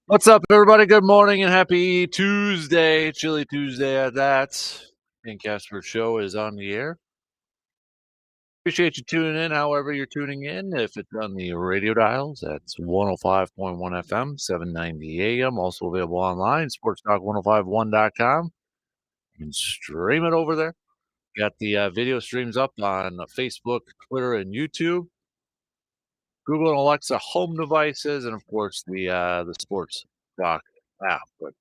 What's up, everybody? Good morning and happy Tuesday, Chilly Tuesday at that. Dan Kasper Show is on the air. Appreciate you tuning in, however you're tuning in. If it's on the radio dials, that's 105.1 FM, 790 AM. Also available online, sportstalk1051.com. You can stream it over there. Got the video streams up on Facebook, Twitter, and YouTube. Google and Alexa home devices, and of course the sports doc app. But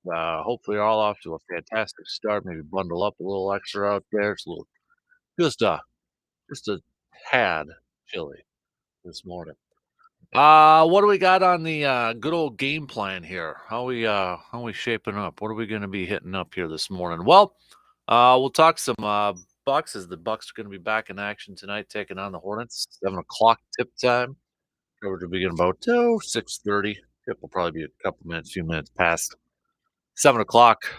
hopefully, you're all off to a fantastic start. Maybe bundle up a little extra out there. It's a little just a just a tad chilly this morning. What do we got on the good old game plan here? How we shaping up? What are we going to be hitting up here this morning? Well, we'll talk some Bucks as the Bucks are going to be back in action tonight, taking on the Hornets. 7 o'clock tip time. Coverage will begin about 6:30. It will probably be a few minutes past 7 o'clock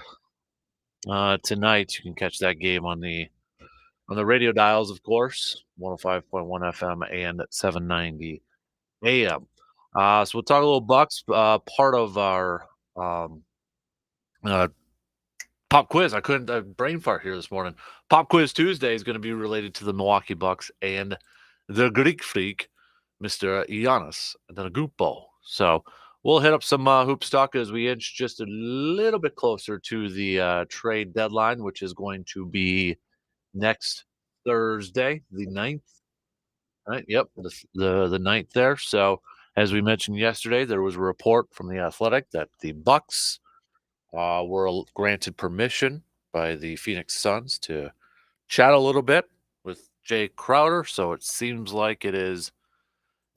tonight. You can catch that game on the radio dials, of course, 105.1 FM and 790 AM. So we'll talk a little Bucks. Part of our uh, pop quiz. I couldn't brain fart here this morning. Pop quiz Tuesday is going to be related to the Milwaukee Bucks and the Greek freak, Mr. Giannis Antetokounmpo. So we'll hit up some hoop stock as we inch just a little bit closer to the trade deadline, which is going to be next Thursday, the 9th. Right? Yep, the 9th there. So as we mentioned yesterday, there was a report from the Athletic that the Bucks were granted permission by the Phoenix Suns to chat a little bit with Jay Crowder. So it seems like it is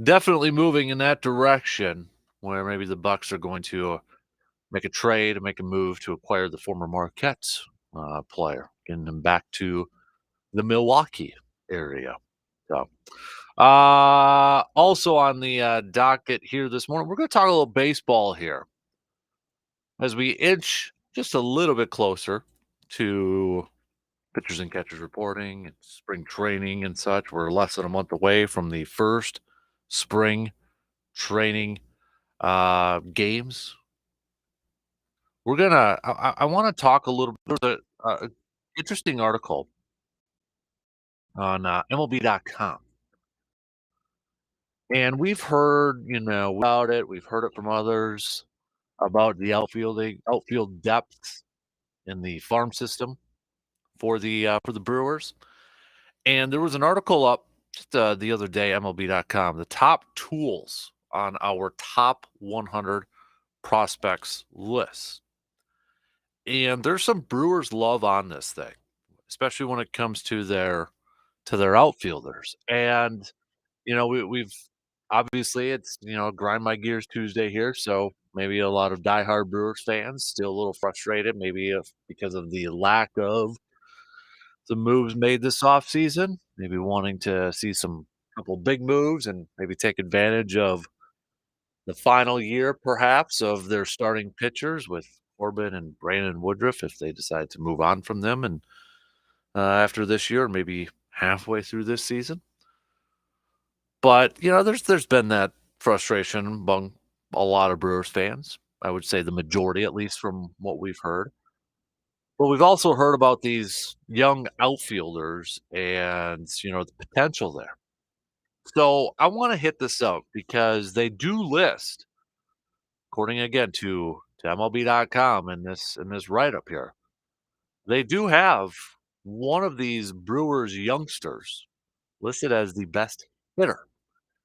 definitely moving in that direction where maybe the Bucks are going to make a trade, make a move to acquire the former Marquette player, getting him back to the Milwaukee area. So, also on the docket here this morning, we're going to talk a little baseball here as we inch just a little bit closer to pitchers and catchers reporting and spring training and such. We're less than a month away from the first spring training games. We're gonna. I want to talk a little bit. There's a interesting article on MLB.com, and we've heard about it. We've heard it from others about the outfield depth in the farm system for the Brewers. And there was an article up just the other day, MLB.com, the top tools on our top 100 prospects list. And there's some Brewers love on this thing, especially when it comes to their outfielders. And we've obviously it's grind my gears Tuesday here, so maybe a lot of diehard Brewers fans still a little frustrated, maybe because of the lack of the moves made this offseason, maybe wanting to see some couple big moves and maybe take advantage of the final year, perhaps, of their starting pitchers with Corbin and Brandon Woodruff if they decide to move on from them and after this year, maybe halfway through this season. But there's been that frustration among a lot of Brewers fans. I would say the majority, at least from what we've heard. But we've also heard about these young outfielders and the potential there. So I want to hit this up because they do list, according again to MLB.com in this write up here, they do have one of these Brewers youngsters listed as the best hitter.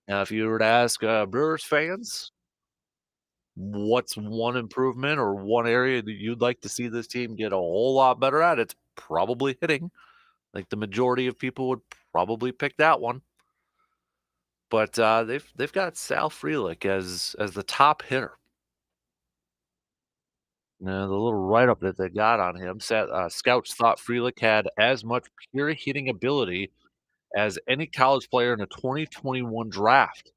Now, if you were to ask Brewers fans, what's one improvement or one area that you'd like to see this team get a whole lot better at? It's probably hitting. Like the majority of people would probably pick that one. But they've got Sal Frelick as the top hitter. Now, the little write-up that they got on him said scouts thought Frelick had as much pure hitting ability as any college player in the 2021 draft.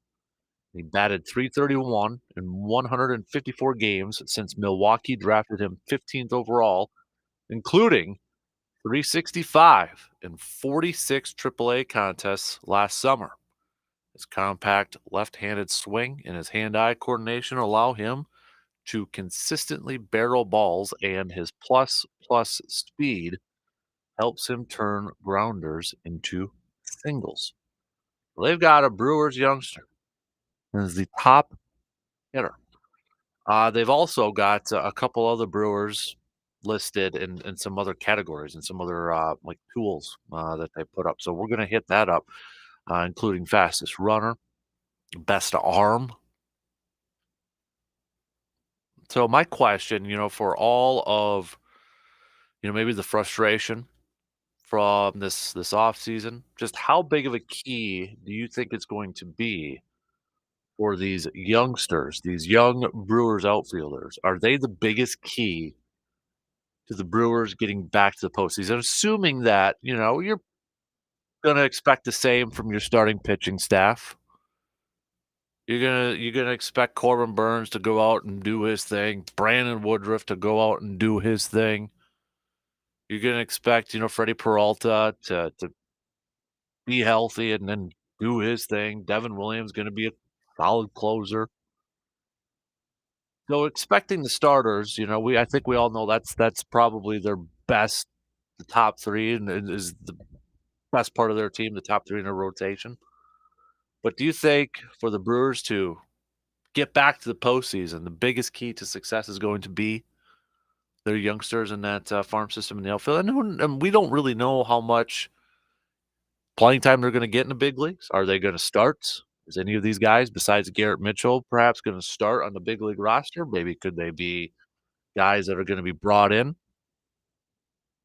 He batted .331 in 154 games since Milwaukee drafted him 15th overall, including .365 in 46 AAA contests last summer. His compact left-handed swing and his hand-eye coordination allow him to consistently barrel balls, and his plus speed helps him turn grounders into singles. Well, they've got a Brewers youngster as the top hitter. They've also got a couple other Brewers listed in some other categories and some other like tools that they put up. So we're going to hit that up, including fastest runner, best arm. So my question, for all of maybe the frustration from this off season, just how big of a key do you think it's going to be for these youngsters, these young Brewers outfielders? Are they the biggest key to the Brewers getting back to the postseason? Assuming that, you're gonna expect the same from your starting pitching staff. You're gonna expect Corbin Burns to go out and do his thing, Brandon Woodruff to go out and do his thing. You're gonna expect, Freddie Peralta to be healthy and then do his thing. Devin Williams gonna be a solid closer. So expecting the starters, I think we all know that's probably their best, the top three, and is the best part of their team, the top three in their rotation. But do you think for the Brewers to get back to the postseason, the biggest key to success is going to be their youngsters in that farm system in the outfield? And we don't really know how much playing time they're going to get in the big leagues. Are they going to start? Is any of these guys, besides Garrett Mitchell, perhaps going to start on the big league roster? Maybe could they be guys that are going to be brought in a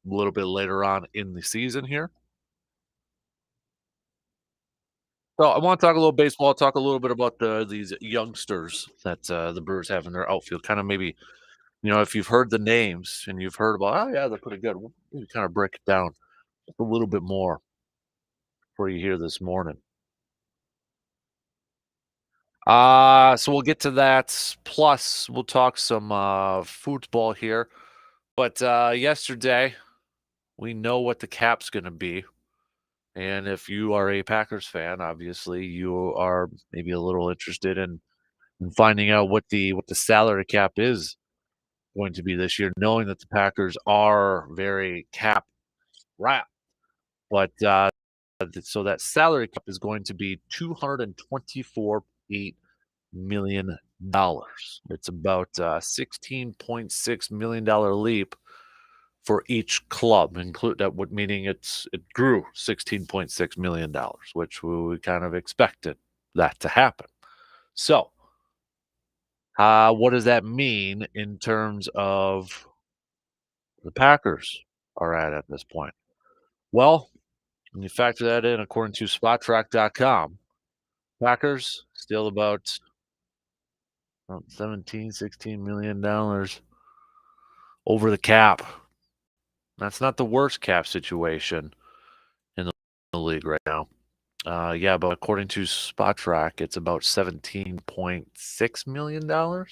little bit later on in the season here? So I want to talk a little baseball. Talk a little bit about these youngsters that the Brewers have in their outfield. Kind of maybe if you've heard the names and you've heard about, oh yeah, they're pretty good. We'll maybe kind of break it down just a little bit more for you here this morning. So we'll get to that. Plus, we'll talk some football here. But yesterday, we know what the cap's going to be. And if you are a Packers fan, obviously you are maybe a little interested in finding out what the salary cap is going to be this year, knowing that the Packers are very cap wrapped. But so that salary cap is going to be $224.8 million. It's about $16.6 million leap for each club, include that would meaning it grew $16.6 million, which we kind of expected that to happen. So, what does that mean in terms of the Packers are at this point? Well, when you factor that in, according to SpotTrack.com, Packers still about 17, $16 million over the cap. That's not the worst cap situation in the league right now. Yeah, but according to SpotTrack, it's about $17.6 million. The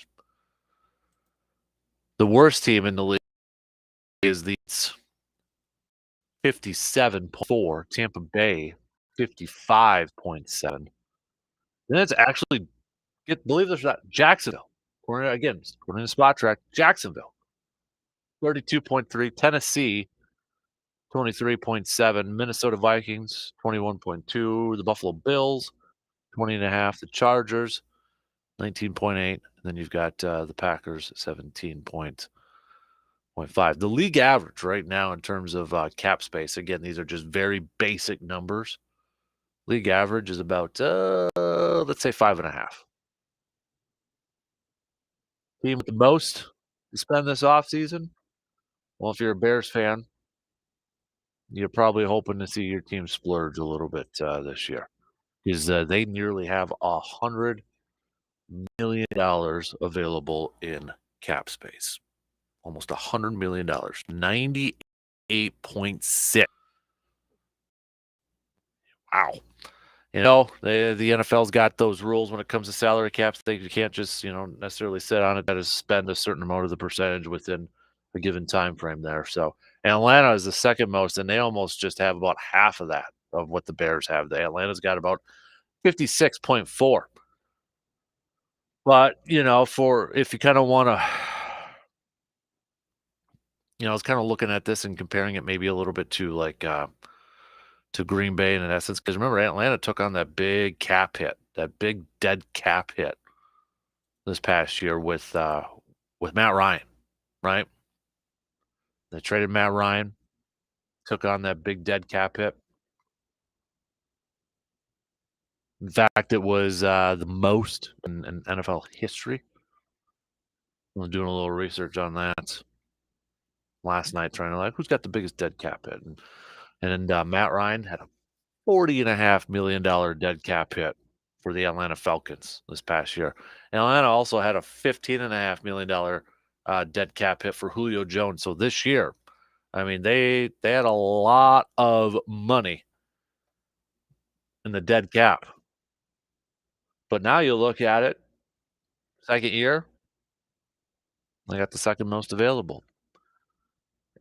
worst team in the league is the 57.4, Tampa Bay 55.7. Then it's actually believe this or not, Jacksonville. According to SpotTrack, Jacksonville 32.3, Tennessee 23.7, Minnesota Vikings 21.2, the Buffalo Bills 20.5, the Chargers 19.8, and then you've got the Packers 17.5. The league average right now in terms of cap space, again, these are just very basic numbers. League average is about let's say 5.5. Team with the most to spend this offseason? Well, if you're a Bears fan, you're probably hoping to see your team splurge a little bit this year, because they nearly have $100 million available in cap space. Almost $100 million. 98.6. Wow. The NFL's got those rules when it comes to salary caps. You can't just, necessarily sit on it. That is spend a certain amount of the percentage within a given time frame there. So Atlanta is the second most, and they almost just have about half of that of what the Bears have. Atlanta's got about 56.4. But, for if you kinda wanna I was kinda looking at this and comparing it maybe a little bit to, like, to Green Bay in an essence, because remember Atlanta took on that big cap hit, that big dead cap hit this past year with Matt Ryan, right? They traded Matt Ryan, took on that big dead cap hit. In fact, it was, the most in NFL history. I was doing a little research on that last night, trying to, like, who's got the biggest dead cap hit, and Matt Ryan had a $40.5 million dead cap hit for the Atlanta Falcons this past year. Atlanta also had a $15.5 million dead cap hit for Julio Jones. So this year, I mean, they had a lot of money in the dead cap. But now you look at it, second year, they got the second most available.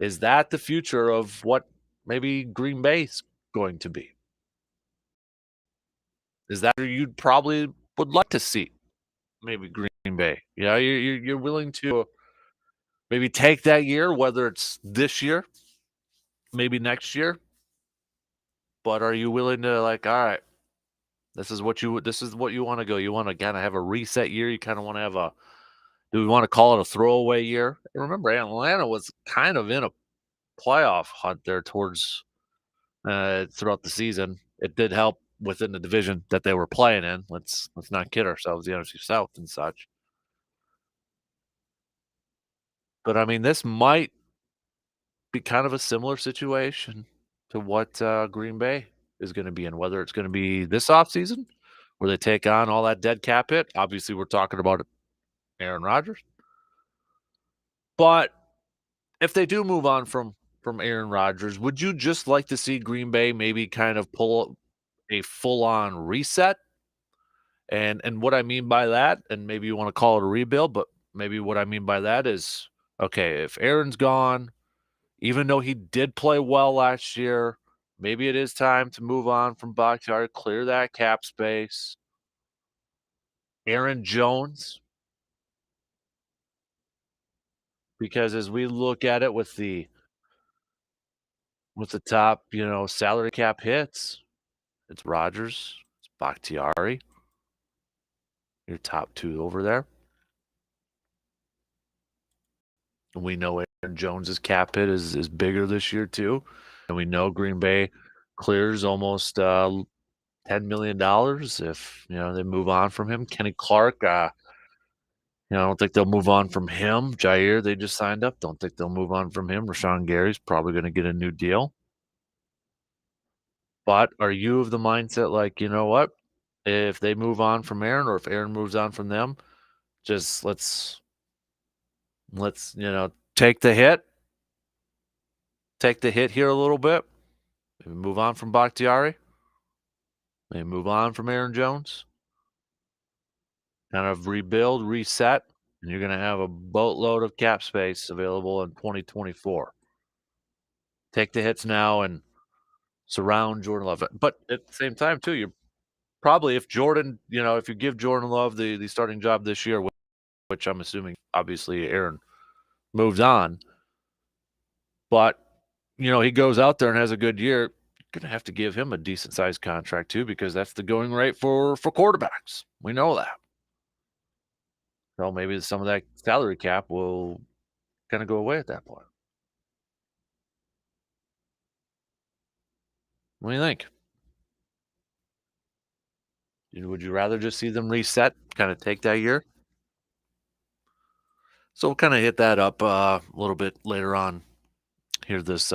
Is that the future of what maybe Green Bay's going to be? Is that where you'd probably would like to see maybe Green Bay? Yeah, you're willing to maybe take that year, whether it's this year, maybe next year, but are you willing to, like, all right, this is what you want to go. You want to kind of have a reset year. You kind of want to have a do we want to call it a throwaway year? Remember, Atlanta was kind of in a playoff hunt there towards throughout the season. It did help within the division that they were playing in. Let's not kid ourselves, the NFC South and such. But I mean, this might be kind of a similar situation to what Green Bay is going to be in, whether it's going to be this offseason where they take on all that dead cap hit. Obviously, we're talking about Aaron Rodgers. But if they do move on from Aaron Rodgers, would you just like to see Green Bay maybe kind of pull a full on reset? And what I mean by that, and maybe you want to call it a rebuild, but maybe what I mean by that is okay, if Aaron's gone, even though he did play well last year, maybe it is time to move on from Bakhtiari, clear that cap space. Aaron Jones, because as we look at it with the top, salary cap hits, it's Rodgers, it's Bakhtiari, your top two over there. And we know Aaron Jones's cap hit is bigger this year too. And we know Green Bay clears almost $10 million if they move on from him. Kenny Clark, I don't think they'll move on from him. Jair, they just signed up. Don't think they'll move on from him. Rashawn Gary's probably going to get a new deal. But are you of the mindset like, you know what? If they move on from Aaron or if Aaron moves on from them, just let's take the hit here a little bit. Maybe move on from Bakhtiari. Maybe move on from Aaron Jones. Kind of rebuild, reset, and you're going to have a boatload of cap space available in 2024. Take the hits now and surround Jordan Love. But at the same time, too, you're probably if Jordan, if you give Jordan Love the starting job this year, which I'm assuming obviously Aaron moves on, but he goes out there and has a good year, you're gonna have to give him a decent sized contract too, because that's the going rate for quarterbacks. We know that. So maybe some of that salary cap will kind of go away at that point. What do you think? Would you rather just see them reset, kind of take that year? So we'll kind of hit that up a little bit later on here this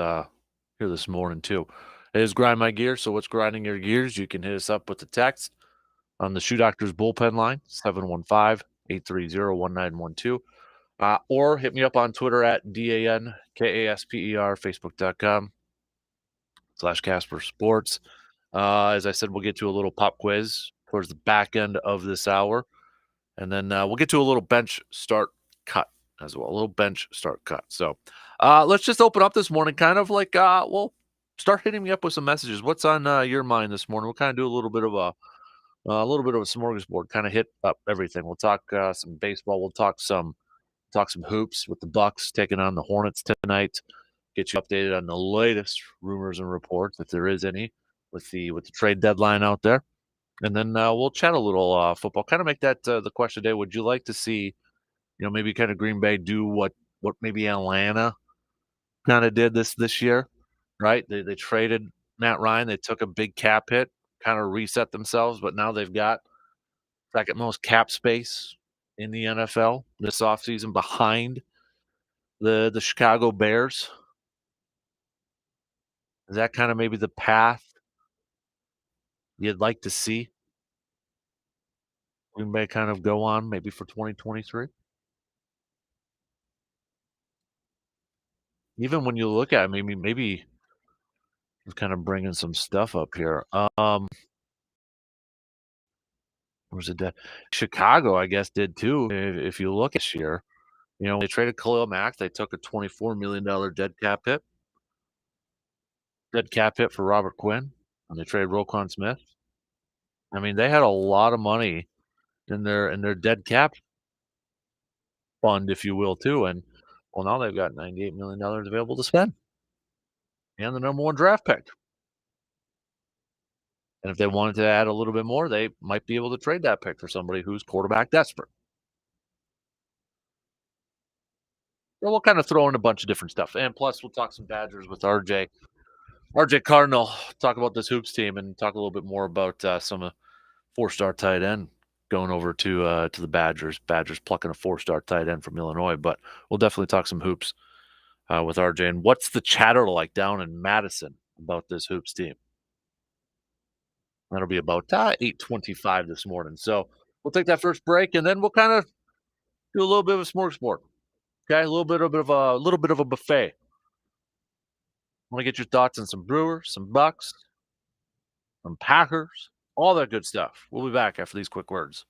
morning too. It is grind my gear. So what's grinding your gears? You can hit us up with the text on the Shoe Doctors bullpen line 715-830-1912. Or hit me up on Twitter at DANKASPER, Facebook.com/Kasper Sports. As I said, we'll get to a little pop quiz towards the back end of this hour. And then we'll get to a little bench start cut as well, a little bench start cut. So let's just open up this morning, kind of like, well, start hitting me up with some messages. What's on your mind this morning? We'll kind of do a little bit of a A little bit of a smorgasbord, kind of hit up everything. We'll talk some baseball. We'll talk some hoops with the Bucks taking on the Hornets tonight. Get you updated on the latest rumors and reports, if there is any, with the trade deadline out there. And then we'll chat a little football. Kind of make that the question today. Would you like to see, maybe kind of Green Bay do what maybe Atlanta kind of did this year, right? They traded Matt Ryan. They took a big cap hit, kind of reset themselves, but now they've got second most cap space in the NFL this offseason behind the Chicago Bears. Is that kind of maybe the path you'd like to see Green Bay kind of go on maybe for 2023? Even when you look at it, maybe I'm kind of bringing some stuff up here. Where's it at? Chicago, I guess, did too. If you look this year, they traded Khalil Mack. They took a $24 million dead cap hit for Robert Quinn, and they traded Roquan Smith. They had a lot of money in their dead cap fund, if you will, too. And well, now they've got $98 million available to spend, and the number one draft pick. And if they wanted to add a little bit more, they might be able to trade that pick for somebody who's quarterback desperate. So we'll kind of throw in a bunch of different stuff, and plus we'll talk some Badgers with RJ Cardinal. Talk about this hoops team and talk a little bit more about some four-star tight end going over to the Badgers. Badgers plucking a four-star tight end from Illinois, but we'll definitely talk some hoops with RJ. And what's the chatter like down in Madison about this hoops team? That'll be about 8:25 this morning. So we'll take that first break, and then we'll kind of do a little bit of a smorgasbord. Okay, a little bit of a buffet. I want to get your thoughts on some Brewers, some Bucks, some Packers, all that good stuff. We'll be back after these quick words.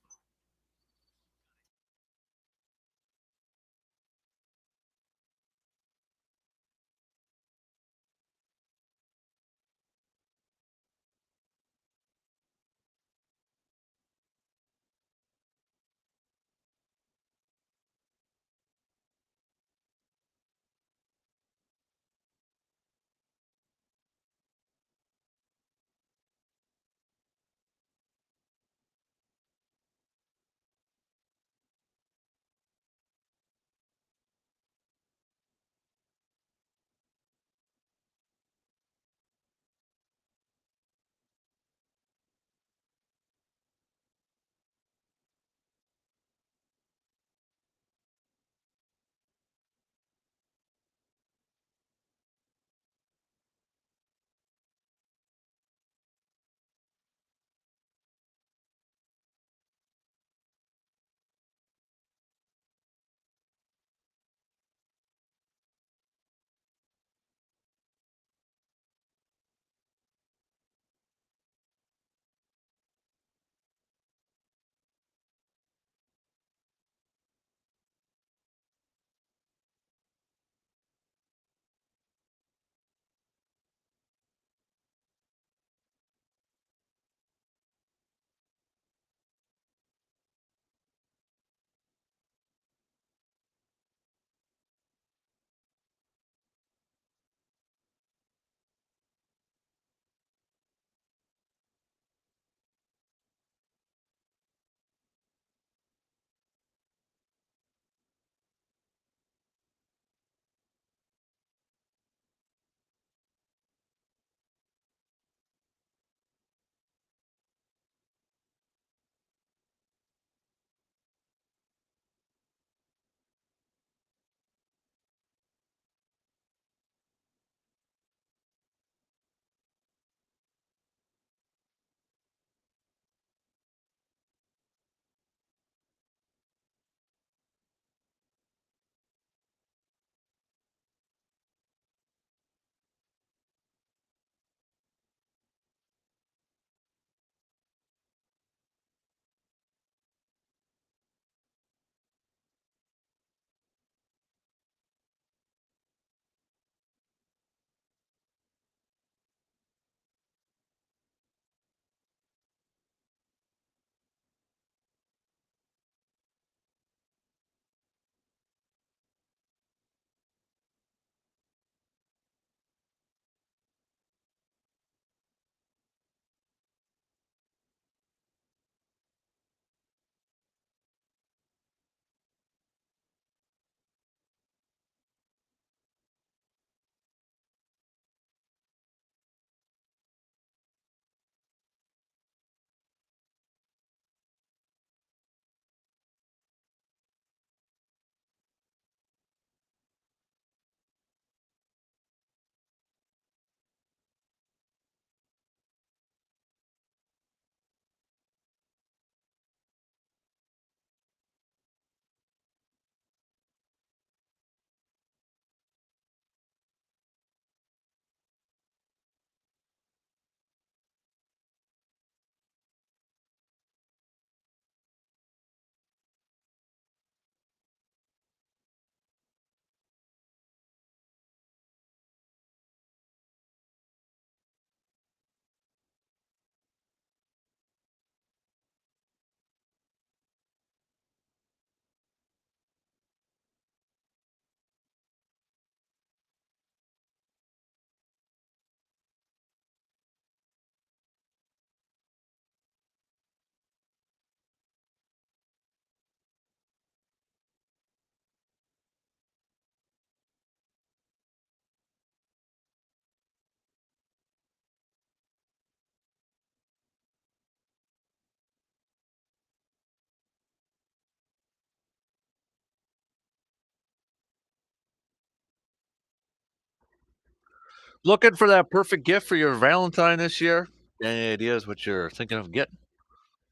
Looking for that perfect gift for your Valentine this year? Any ideas what you're thinking of getting?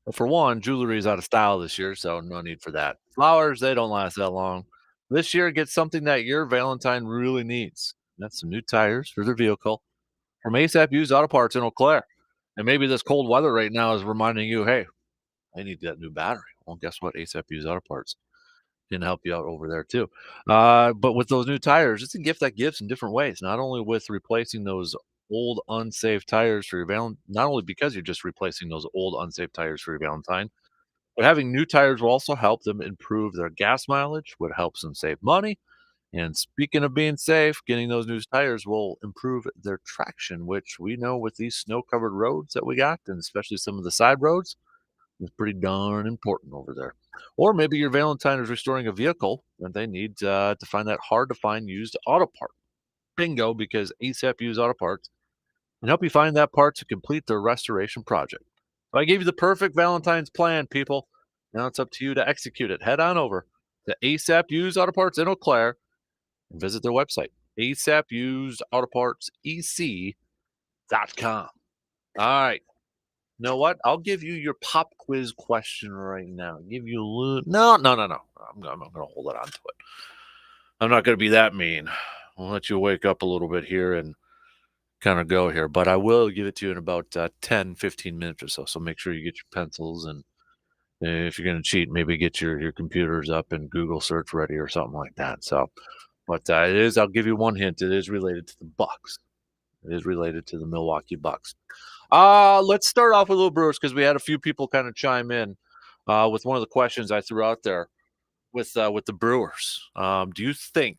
Well, for one, jewelry is out of style this year, so no need for that. Flowers, they don't last that long. This year, get something that your Valentine really needs. That's some new tires for their vehicle from ASAP Used Auto Parts in Eau Claire. And maybe this cold weather right now is reminding you, hey, I need that new battery. Well, guess what? ASAP Used Auto Parts can help you out over there too. But with those new tires, it's a gift that gives in different ways. Not only with replacing those old unsafe tires for your Valentine, not only because you're just replacing those old unsafe tires for your Valentine, but having new tires will also help them improve their gas mileage, what helps them save money. And speaking of being safe, getting those new tires will improve their traction, which we know with these snow covered roads that we got, and especially some of the side roads, is pretty darn important over there. Or maybe your Valentine is restoring a vehicle and they need to find that hard to find used auto part. Bingo, because ASAP Used Auto Parts can help you find that part to complete the restoration project. So I gave you the perfect Valentine's plan, people. Now it's up to you to execute it. Head on over to ASAP Used Auto Parts in Eau Claire and visit their website, asapusedautopartsec.com. All right. You know what? I'll give you your pop quiz question right now. Give you a little. No, no, no, no. I'm going to hold it on to it. I'm not going to be that mean. I'll let you wake up a little bit here and kind of go here, but I will give it to you in about 10, 15 minutes or so. So make sure you get your pencils and if you're going to cheat, maybe get your computers up and Google search ready or something like that. So, but it is. I'll give you one hint. It is related to the Bucks. It is related to the Milwaukee Bucks. Let's start off with little Brewers because we had a few people kind of chime in with one of the questions I threw out there with the Brewers. Do you think,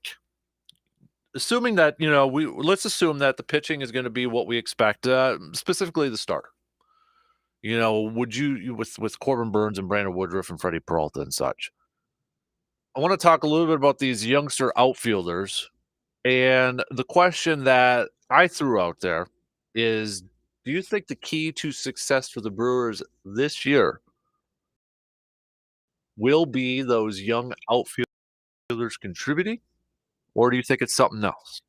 assuming that we let's assume that the pitching is going to be what we expect, specifically the starter. Would with Corbin Burns and Brandon Woodruff and Freddie Peralta and such? I want to talk a little bit about these youngster outfielders. And the question that I threw out there is, do you think the key to success for the Brewers this year will be those young outfielders contributing, or do you think it's something else?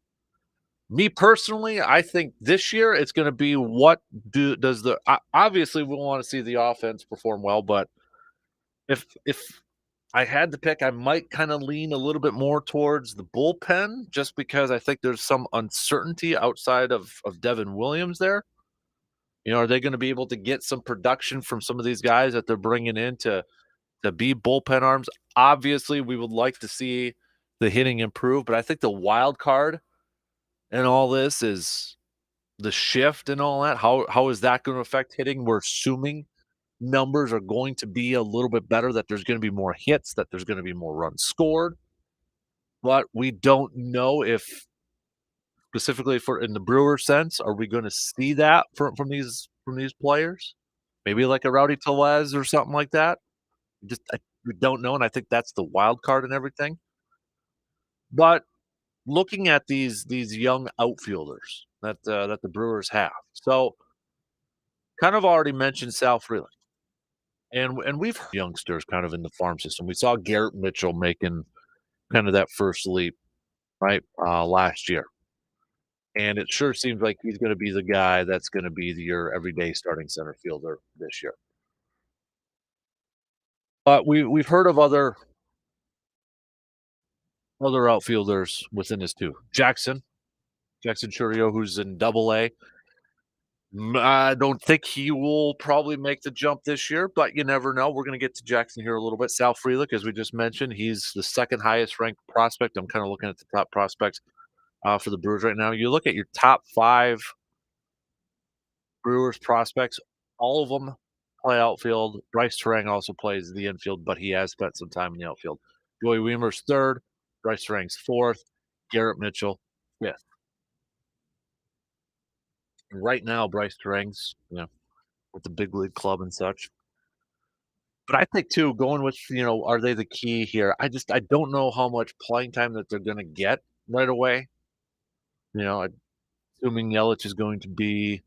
Me personally, I think this year it's going to be what does the obviously we want to see the offense perform well, but if I had to pick, I might kind of lean a little bit more towards the bullpen just because I think there's some uncertainty outside of Devin Williams there. Are they going to be able to get some production from some of these guys that they're bringing in to be bullpen arms? Obviously, we would like to see the hitting improve, but I think the wild card in all this is the shift and all that. How is that going to affect hitting? We're assuming numbers are going to be a little bit better, that there's going to be more hits, that there's going to be more runs scored, but we don't know if specifically for in the Brewer sense, are we going to see that from these players? Maybe like a Rowdy Tellez or something like that. We don't know, and I think that's the wild card and everything. But looking at these young outfielders that the Brewers have, so kind of already mentioned Sal Frelick, and we've heard youngsters kind of in the farm system. We saw Garrett Mitchell making kind of that first leap, right, last year. And it sure seems like he's gonna be the guy that's gonna be your everyday starting center fielder this year. But we've heard of other outfielders within this too. Jackson Churio, who's in Double A. I don't think he will probably make the jump this year, but you never know. We're gonna get to Jackson here a little bit. Sal Frelick, as we just mentioned, he's the second highest ranked prospect. I'm kind of looking at the top prospects for the Brewers right now. You look at your top 5 Brewers prospects, all of them play outfield. Bryce Terang also plays the infield, but he has spent some time in the outfield. Joey Weimer's third, Bryce Terang's fourth, Garrett Mitchell fifth. And right now, Bryce Terang's with the big league club and such. But I think too, going with are they the key here? I don't know how much playing time that they're going to get right away. Assuming Yelich is going to be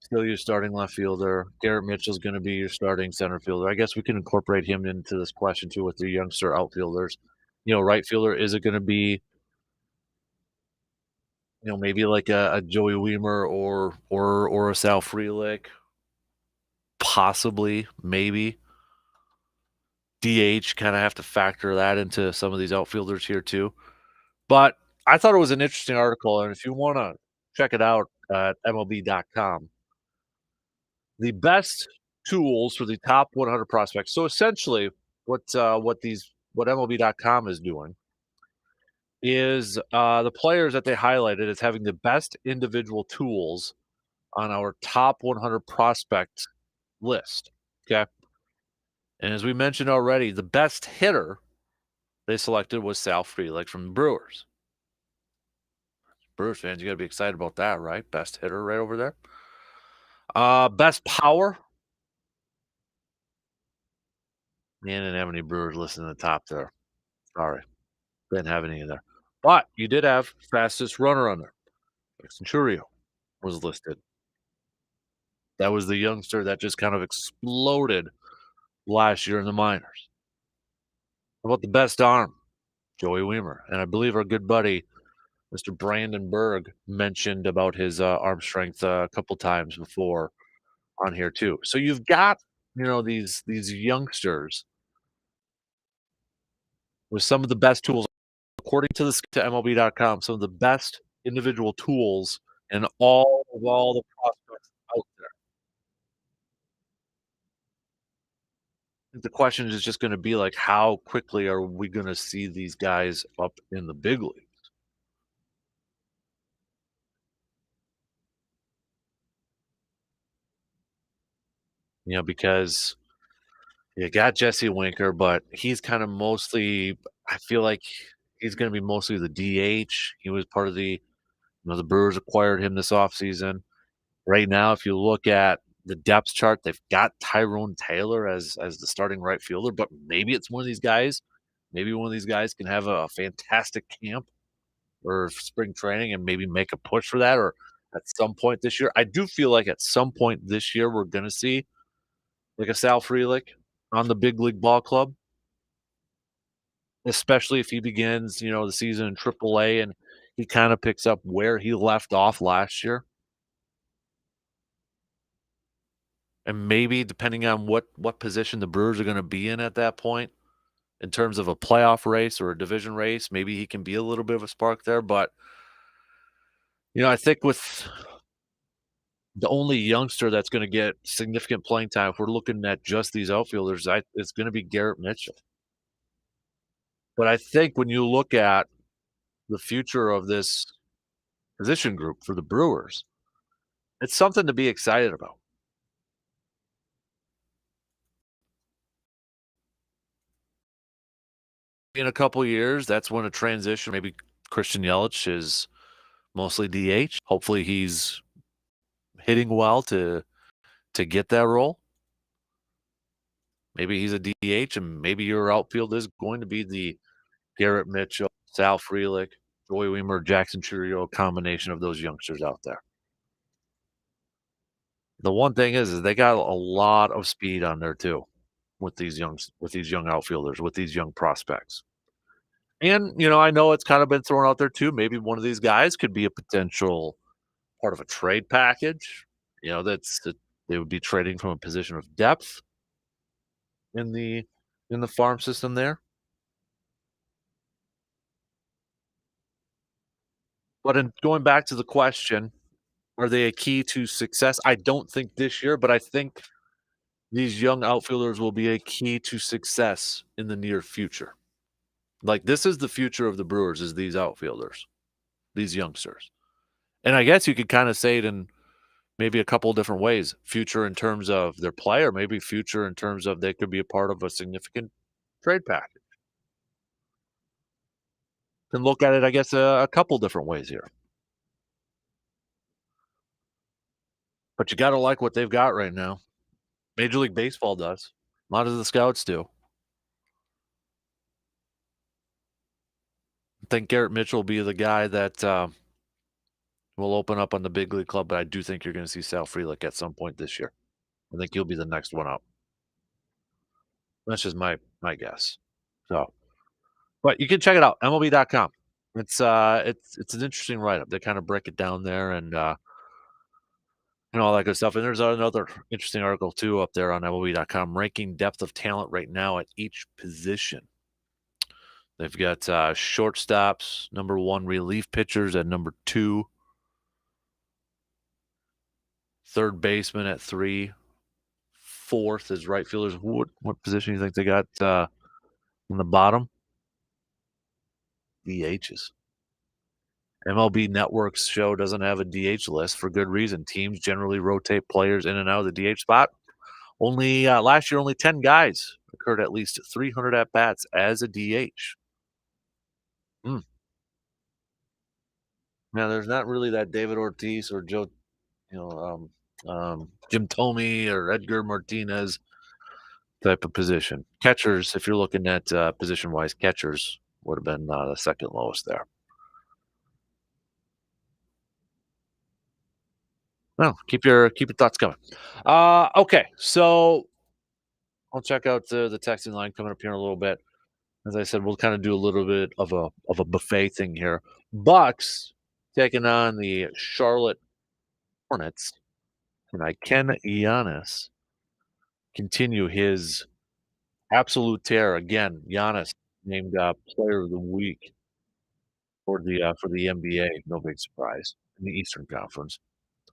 still your starting left fielder. Garrett Mitchell's going to be your starting center fielder. I guess we can incorporate him into this question too with the youngster outfielders. Right fielder, is it going to be maybe like a Joey Weimer or a Sal Frelick, possibly, maybe. DH, kinda have to factor that into some of these outfielders here too. But I thought it was an interesting article, and if you wanna check it out at MLB.com, the best tools for the top 100 prospects. So essentially, what MLB.com is doing is the players that they highlighted as having the best individual tools on our top 100 prospect list. Okay. And as we mentioned already, the best hitter they selected was Sal Frelick from the Brewers. Brewers fans, you got to be excited about that, right? Best hitter right over there. Best power. Man, didn't have any Brewers listed in the top there. Sorry, didn't have any in there. But you did have fastest runner on there. Centurio was listed. That was the youngster that just kind of exploded last year in the minors. How about the best arm? Joey Weimer. And I believe our good buddy, Mr. Brandon Berg, mentioned about his arm strength a couple times before on here too. So you've got, these youngsters with some of the best tools, according to to MLB.com, some of the best individual tools in all the prospects out there. The question is just going to be like, how quickly are we going to see these guys up in the big league? Because you got Jesse Winker, but he's kind of mostly, I feel like he's going to be mostly the DH. He was part of the Brewers acquired him this offseason. Right now, if you look at the depth chart, they've got Tyrone Taylor as the starting right fielder, but maybe it's one of these guys. Maybe one of these guys can have a fantastic camp or spring training and maybe make a push for that or at some point this year. I do feel like at some point this year we're gonna see like a Sal Frelick on the big league ball club, especially if he begins, the season in AAA and he kind of picks up where he left off last year. And maybe depending on what position the Brewers are going to be in at that point, in terms of a playoff race or a division race, maybe he can be a little bit of a spark there. But I think with the only youngster that's going to get significant playing time, if we're looking at just these outfielders, it's going to be Garrett Mitchell. But I think when you look at the future of this position group for the Brewers, it's something to be excited about. In a couple years, that's when a transition. Maybe Christian Yelich is mostly DH. Hopefully, he's hitting well to get that role. Maybe he's a DH, and maybe your outfield is going to be the Garrett Mitchell, Sal Frelick, Joey Weimer, Jackson Churio combination of those youngsters out there. The one thing is they got a lot of speed on there too with these young outfielders, with these young prospects. And I know it's kind of been thrown out there too. Maybe one of these guys could be a potential part of a trade package. That they would be trading from a position of depth in the farm system there. But in going back to the question, are they a key to success? I don't think this year, but I think these young outfielders will be a key to success in the near future. Like this is the future of the Brewers is these outfielders, these youngsters. And I guess you could kind of say it in maybe a couple of different ways. Future in terms of their play, or maybe future in terms of they could be a part of a significant trade package. Can look at it, I guess, a couple different ways here. But you got to like what they've got right now. Major League Baseball does. A lot of the scouts do. I think Garrett Mitchell will be the guy that will open up on the big league club, but I do think you're going to see Sal Frelick at some point this year. I think he'll be the next one up. That's just my guess. So, but you can check it out, MLB.com. It's an interesting write-up. They kinda break it down there and all that good stuff, and there's another interesting article too up there on MLB.com ranking depth of talent right now at each position. They've got, shortstops, number 1 relief pitchers at number 2, third baseman at 3, fourth is right fielders. What position do you think they got, in the bottom? DHs. MLB Network's show doesn't have a DH list for good reason. Teams generally rotate players in and out of the DH spot. Only last year, only 10 guys occurred at least 300 at bats as a DH. Mm. Now, there's not really that David Ortiz or Joe, Jim Thome or Edgar Martinez type of position. Catchers, if you're looking at position wise, catchers would have been the second lowest there. Well, keep your thoughts coming. Okay, so I'll check out the texting line coming up here in a little bit. As I said, we'll kind of do a little bit of a buffet thing here. Bucks taking on the Charlotte Hornets, and can Giannis continue his absolute tear again? Giannis named Player of the Week for the NBA. No big surprise in the Eastern Conference.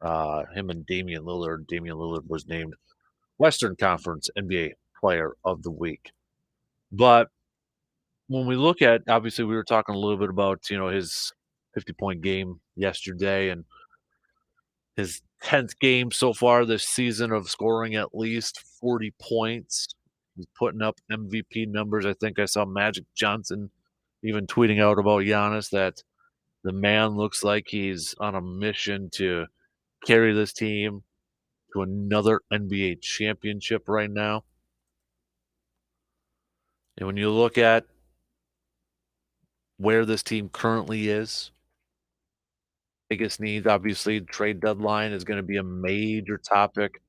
Him and Damian Lillard. Damian Lillard was named Western Conference NBA Player of the Week. But when we look at, obviously, we were talking a little bit about his 50-point game yesterday and his 10th game so far this season of scoring at least 40 points. He's putting up MVP numbers. I think I saw Magic Johnson even tweeting out about Giannis that the man looks like he's on a mission to carry this team to another NBA championship right now. And when you look at where this team currently is, biggest need, obviously, trade deadline is going to be a major topic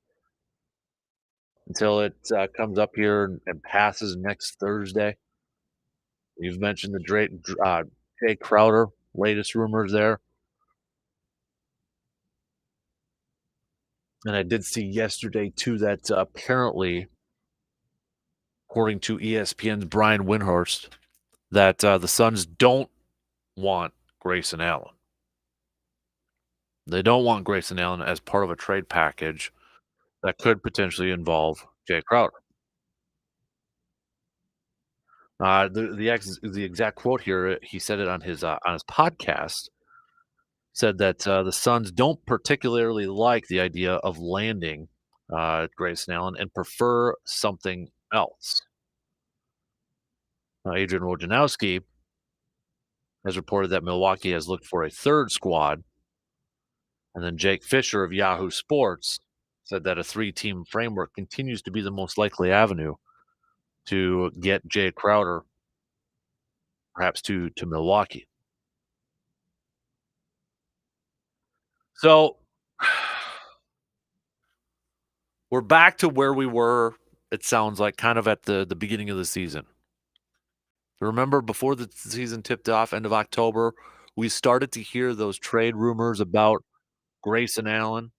until it comes up here and passes next Thursday. You've mentioned the Jay Crowder, latest rumors there. And I did see yesterday, too, that apparently, according to ESPN's Brian Windhorst, that the Suns don't want Grayson Allen. They don't want Grayson Allen as part of a trade package that could potentially involve Jay Crowder. The exact quote here, he said it on his podcast, said that the Suns don't particularly like the idea of landing Grayson Allen and prefer something else. Adrian Wojnarowski has reported that Milwaukee has looked for a third squad, and then Jake Fisher of Yahoo Sports said that a 3-team framework continues to be the most likely avenue to get Jay Crowder perhaps to Milwaukee. So we're back to where we were, it sounds like, kind of at the beginning of the season. Remember, before the season tipped off, end of October, we started to hear those trade rumors about Grayson Allen,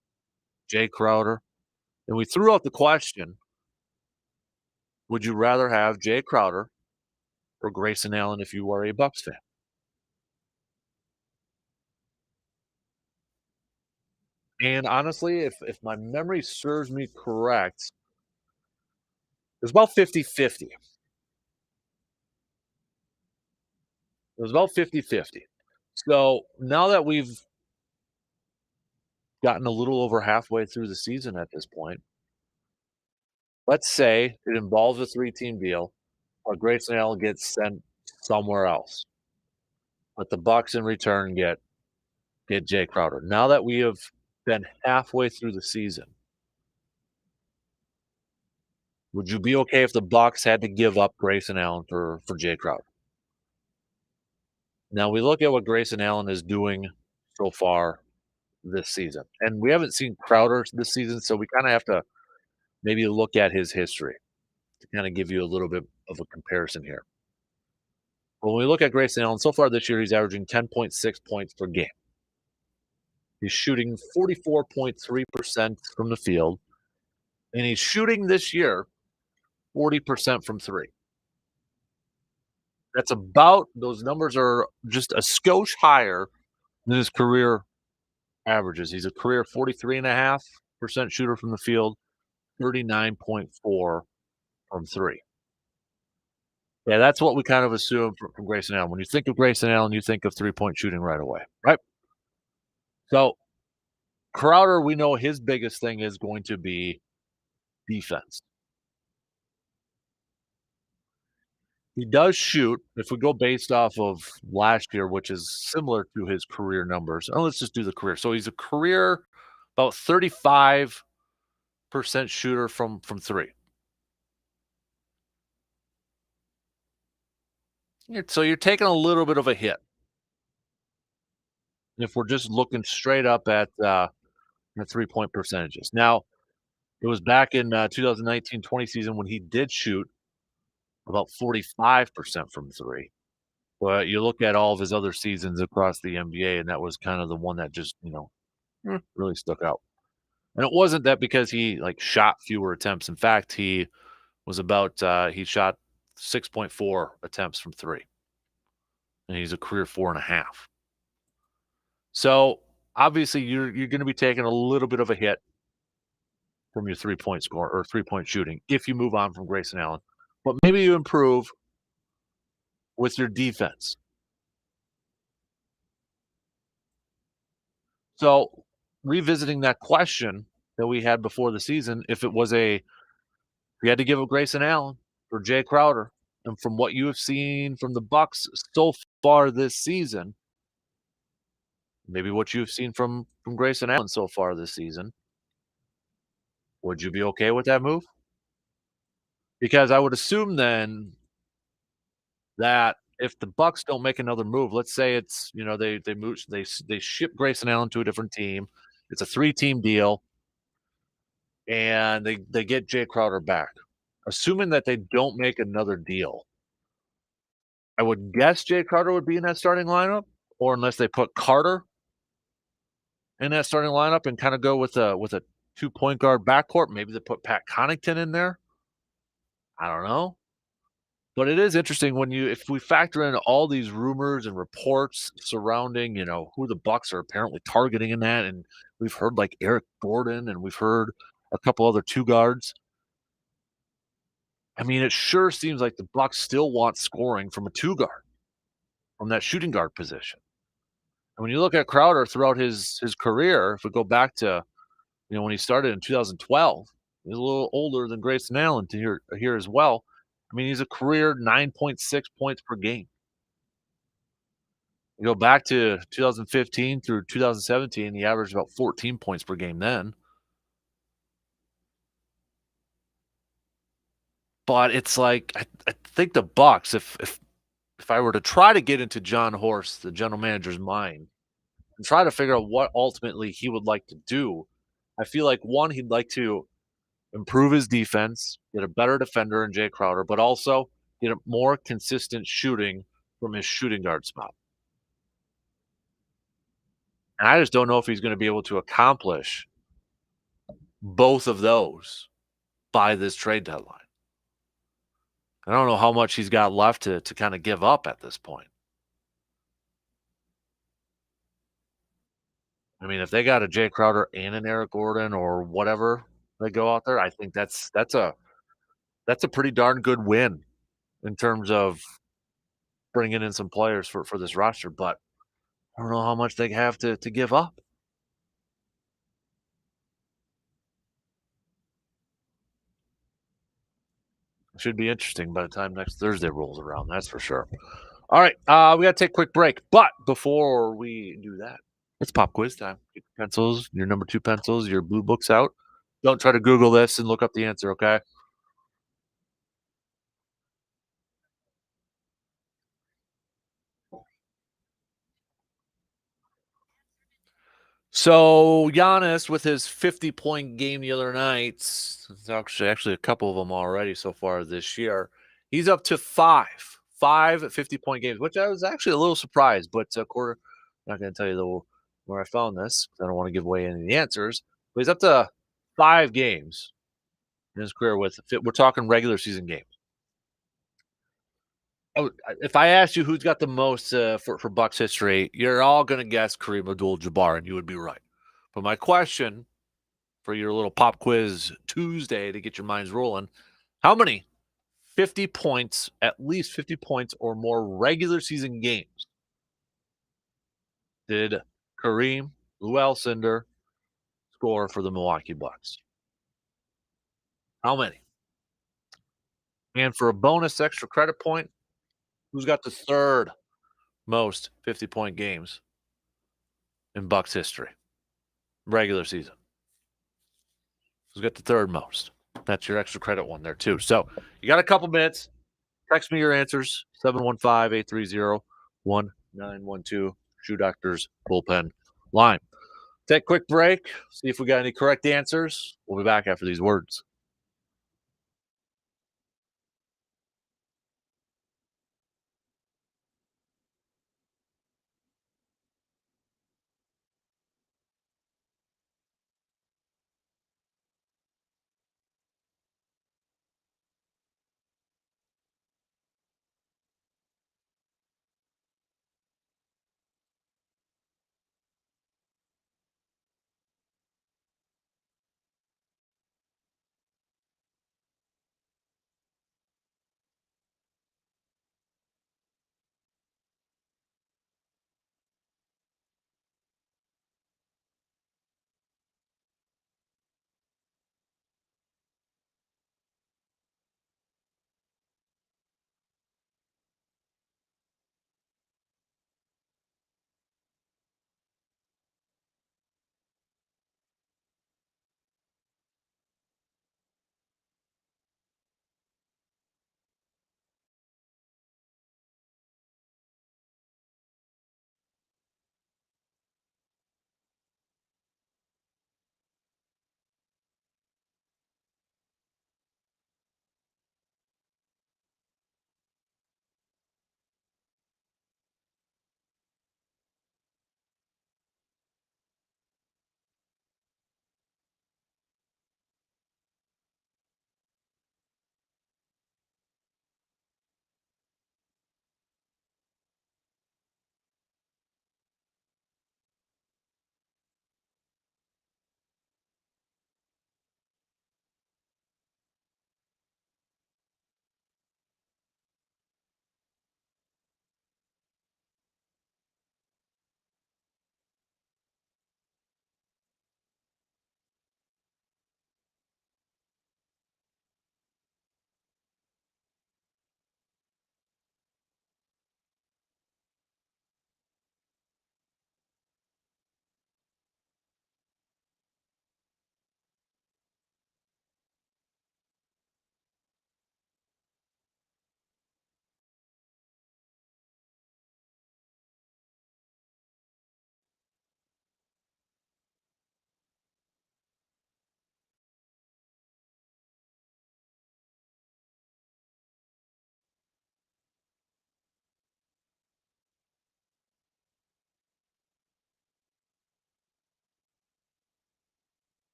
Jay Crowder, and we threw out the question, would you rather have Jay Crowder or Grayson Allen if you are a Bucks fan? And honestly, if my memory serves me correct, it was about 50-50. It was about 50-50. So now that we've gotten a little over halfway through the season at this point, let's say it involves a 3-team deal, or Grayson Allen gets sent somewhere else, but the Bucks in return get Jay Crowder. Now that we have been halfway through the season, would you be okay if the Bucks had to give up Grayson Allen for Jay Crowder? Now we look at what Grayson Allen is doing so far this season, and we haven't seen Crowder this season, so we kind of have to maybe look at his history to kind of give you a little bit of a comparison here. When we look at Grayson Allen, so far this year, he's averaging 10.6 points per game. He's shooting 44.3% from the field, and he's shooting this year 40% from three. That's about, those numbers are just a skosh higher than his career averages. He's a career 43.5% shooter from the field, 39.4 from three. Yeah, that's what we kind of assume from Grayson Allen. When you think of Grayson Allen, you think of 3-point shooting right away, right? So Crowder, we know his biggest thing is going to be defense. He does shoot, if we go based off of last year, which is similar to his career numbers. Oh, let's just do the career. So he's a career about 35% shooter from three. So you're taking a little bit of a hit. If we're just looking straight up at the 3-point percentages. Now, it was back in 2019-20 season when he did shoot about 45% from three. But you look at all of his other seasons across the NBA, and that was kind of the one that just, really stuck out. And it wasn't that because he like shot fewer attempts. In fact, he was about he shot 6.4 attempts from three, and he's a career 4.5. So obviously, you're going to be taking a little bit of a hit from your 3-point score or 3-point shooting if you move on from Grayson Allen. But maybe you improve with your defense. So revisiting that question that we had before the season, if it was we had to give a Grayson Allen or Jay Crowder, and from what you have seen from the Bucks so far this season, maybe what you've seen from Grayson Allen so far this season, would you be okay with that move? Because I would assume then that if the Bucks don't make another move, let's say it's they move they ship Grayson Allen to a different team, it's a 3-team deal, and they get Jay Crowder back. Assuming that they don't make another deal, I would guess Jay Crowder would be in that starting lineup, or unless they put Carter in that starting lineup and kind of go with a 2-point guard backcourt. Maybe they put Pat Connaughton in there. I don't know. But it is interesting if we factor in all these rumors and reports surrounding, who the Bucks are apparently targeting in that, and we've heard like Eric Gordon, and we've heard a couple other 2 guards. I mean, it sure seems like the Bucks still want scoring from a 2 guard, from that shooting guard position. And when you look at Crowder throughout his career, if we go back to when he started in 2012, he's a little older than Grayson Allen here as well. I mean, he's a career 9.6 points per game. You go back to 2015 through 2017, he averaged about 14 points per game then. But it's like I think the Bucks, if I were to try to get into John Horst, the general manager's mind, and try to figure out what ultimately he would like to do, I feel like one, he'd like to improve his defense, get a better defender in Jay Crowder, but also get a more consistent shooting from his shooting guard spot. And I just don't know if he's going to be able to accomplish both of those by this trade deadline. I don't know how much he's got left to kind of give up at this point. I mean, if they got a Jay Crowder and an Eric Gordon or whatever they go out there, I think that's a pretty darn good win in terms of bringing in some players for this roster. But I don't know how much they have to give up. It should be interesting by the time next Thursday rolls around. That's for sure. All right, we got to take a quick break. But before we do that, it's pop quiz time. Get your pencils, your number 2 pencils, your blue books out. Don't try to Google this and look up the answer, okay? So Giannis with his 50-point game the other night, it's actually a couple of them already so far this year. He's up to 5 5 50-point games, which I was actually a little surprised. But quarter, not going to tell you where I found this. I don't want to give away any of the answers. But he's up to 5 games in his career with. We're talking regular season games. If I asked you who's got the most for Bucks history, you're all going to guess Kareem Abdul-Jabbar, and you would be right. But my question for your little pop quiz Tuesday to get your minds rolling: how many 50 points, at least 50 points or more regular season games did Kareem Lou Alcindor score for the Milwaukee Bucks? How many? And for a bonus extra credit point, who's got the third most 50-point games in Bucks history? Regular season. Who's got the third most? That's your extra credit one there, too. So you got a couple minutes. Text me your answers 715-830-1912. Shoe Doctors Bullpen Line. Take a quick break. See if we got any correct answers. We'll be back after these words.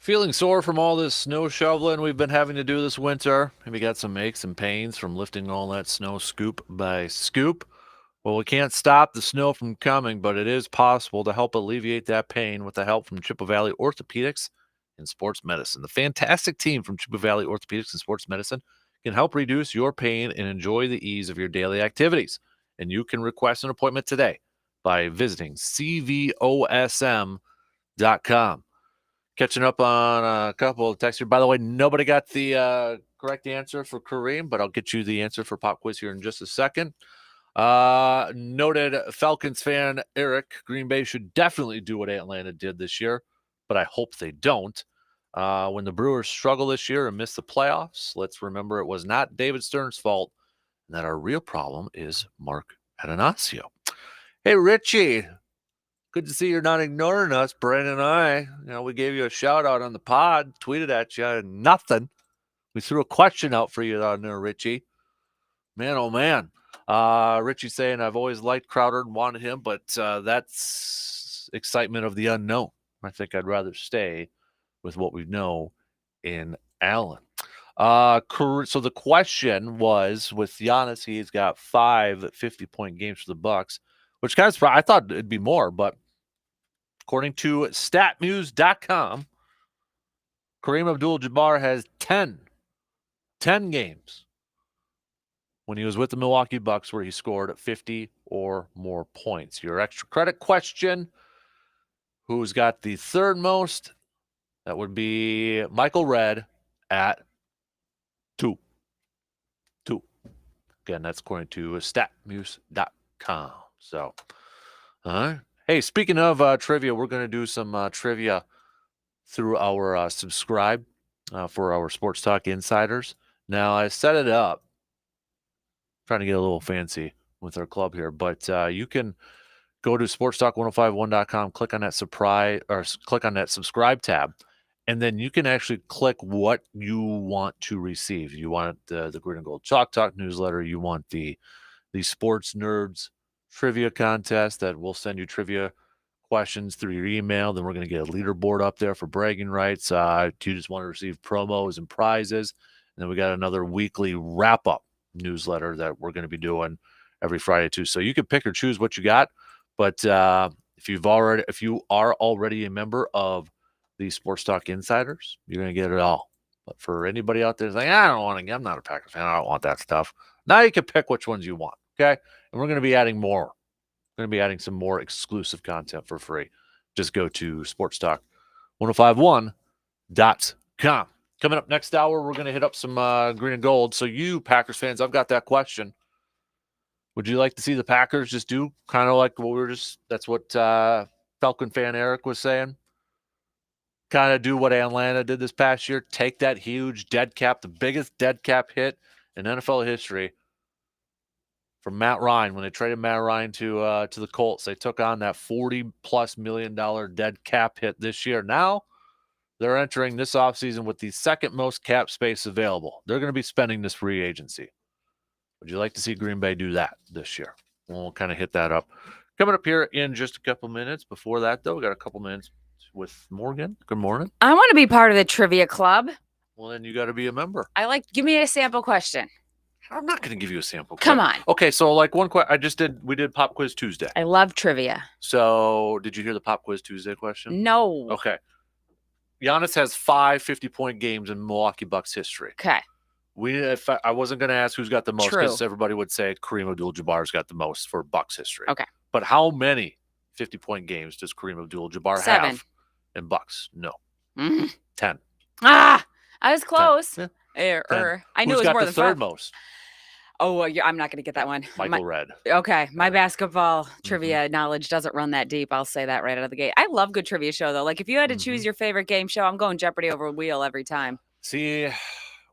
Feeling sore from all this snow shoveling we've been having to do this winter? Maybe got some aches and pains from lifting all that snow scoop by scoop? Well, we can't stop the snow from coming, but it is possible to help alleviate that pain with the help from Chippewa Valley Orthopedics and Sports Medicine. The fantastic team from Chippewa Valley Orthopedics and Sports Medicine can help reduce your pain and enjoy the ease of your daily activities. And you can request an appointment today by visiting cvosm.com. Catching up on a couple of texts here. By the way, nobody got the correct answer for Kareem, but I'll get you the answer for Pop Quiz here in just a second. Noted Falcons fan Eric, Green Bay should definitely do what Atlanta did this year, but I hope they don't. When the Brewers struggle this year and miss the playoffs, let's remember it was not David Stern's fault, and that our real problem is Mark Atanasio. Hey, Richie. Good to see you're not ignoring us, Brandon and I. We gave you a shout out on the pod, tweeted at you, and nothing. We threw a question out for you on there, Richie. Man, oh man. Richie saying, I've always liked Crowder and wanted him, but that's excitement of the unknown. I think I'd rather stay with what we know in Allen. So the question was, with Giannis, he's got 5 50-point games for the Bucks, which kind of surprised. I thought it'd be more, but according to statmuse.com, Kareem Abdul-Jabbar has 10 games when he was with the Milwaukee Bucks where he scored 50 or more points. Your extra credit question, who's got the third most? That would be Michael Redd at 2. Again, that's according to statmuse.com. So, hey, speaking of trivia, we're going to do some trivia through our subscribe for our Sports Talk Insiders. Now, I set it up, trying to get a little fancy with our club here, but you can go to sportstalk1051.com, click on that subscribe tab, and then you can actually click what you want to receive. You want the Green and Gold Chalk Talk newsletter. You want the Sports Nerds trivia contest that will send you trivia questions through your email. Then we're going to get a leaderboard up there for bragging rights. You just want to receive promos and prizes. And then we got another weekly wrap-up newsletter that we're going to be doing every Friday too. So you can pick or choose what you got. But if you are already a member of the Sports Talk Insiders, you're going to get it all. But for anybody out there saying, I'm not a Packers fan, I don't want that stuff. Now you can pick which ones you want. Okay. And we're going to be adding more. We're going to be adding some more exclusive content for free. Just go to sportstalk1051.com. Coming up next hour, we're going to hit up some green and gold. So you Packers fans, I've got that question. Would you like to see the Packers just do kind of like that's what Falcon fan Eric was saying? Kind of do what Atlanta did this past year. Take that huge dead cap, the biggest dead cap hit in NFL history from Matt Ryan. When they traded Matt Ryan to the Colts, they took on that $40+ million dead cap hit this year. Now they're entering this offseason with the second most cap space available. They're going to be spending this free agency. Would you like to see Green Bay do that this year? We'll kind of hit that up. Coming up here in just a couple minutes. Before that, though, we got a couple minutes with Morgan. Good morning. I want to be part of the trivia club. Well, then you got to be a member. Give me a sample question. I'm not going to give you a sample question. Come on. Okay, so like one question, we did Pop Quiz Tuesday. I love trivia. So did you hear the Pop Quiz Tuesday question? No. Okay. Giannis has 5 50-point games in Milwaukee Bucks history. Okay. I wasn't going to ask who's got the most because everybody would say Kareem Abdul-Jabbar's got the most for Bucks history. Okay. But how many 50-point games does Kareem Abdul-Jabbar have in Bucks? No. 10. I was close. Yeah. I knew it was more than 5. Who's got the third most? Oh, I'm not going to get that one. Michael Redd. Okay. My basketball trivia knowledge doesn't run that deep. I'll say that right out of the gate. I love good trivia show, though. Like, if you had to choose your favorite game show, I'm going Jeopardy over Wheel every time. See,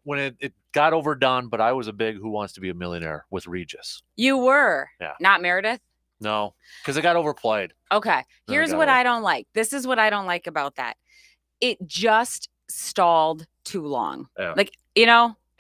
when it got overdone, but I was a big Who Wants to Be a Millionaire with Regis. You were? Yeah. Not Meredith? No, because it got overplayed. Okay. Here's what I don't like. This is what I don't like about that. It just stalled too long. Yeah. Like,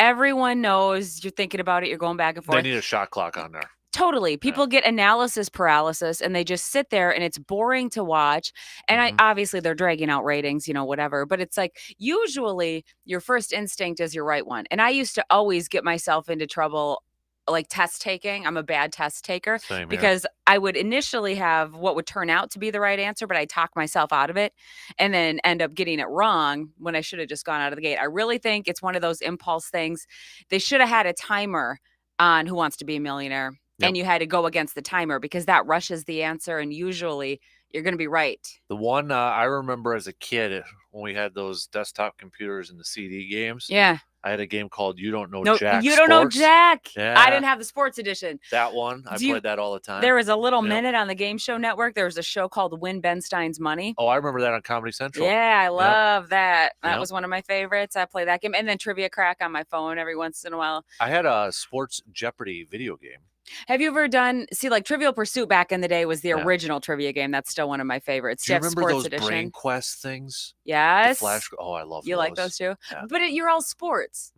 everyone knows you're thinking about it. You're going back and forth. They need a shot clock on there. Totally. People get analysis paralysis and they just sit there and it's boring to watch. And I obviously they're dragging out ratings, whatever. But it's like usually your first instinct is your right one. And I used to always get myself into trouble like test taking. I'm a bad test taker Same here. because I would initially have what would turn out to be the right answer, but I talk myself out of it and then end up getting it wrong when I should have just gone out of the gate. I really think it's one of those impulse things. They should have had a timer on Who Wants to Be a Millionaire. Yep. And you had to go against the timer because that rushes the answer, and usually you're going to be right. The one I remember as a kid when we had those desktop computers and the CD games. Yeah. I had a game called You Don't Know No, Jack you don't know Sports. Jack. Yeah. I didn't have the sports edition. That one. I played that all the time. There was a little minute on the Game Show Network. There was a show called Win Ben Stein's Money. Oh, I remember that on Comedy Central. Yeah, I love that. That was one of my favorites. I play that game. And then Trivia Crack on my phone every once in a while. I had a Sports Jeopardy video game. Have you ever done, like Trivial Pursuit back in the day was the original trivia game. That's still one of my favorites. Do you remember Sports those edition? Brain Quest things? Yes. Oh, I love those. You like those too? Yeah. But you're all sports.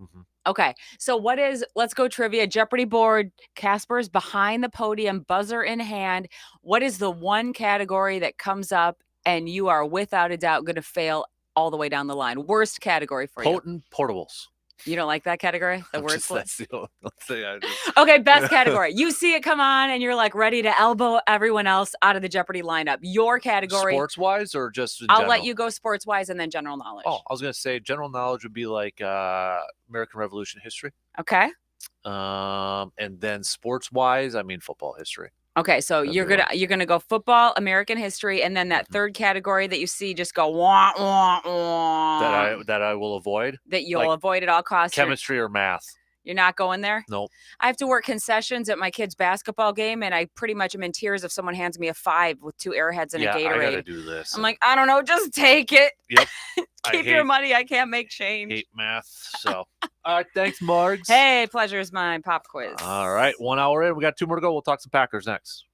Okay. So let's go trivia. Jeopardy board. Casper's behind the podium, buzzer in hand. What is the one category that comes up and you are without a doubt going to fail all the way down the line? Worst category for you. Potent portables. You don't like that category? The word That's the only thing I just... Okay, best category. You see it come on and you're like ready to elbow everyone else out of the Jeopardy lineup. Your category. Sports-wise or just in I'll general? let you go sports-wise and then general knowledge. Oh, I was going to say general knowledge would be like American Revolution history. Okay. And then sports-wise, I mean football history. Okay, so you're gonna go football, American history, and then that third category that you see just go wah wah wah. That I will avoid. That you'll avoid at all costs. Chemistry or math. You're not going there? Nope. I have to work concessions at my kid's basketball game, and I pretty much am in tears if someone hands me a 5 with 2 Airheads and a Gatorade. I gotta do this. I'm like, I don't know, just take it. Yep. Keep your money. I can't make change. Hate math. So, all right. Thanks, Margs. Hey, pleasure is mine. Pop quiz. All right. 1 hour in. We got 2 more to go. We'll talk some Packers next.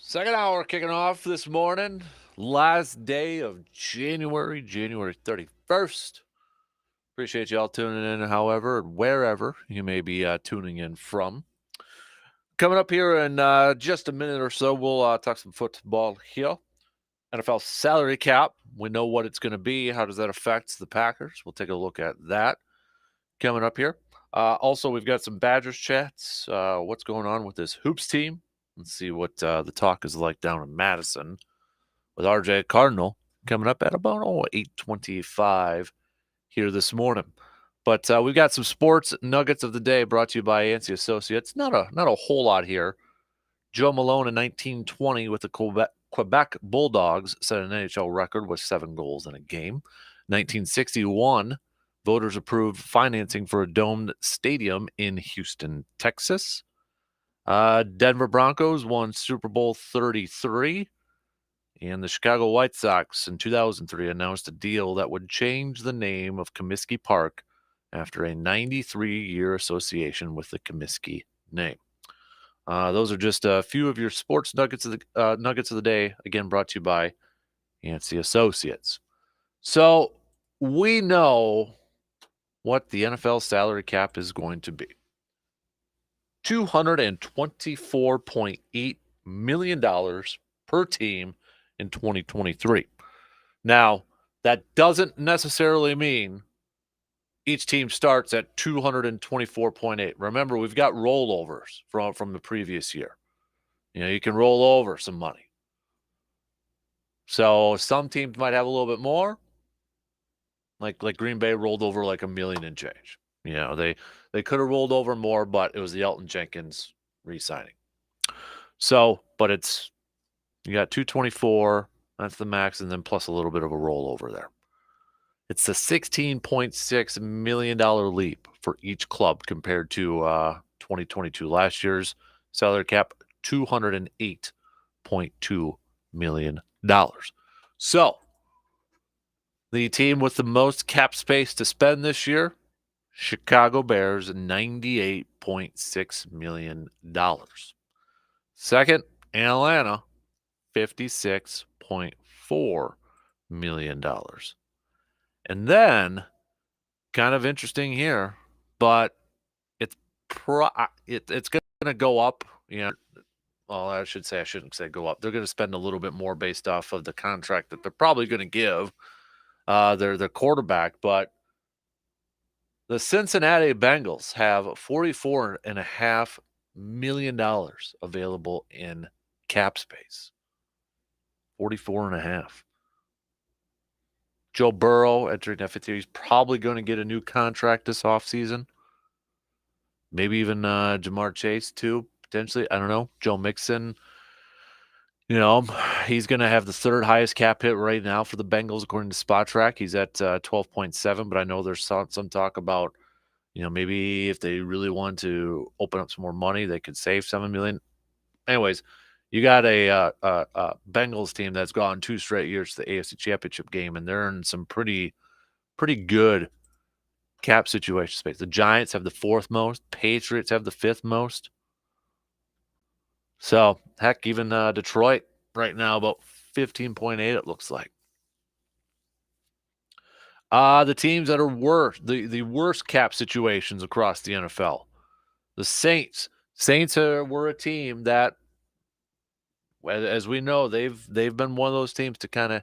Second hour kicking off this morning. Last day of January 31st. Appreciate y'all tuning in, however, wherever you may be tuning in from. Coming up here in just a minute or so, we'll talk some football here. NFL salary cap. We know what it's going to be. How does that affect the Packers? We'll take a look at that coming up here. Also, we've got some Badgers chats. What's going on with this Hoops team? Let's see what the talk is like down in Madison with RJ Cardinal coming up at about 8:25 here this morning. But we've got some sports nuggets of the day brought to you by Yancey Associates. Not a whole lot here. Joe Malone in 1920 with the Quebec Bulldogs set an NHL record with 7 goals in a game. 1961, voters approved financing for a domed stadium in Houston, Texas. Denver Broncos won Super Bowl 33. And the Chicago White Sox in 2003 announced a deal that would change the name of Comiskey Park after a 93-year association with the Comiskey name. Those are just a few of your sports nuggets of the day, again brought to you by Yancey Associates. So we know what the NFL salary cap is going to be. $224.8 million per team in 2023. Now, that doesn't necessarily mean each team starts at 224.8. Remember, we've got rollovers from the previous year. You can roll over some money. So some teams might have a little bit more. Like Green Bay rolled over like $1 million and change. They could have rolled over more, but it was the Elton Jenkins re-signing. So, but you got 224, that's the max, and then plus a little bit of a rollover there. It's a $16.6 million leap for each club compared to 2022. Last year's salary cap, $208.2 million. So, the team with the most cap space to spend this year, Chicago Bears, $98.6 million. Second, Atlanta, $56.4 million. And then, kind of interesting here, but it's going to go up. Well, I shouldn't say go up. They're going to spend a little bit more based off of the contract that they're probably going to give their quarterback. But the Cincinnati Bengals have $44.5 million available in cap space. 44.5. Joe Burrow entering that fifth year. He's probably going to get a new contract this offseason. Maybe even Jamar Chase, too, potentially. I don't know. Joe Mixon, he's going to have the third highest cap hit right now for the Bengals, according to Spot Track. He's at 12.7, but I know there's some talk about, maybe if they really want to open up some more money, they could save $7 million. Anyways, you got a Bengals team that's gone 2 straight years to the AFC Championship game, and they're in some pretty good cap situation space. The Giants have the 4th most. Patriots have the 5th most. So, heck, even Detroit right now about 15.8, it looks like. The teams that are worse, the worst cap situations across the NFL. The Saints. Saints were a team that, as we know, they've been one of those teams to kind of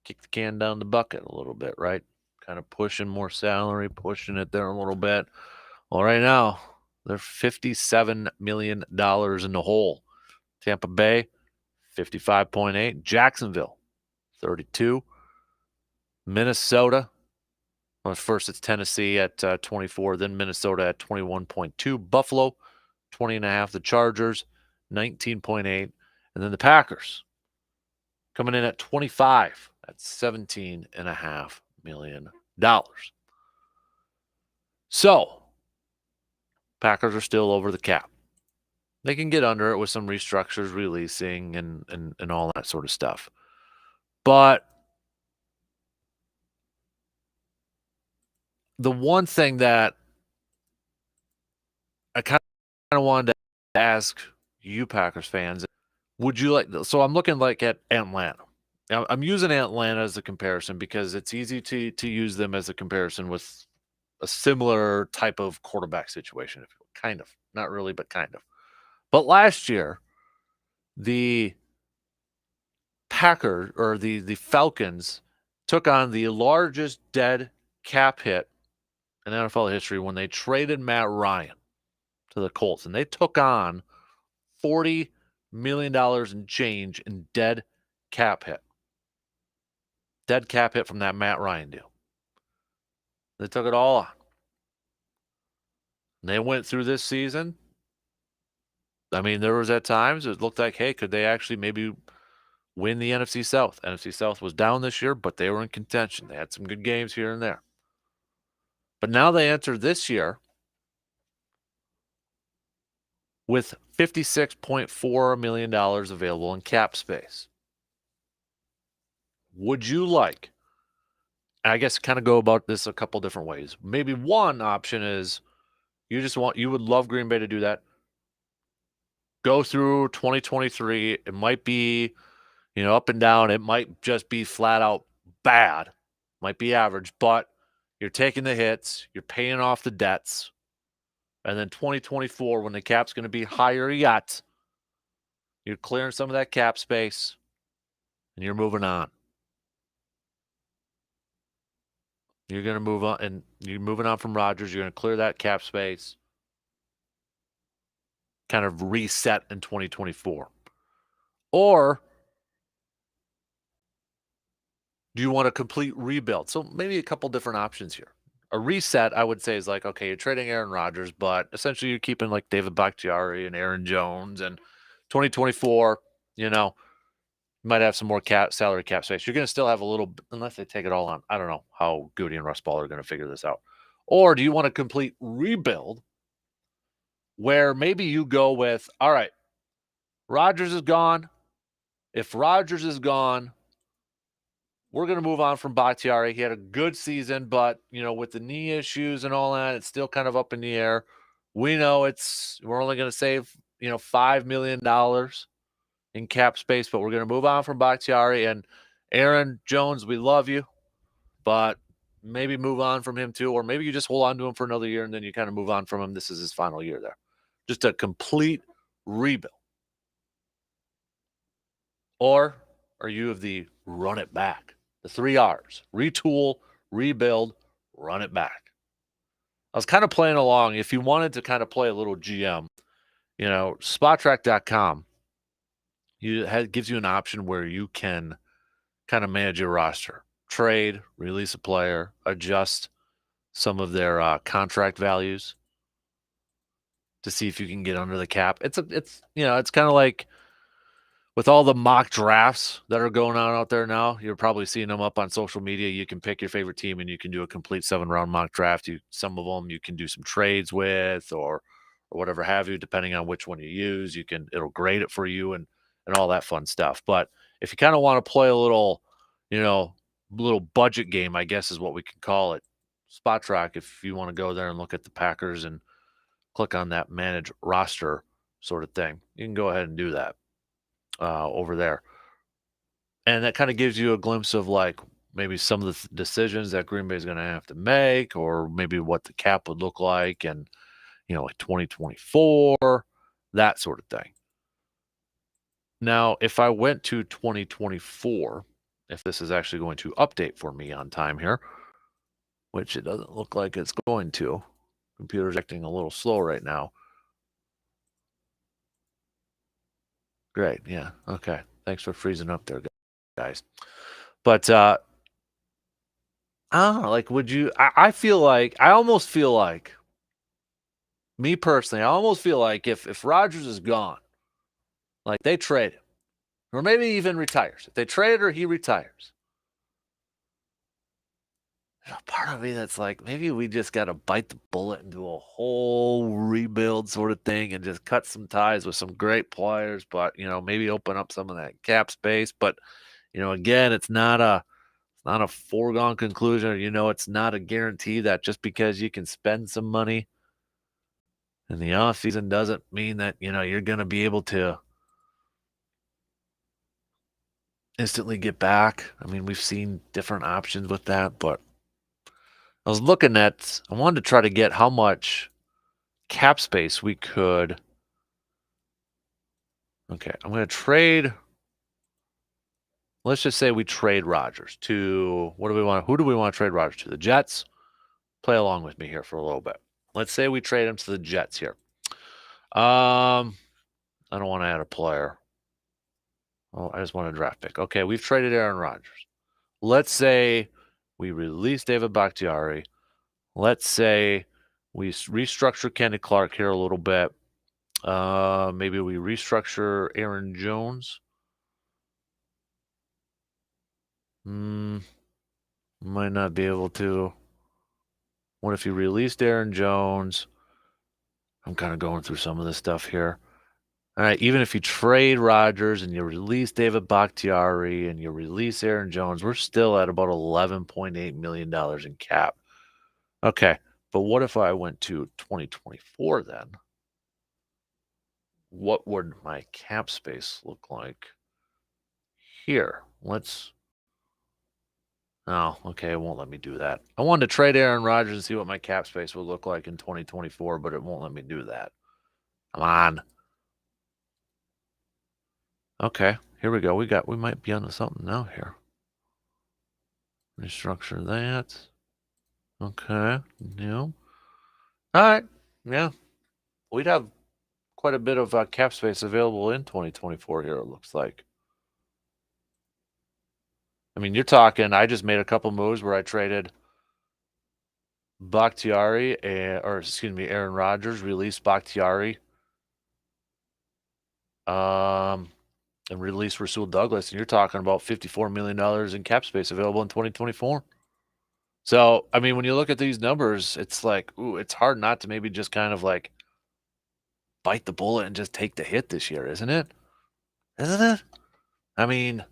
kick the can down the bucket a little bit, right? Kind of pushing more salary, pushing it there a little bit. Well, right now, they're $57 million in the hole. Tampa Bay, 55.8. Jacksonville, 32. Minnesota, well, first it's Tennessee at 24, then Minnesota at 21.2. Buffalo, 20.5. The Chargers, 19.8. And then the Packers coming in at 25 at $17.5 million. So, Packers are still over the cap. They can get under it with some restructures, releasing, and all that sort of stuff. But the one thing that I kind of wanted to ask you Packers fans, Would you like? So I'm looking like at Atlanta. Now, I'm using Atlanta as a comparison because it's easy to use them as a comparison with a similar type of quarterback situation. If you will. Kind of, not really, but kind of. But last year, the Packers or the Falcons took on the largest dead cap hit in NFL history when they traded Matt Ryan to the Colts, and they took on $40 million in change in dead cap hit. Dead cap hit from that Matt Ryan deal. They took it all on. And they went through this season. I mean, there was at times it looked like, hey, could they actually maybe win the NFC South? NFC South was down this year, but they were in contention. They had some good games here and there. But now they enter this year with $56.4 million available in cap space. Would you like, and I guess kind of go about this a couple different ways. Maybe one option is you would love Green Bay to do that. Go through 2023. It might be, up and down. It might just be flat out bad. Might be average, but you're taking the hits. You're paying off the debts. And then 2024, when the cap's going to be higher yet, you're clearing some of that cap space and you're moving on. You're going to move on, and you're moving on from Rodgers. You're going to clear that cap space, kind of reset in 2024. Or do you want a complete rebuild? So maybe a couple different options here. A reset, I would say, is like, okay, you're trading Aaron Rodgers, but essentially you're keeping like David Bakhtiari and Aaron Jones. And 2024, you might have some more salary cap space. You're going to still have a little, unless they take it all on. I don't know how Goody and Russ Ball are going to figure this out. Or do you want a complete rebuild where maybe you go with, all right, Rodgers is gone. If Rodgers is gone, we're going to move on from Bakhtiari. He had a good season, but, with the knee issues and all that, it's still kind of up in the air. We know we're only going to save, $5 million in cap space, but we're going to move on from Bakhtiari. And Aaron Jones, we love you, but maybe move on from him too. Or maybe you just hold on to him for another year and then you kind of move on from him. This is his final year there. Just a complete rebuild. Or are you of the run it back? The 3 R's: retool, rebuild, run it back. I was kind of playing along. If you wanted to kind of play a little GM, SpotTrack.com gives you an option where you can kind of manage your roster, trade, release a player, adjust some of their contract values to see if you can get under the cap. It's kind of like with all the mock drafts that are going on out there now, you're probably seeing them up on social media. You can pick your favorite team and you can do a complete 7-round mock draft. Some of them you can do some trades with or whatever have you, depending on which one you use. It'll grade it for you and all that fun stuff. But if you kind of want to play a little budget game, I guess is what we can call it, Spot Track, if you want to go there and look at the Packers and click on that manage roster sort of thing, you can go ahead and do that. Over there. And that kind of gives you a glimpse of like maybe some of the decisions that Green Bay is going to have to make, or maybe what the cap would look like and, like 2024, that sort of thing. Now, if I went to 2024, if this is actually going to update for me on time here, which it doesn't look like it's going to. Computer's acting a little slow right now. Great. Yeah. Okay. Thanks for freezing up there, guys. But I don't know, like, would you? I almost feel like, me personally, I almost feel like if Rodgers is gone, like they trade him, or maybe even retires. If they trade or he retires, there's a part of me that's like, maybe we just got to bite the bullet and do a whole rebuild sort of thing and just cut some ties with some great players, but maybe open up some of that cap space. But again, it's not a foregone conclusion, or it's not a guarantee that just because you can spend some money in the off season doesn't mean that you're going to be able to instantly get back. I mean, we've seen different options with that, but I wanted to try to get how much cap space we could. Okay, I'm going to trade. Let's just say we trade Rodgers to what do we want? Who do we want to trade Rodgers to? The Jets? Play along with me here for a little bit. Let's say we trade him to the Jets here. I don't want to add a player. Oh, I just want a draft pick. Okay, we've traded Aaron Rodgers. Let's say we release David Bakhtiari. Let's say we restructure Kenny Clark here a little bit. Maybe we restructure Aaron Jones. Might not be able to. What if you released Aaron Jones? I'm kind of going through some of this stuff here. All right, even if you trade Rodgers and you release David Bakhtiari and you release Aaron Jones, we're still at about $11.8 million in cap. Okay, but what if I went to 2024 then? What would my cap space look like? Here, oh, okay, it won't let me do that. I wanted to trade Aaron Rodgers and see what my cap space would look like in 2024, but it won't let me do that. Come on. Okay, here we go. We might be onto something now here. Restructure that. Okay, no. All right, yeah. We'd have quite a bit of cap space available in 2024 here, it looks like. I mean, you're talking, I just made a couple moves where I traded Bakhtiari, Aaron Rodgers, released Bakhtiari, and released Rasul Douglas, and you're talking about $54 million in cap space available in 2024. So, I mean, when you look at these numbers, it's like, ooh, it's hard not to maybe just kind of like bite the bullet and just take the hit this year, isn't it? Isn't it? I mean,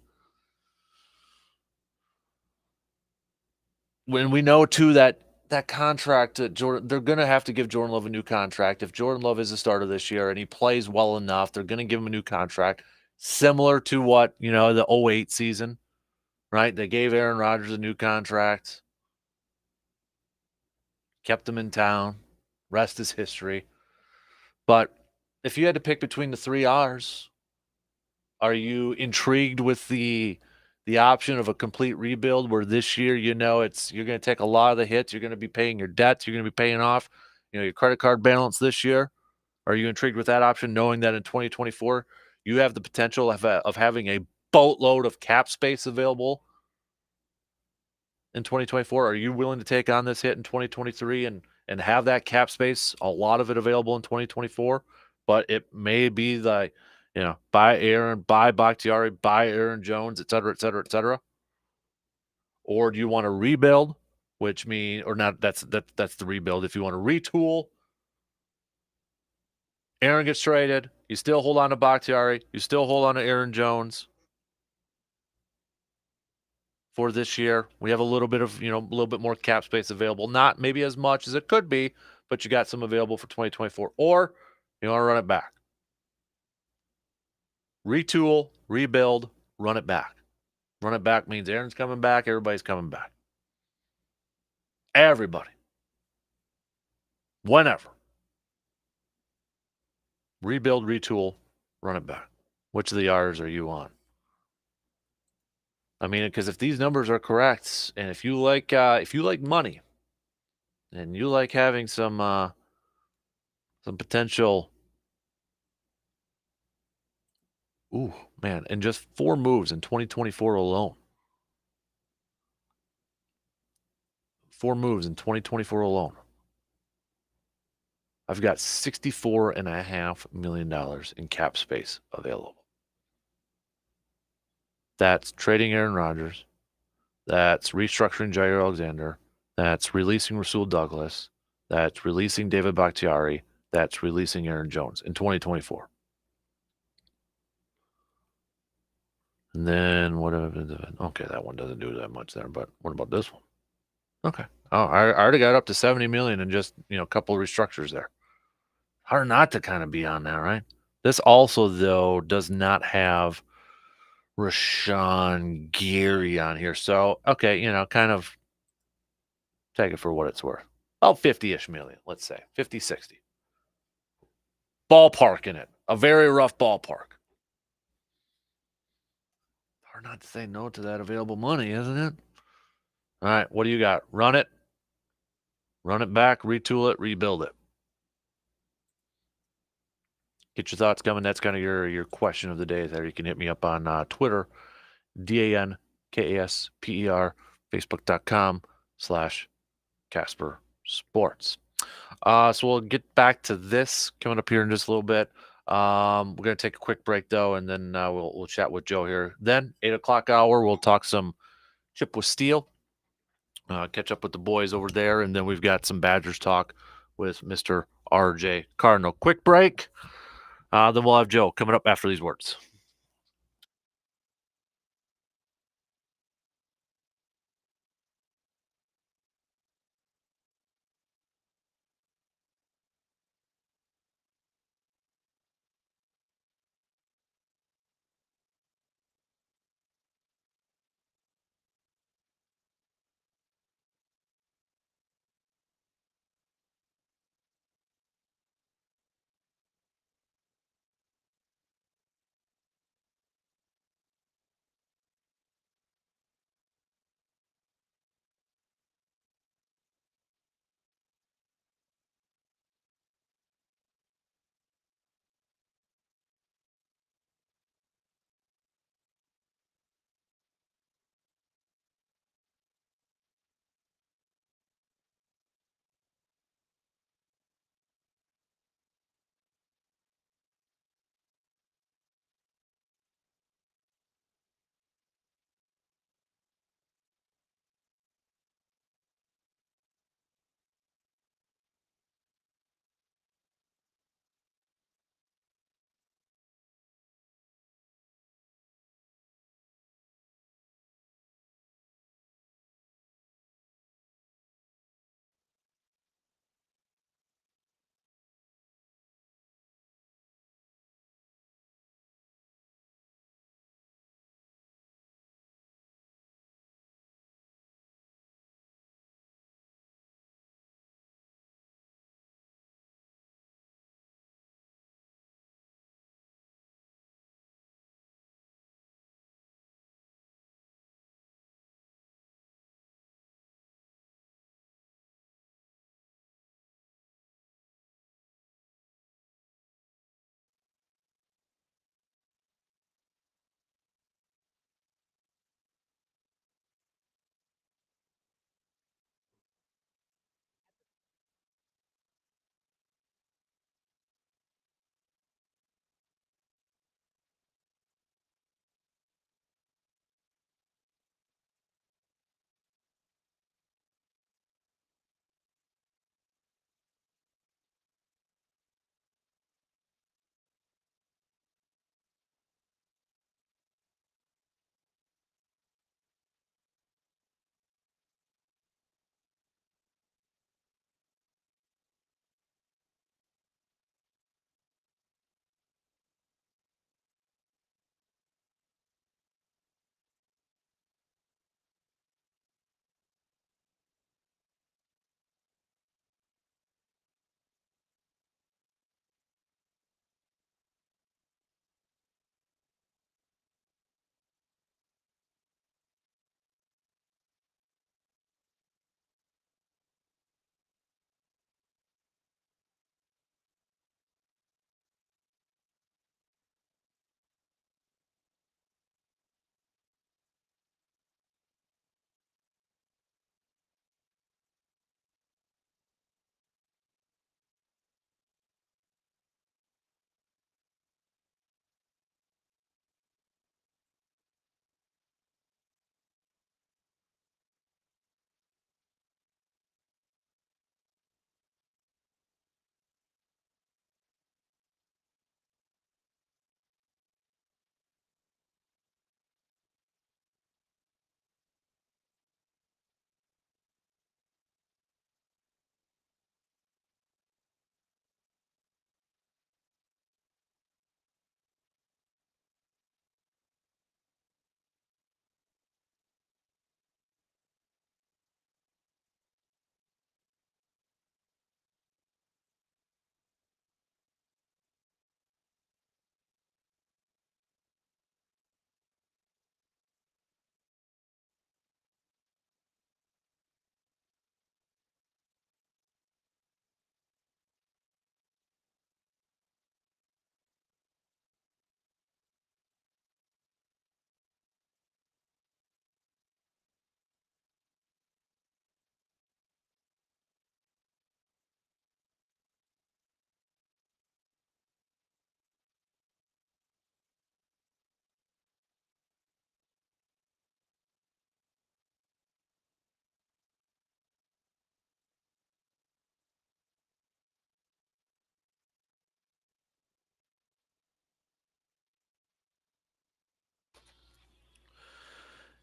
when we know too that contract Jordan, they're going to have to give Jordan Love a new contract. If Jordan Love is a starter this year and he plays well enough, they're going to give him a new contract, similar to what, the 08 season, right? They gave Aaron Rodgers a new contract, kept him in town. Rest is history. But if you had to pick between the three R's, are you intrigued with the option of a complete rebuild where this year, you're going to take a lot of the hits, you're going to be paying your debts, you're going to be paying off, your credit card balance this year? Are you intrigued with that option, knowing that in 2024 you have the potential of having a boatload of cap space available in 2024? Are you willing to take on this hit in 2023 and have that cap space, a lot of it available in 2024? But it may be buy Bakhtiari, buy Aaron Jones, et cetera, et cetera, et cetera. Or do you want to rebuild, which means, or not, that's the rebuild. If you want to retool, Aaron gets traded, you still hold on to Bakhtiari, you still hold on to Aaron Jones for this year. We have a little bit of, a little bit more cap space available. Not maybe as much as it could be, but you got some available for 2024. Or you want to run it back. Retool, rebuild, run it back. Run it back means Aaron's coming back, everybody's coming back. Everybody. Whenever. Rebuild, retool, run it back. Which of the R's are you on? I mean, because if these numbers are correct, and if you like money, and you like having some potential, ooh man, and just 4 moves in 2024 alone. 4 moves in 2024 alone. I've got $64.5 million in cap space available. That's trading Aaron Rodgers. That's restructuring Jair Alexander. That's releasing Rasul Douglas. That's releasing David Bakhtiari. That's releasing Aaron Jones in 2024. And then okay, that one doesn't do that much there, but what about this one? Okay. Oh, I already got up to 70 million in just, a couple of restructures there. Hard not to kind of be on that, right? This also, though, does not have Rashawn Geary on here. So, okay, kind of take it for what it's worth. Oh, 50-ish million, let's say. 50, 60. Ballpark in it. A very rough ballpark. Hard not to say no to that available money, isn't it? All right, what do you got? Run it. Run it back, retool it, rebuild it. Get your thoughts coming. That's kind of your question of the day there. You can hit me up on Twitter, DANKASPER, Facebook.com/Kasper Sports. So we'll get back to this coming up here in just a little bit. We're gonna take a quick break though, and then we'll chat with Joe here. Then 8 o'clock hour, we'll talk some chip with steel. Catch up with the boys over there, and then we've got some Badgers talk with Mr. RJ Cardinal. Quick break. Then we'll have Joe coming up after these words.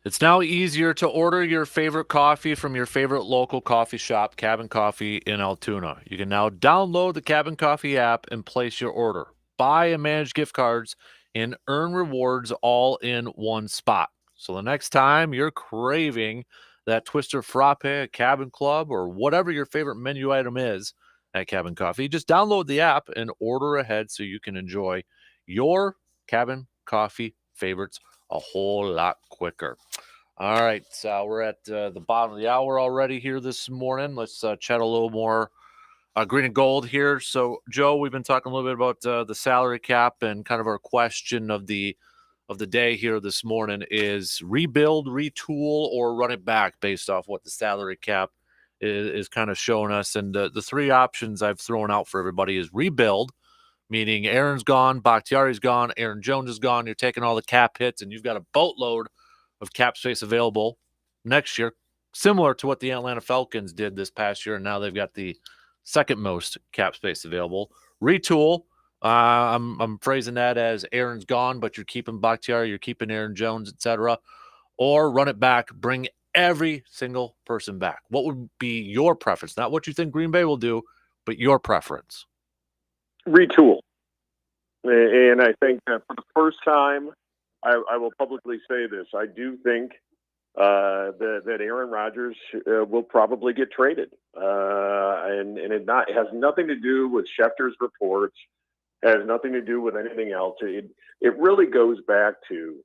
It's now easier to order your favorite coffee from your favorite local coffee shop, Cabin Coffee in Altoona. You can now download the Cabin Coffee app and place your order. Buy and manage gift cards and earn rewards all in one spot. So the next time you're craving that Twister Frappe at Cabin Club or whatever your favorite menu item is at Cabin Coffee, just download the app and order ahead so you can enjoy your Cabin Coffee favorites a whole lot quicker. All right, so we're at the bottom of the hour already here this morning. Let's chat a little more green and gold here. So, Joe, we've been talking a little bit about the salary cap, and kind of our question of the day here this morning is rebuild, retool, or run it back based off what the salary cap is kind of showing us. And the three options I've thrown out for everybody is rebuild, meaning Aaron's gone, Bakhtiari's gone, Aaron Jones is gone. You're taking all the cap hits, and you've got a boatload of cap space available next year, similar to what the Atlanta Falcons did this past year, and now they've got the second most cap space available. Retool, I'm phrasing that as Aaron's gone, but you're keeping Bakhtiari, you're keeping Aaron Jones, etc. Or run it back, bring every single person back. What would be your preference? Not what you think Green Bay will do, but your preference. Retool. And I think that for the first time, I will publicly say this. I do think that Aaron Rodgers will probably get traded. And it has nothing to do with Schefter's reports, has nothing to do with anything else. It really goes back to,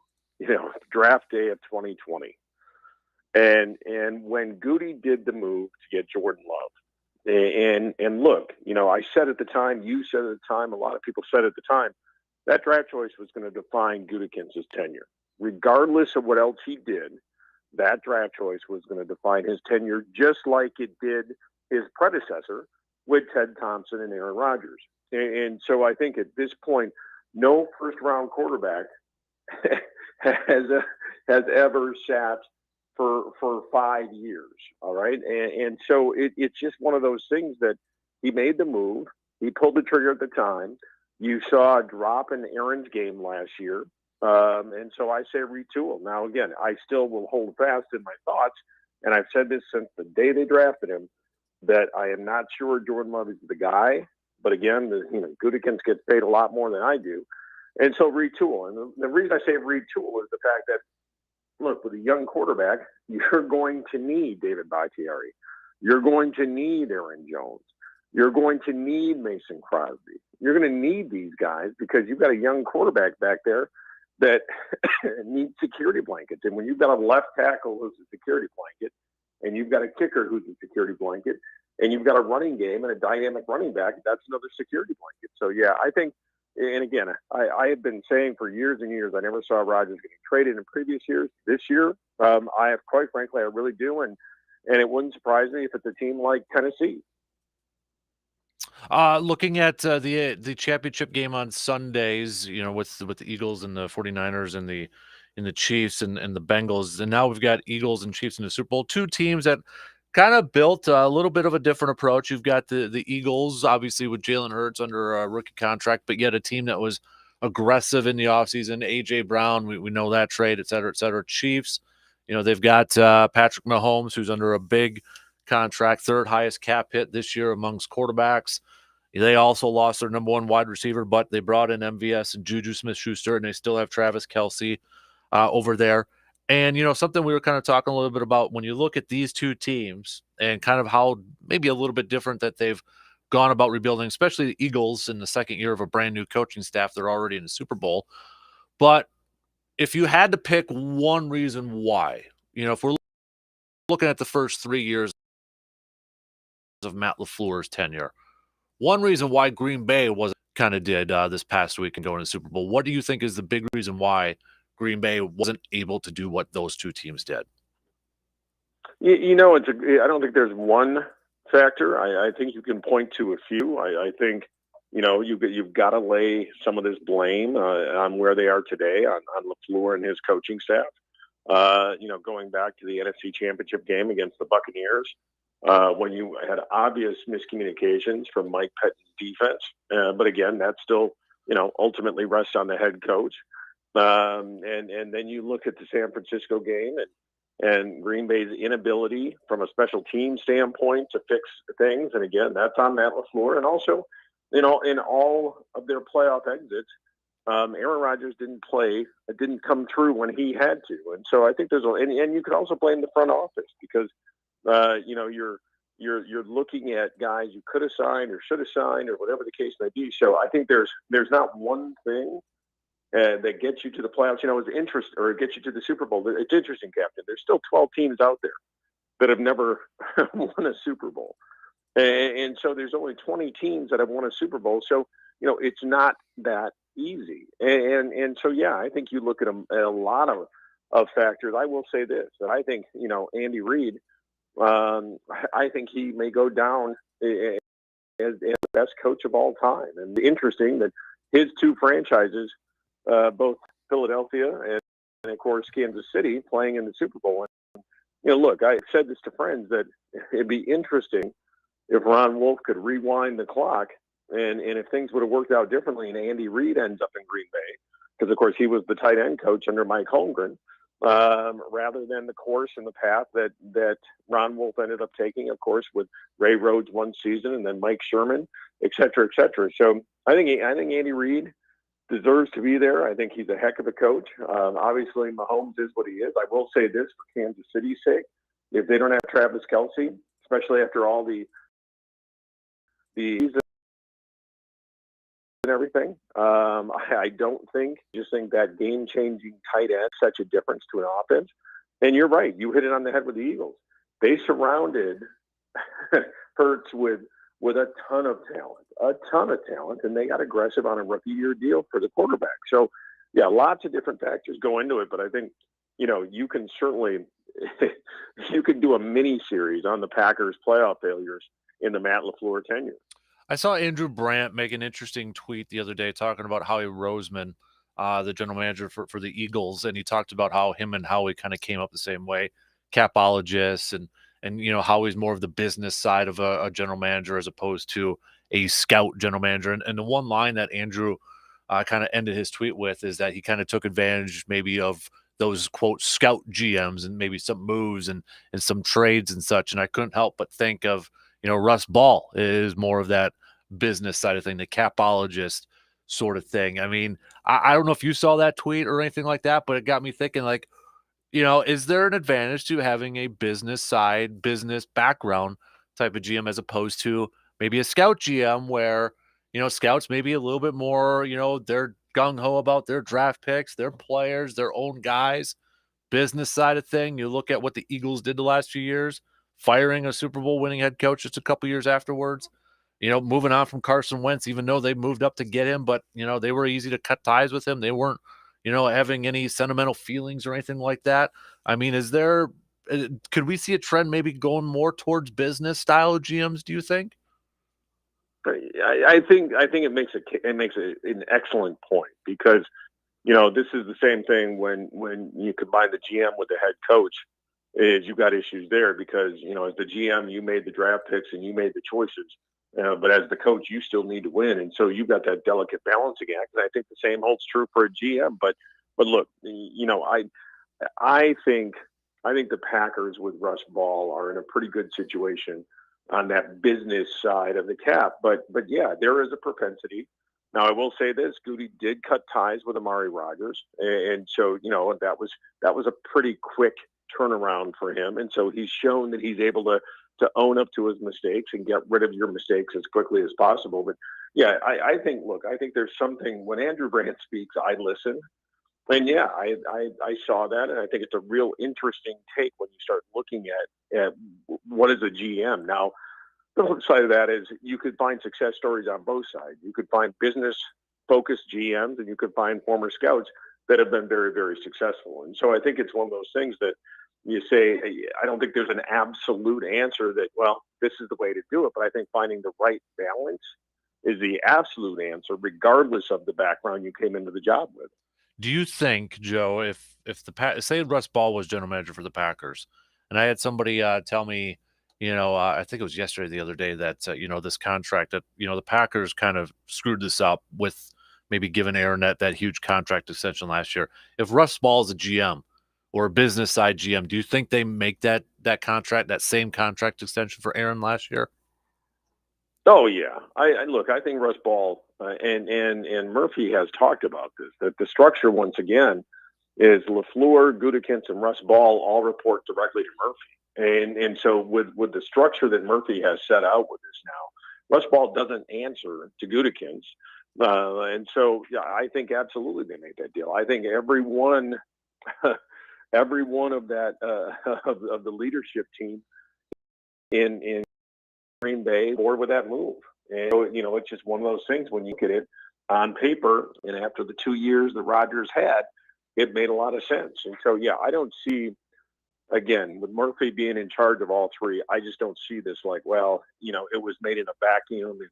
draft day of 2020. And when Goody did the move to get Jordan Love. And look, I said at the time, you said at the time, a lot of people said at the time, that draft choice was going to define Gutekunst's tenure. Regardless of what else he did, that draft choice was going to define his tenure, just like it did his predecessor with Ted Thompson and Aaron Rodgers. And so I think at this point, no first-round quarterback has ever sat for 5 years, all right? And so it's just one of those things that he made the move. He pulled the trigger at the time. You saw a drop in Aaron's game last year. And so I say retool. Now, again, I still will hold fast in my thoughts, and I've said this since the day they drafted him, that I am not sure Jordan Love is the guy. But again, Gutekunst gets paid a lot more than I do. And so retool. And the reason I say retool is the fact that, look, with a young quarterback, you're going to need David Bakhtiari. You're going to need Aaron Jones. You're going to need Mason Crosby. You're going to need these guys because you've got a young quarterback back there that needs security blankets. And when you've got a left tackle who's a security blanket, and you've got a kicker who's a security blanket, and you've got a running game and a dynamic running back, that's another security blanket. So, yeah, I think, and again, I have been saying for years and years, I never saw Rodgers getting traded in previous years. This year, I have, quite frankly, I really do. And it wouldn't surprise me if it's a team like Tennessee. Looking at the championship game on Sundays, with the Eagles and the 49ers and the Chiefs and the Bengals, and now we've got Eagles and Chiefs in the Super Bowl, two teams that kind of built a little bit of a different approach. You've got the Eagles, obviously, with Jalen Hurts under a rookie contract, but yet a team that was aggressive in the offseason. A.J. Brown, we know that trade, et cetera, et cetera. Chiefs, they've got Patrick Mahomes, who's under a big contract, third highest cap hit this year amongst quarterbacks. They also lost their number one wide receiver, but they brought in MVS and Juju Smith-Schuster, and they still have Travis Kelce over there. And, something we were kind of talking a little bit about when you look at these two teams and kind of how maybe a little bit different that they've gone about rebuilding, especially the Eagles in the second year of a brand new coaching staff. They're already in the Super Bowl. But if you had to pick one reason why, if we're looking at the first 3 years of Matt LaFleur's tenure, one reason why Green Bay did this past week and going to the Super Bowl, what do you think is the big reason why Green Bay wasn't able to do what those two teams did? I don't think there's one factor. I think you can point to a few. I think, you've got to lay some of this blame on where they are today on LaFleur and his coaching staff. Going back to the NFC Championship game against the Buccaneers, when you had obvious miscommunications from Mike Pettine's defense. But again, that still, ultimately rests on the head coach. And then you look at the San Francisco game and Green Bay's inability from a special team standpoint to fix things. And again, that's on Matt LaFleur. And also, in all of their playoff exits, Aaron Rodgers didn't come through when he had to. And so I think and you could also blame the front office because, you're looking at guys you could have signed or should have signed or whatever the case may be. So I think there's not one thing that gets you to the playoffs, is interest, or it gets you to the Super Bowl. It's interesting, Captain. There's still 12 teams out there that have never won a Super Bowl. And so there's only 20 teams that have won a Super Bowl. So, it's not that easy. And so, yeah, I think you look at a lot of factors. I will say this, that I think, Andy Reid, I think he may go down as the best coach of all time. And interesting that his two franchises, both Philadelphia and of course Kansas City, playing in the Super Bowl. And, look, I said this to friends that it'd be interesting if Ron Wolf could rewind the clock and if things would have worked out differently and Andy Reid ends up in Green Bay, because of course he was the tight end coach under Mike Holmgren, rather than the course and the path that Ron Wolf ended up taking, of course, with Ray Rhodes one season and then Mike Sherman, et cetera, et cetera. So I think Andy Reid deserves to be there. I think he's a heck of a coach. Obviously, Mahomes is what he is. I will say this for Kansas City's sake: if they don't have Travis Kelce, especially after all the and everything, I don't think. Just think that game-changing tight end such a difference to an offense. And you're right. You hit it on the head with the Eagles. They surrounded Hurts with a ton of talent, and they got aggressive on a rookie year deal for the quarterback. So, yeah, lots of different factors go into it, but I think, you can certainly you could do a mini series on the Packers' playoff failures in the Matt LaFleur tenure. I saw Andrew Brandt make an interesting tweet the other day talking about Howie Roseman, the general manager for the Eagles, and he talked about how him and Howie kind of came up the same way, capologists, and Howie's more of the business side of a general manager as opposed to a scout general manager. And the one line that Andrew kind of ended his tweet with is that he kind of took advantage maybe of those, quote, scout GMs and maybe some moves and some trades and such. And I couldn't help but think of, Russ Ball is more of that business side of thing, the capologist sort of thing. I mean, I don't know if you saw that tweet or anything like that, but it got me thinking, like, is there an advantage to having a business side, business background type of GM as opposed to maybe a scout GM where, scouts maybe a little bit more, they're gung-ho about their draft picks, their players, their own guys, business side of thing. You look at what the Eagles did the last few years, firing a Super Bowl winning head coach just a couple years afterwards, moving on from Carson Wentz, even though they moved up to get him, but, they were easy to cut ties with him. They weren't, having any sentimental feelings or anything like that. I mean, could we see a trend maybe going more towards business style GMs, do you think? I think it makes an excellent point because, this is the same thing when you combine the GM with the head coach. Is you've got issues there because, as the GM, you made the draft picks and you made the choices. But as the coach, you still need to win. And so you've got that delicate balancing act. And I think the same holds true for a GM. But look, I think the Packers with Russ Ball are in a pretty good situation on that business side of the cap. But yeah, there is a propensity. Now, I will say this: Goody did cut ties with Amari Rodgers. And so, that was a pretty quick turnaround for him. And so he's shown that he's able to own up to his mistakes and get rid of your mistakes as quickly as possible. But yeah, I think there's something when Andrew Brandt speaks, I listen. And yeah, I saw that. And I think it's a real interesting take when you start looking at what is a GM. Now, the flip side of that is you could find success stories on both sides. You could find business focused GMs and you could find former scouts that have been very, very successful. And so I think it's one of those things that you say, I don't think there's an absolute answer that, well, this is the way to do it. But I think finding the right balance is the absolute answer, regardless of the background you came into the job with. Do you think, Joe, if say Russ Ball was general manager for the Packers, and I had somebody tell me, I think it was yesterday, the other day, that, this contract that, the Packers kind of screwed this up with maybe giving Aaron that huge contract extension last year. If Russ Ball is a GM or a business side GM, do you think they make that contract, that same contract extension for Aaron last year? Oh yeah, I look. I think Russ Ball and Murphy has talked about this. That the structure once again is LaFleur, Gutekunst, and Russ Ball all report directly to Murphy. And so with the structure that Murphy has set out with this now, Russ Ball doesn't answer to Gutekunst. And so yeah, I think absolutely they made that deal. I think every one of that of the leadership team in Green Bay board with that move. And it's just one of those things when you get it on paper, and after the 2 years that Rodgers had, it made a lot of sense. And so yeah, I don't see, again, with Murphy being in charge of all three, I just don't see this like, well, it was made in a vacuum and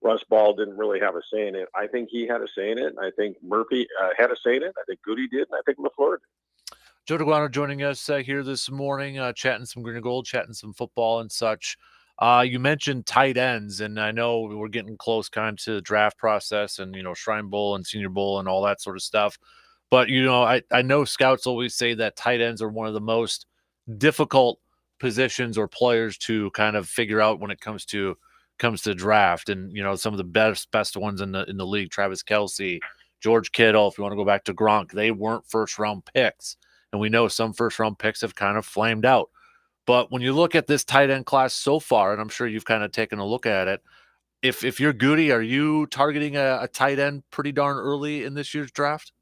Russ Ball didn't really have a say in it. I think he had a say in it. And I think Murphy had a say in it. I think Goody did. And I think LaFleur did. Joe DeGuano joining us here this morning, chatting some green and gold, chatting some football and such. You mentioned tight ends, and I know we're getting close kind of to the draft process and, Shrine Bowl and Senior Bowl and all that sort of stuff. But, I know scouts always say that tight ends are one of the most difficult positions or players to kind of figure out when it comes to draft. And, some of the best ones in the league, Travis Kelce, George Kittle, if you want to go back to Gronk, they weren't first-round picks. And we know some first-round picks have kind of flamed out. But when you look at this tight end class so far, and I'm sure you've kind of taken a look at it, if you're Goody, are you targeting a tight end pretty darn early in this year's draft?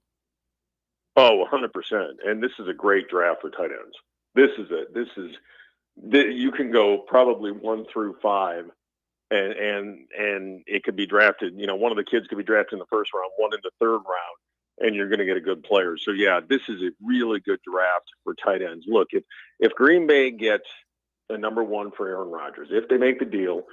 Oh, 100%. And this is a great draft for tight ends. You can go probably 1 through 5, and it could be drafted. One of the kids could be drafted in the first round, one in the third round, and you're going to get a good player. So yeah, this is a really good draft for tight ends. Look, if Green Bay gets a number 1 for Aaron Rodgers, if they make the deal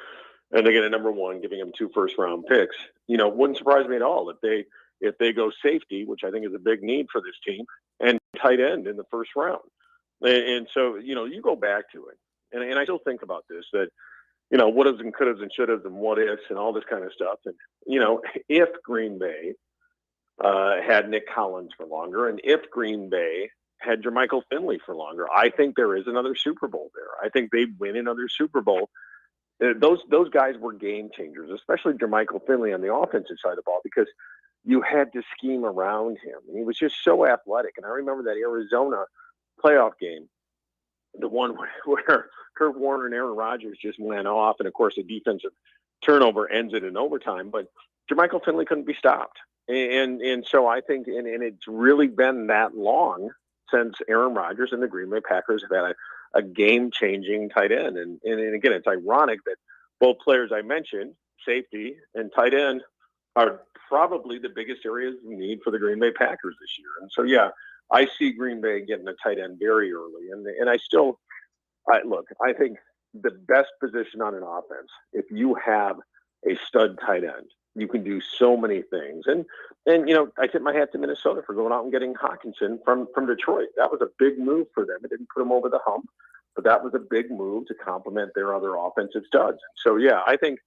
and they get a number 1, giving him 2 first-round picks, wouldn't surprise me at all if they go safety, which I think is a big need for this team, and tight end in the first round. And so, you go back to it. And I still think about this, that, what ifs and could haves and should haves and what ifs and all this kind of stuff. And, if Green Bay had Nick Collins for longer, and if Green Bay had Jermichael Finley for longer, I think there is another Super Bowl there. I think they win another Super Bowl. Those guys were game changers, especially Jermichael Finley on the offensive side of the ball, because you had to scheme around him. And he was just so athletic. And I remember that Arizona playoff game, the one where Kurt Warner and Aaron Rodgers just went off. And, of course, a defensive turnover ends it in overtime. But Jermichael Finley couldn't be stopped. And so I think, and it's really been that long since Aaron Rodgers and the Green Bay Packers have had a game-changing tight end. And again, it's ironic that both players I mentioned, safety and tight end, are probably the biggest areas of need for the Green Bay Packers this year. And so, yeah, I see Green Bay getting a tight end very early. And I think the best position on an offense, if you have a stud tight end, you can do so many things. And I tip my hat to Minnesota for going out and getting Hawkinson from Detroit. That was a big move for them. It didn't put them over the hump, but that was a big move to complement their other offensive studs. And so, yeah, I think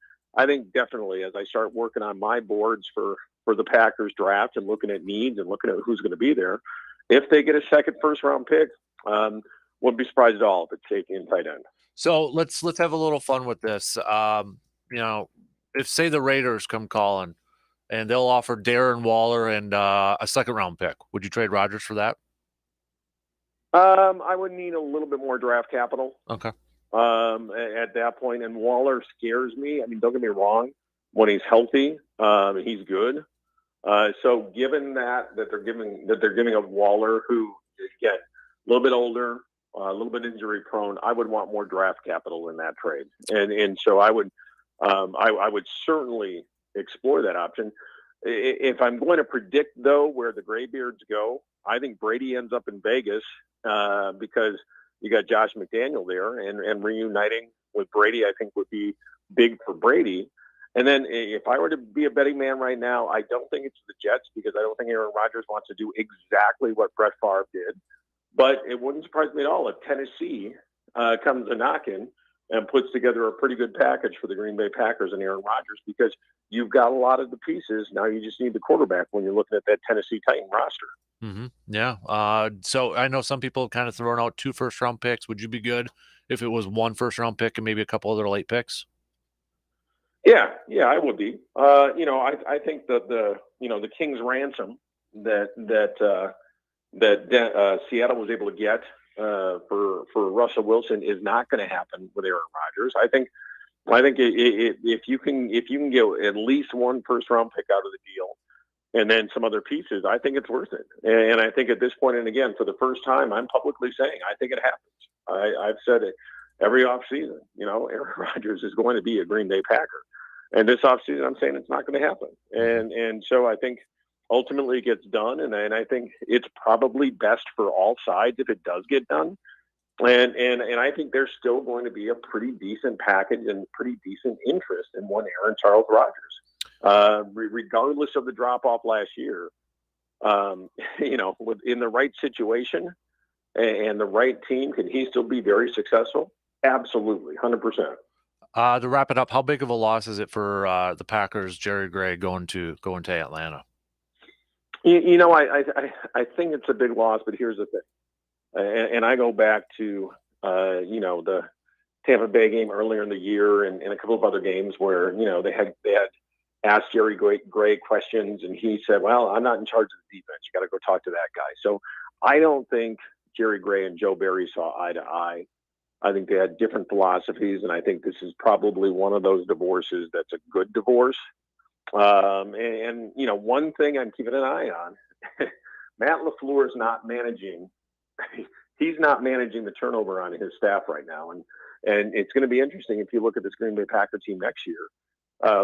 definitely as I start working on my boards for the Packers draft and looking at needs and looking at who's going to be there, if they get a second first-round pick, wouldn't be surprised at all if it's taking tight end. So let's have a little fun with this. If, say, the Raiders come calling and they'll offer Darren Waller and a second-round pick, would you trade Rodgers for that? I would need a little bit more draft capital. Okay. At that point, and Waller scares me. I mean, don't get me wrong. When he's healthy, he's good. So given that they're giving a Waller who, again, a little bit older, a little bit injury prone, I would want more draft capital in that trade. And so I would certainly explore that option. If I'm going to predict, though, where the Graybeards go, I think Brady ends up in Vegas because you got Josh McDaniel there, and reuniting with Brady, I think, would be big for Brady. And then if I were to be a betting man right now, I don't think it's the Jets, because I don't think Aaron Rodgers wants to do exactly what Brett Favre did. But it wouldn't surprise me at all if Tennessee comes a knocking and puts together a pretty good package for the Green Bay Packers and Aaron Rodgers, because you've got a lot of the pieces. Now you just need the quarterback when you're looking at that Tennessee Titan roster. Yeah. So I know some people kind of throwing out 2 first-round picks. Would you be good if it was 1 first-round pick and maybe a couple other late picks? Yeah, I would be. I think that the King's ransom that Seattle was able to get for Russell Wilson is not going to happen with Aaron Rodgers. I think if you can get at least 1 first round pick out of the deal and then some other pieces, I think it's worth it. And I think at this point, and again, for the first time, I'm publicly saying I think it happens. I've said it every offseason. Aaron Rodgers is going to be a Green Bay Packer. And this offseason, I'm saying it's not going to happen. And so I think ultimately it gets done. And I think it's probably best for all sides if it does get done. And I think there's still going to be a pretty decent package and pretty decent interest in one Aaron Charles Rodgers, regardless of the drop off last year. In the right situation and the right team, can he still be very successful? Absolutely, 100%. To wrap it up, how big of a loss is it for the Packers, Jerry Gray going to Atlanta? I think it's a big loss, but here's the thing. And I go back to, the Tampa Bay game earlier in the year and a couple of other games where, they had asked Jerry Gray questions, and he said, well, I'm not in charge of the defense. You got to go talk to that guy. So I don't think Jerry Gray and Joe Barry saw eye to eye. I think they had different philosophies, and I think this is probably one of those divorces that's a good divorce. One thing I'm keeping an eye on, Matt LaFleur is not managing. He's not managing the turnover on his staff right now, and it's going to be interesting if you look at this Green Bay Packer team next year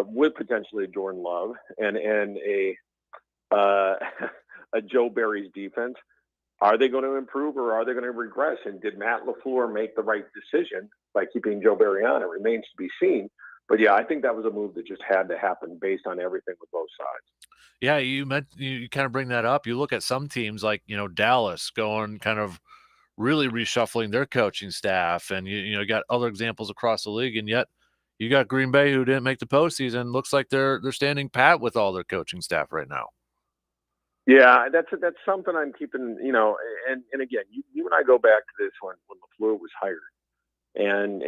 with potentially Jordan Love and a Joe Barry's defense. Are they going to improve or are they going to regress? And did Matt LaFleur make the right decision by keeping Joe Barry on? It remains to be seen. But yeah, I think that was a move that just had to happen based on everything with both sides. Yeah, you kind of bring that up. You look at some teams like, Dallas going kind of really reshuffling their coaching staff, and you got other examples across the league, and yet you got Green Bay who didn't make the postseason. Looks like they're standing pat with all their coaching staff right now. Yeah, that's something I'm keeping, and again, you and I go back to this when LaFleur was hired. And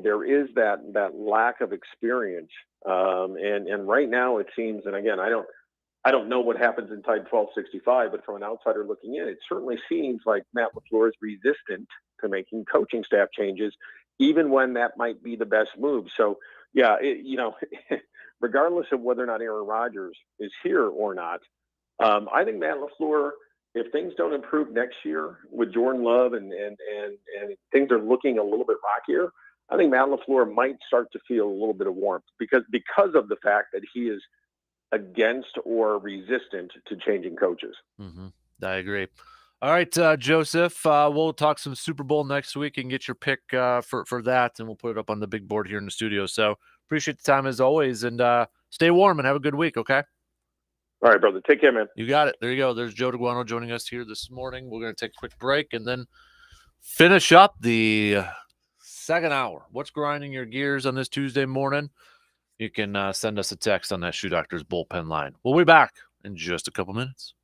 there is that lack of experience. And right now it seems, and again, I don't know what happens inside 1265, but from an outsider looking in, it certainly seems like Matt LaFleur is resistant to making coaching staff changes, even when that might be the best move. So yeah, regardless of whether or not Aaron Rodgers is here or not, I think Matt LaFleur, if things don't improve next year with Jordan Love and things are looking a little bit rockier, I think Matt LaFleur might start to feel a little bit of warmth because of the fact that he is against or resistant to changing coaches. I agree. All right, Joseph, we'll talk some Super Bowl next week and get your pick for that, and we'll put it up on the big board here in the studio. So appreciate the time as always, and stay warm and have a good week, okay? All right, brother. Take care, man. You got it. There you go. There's Joe DeGuano joining us here this morning. We're going to take a quick break and then finish up the second hour. What's grinding your gears on this Tuesday morning? You can send us a text on that Shoe Doctor's bullpen line. We'll be back in just a couple minutes.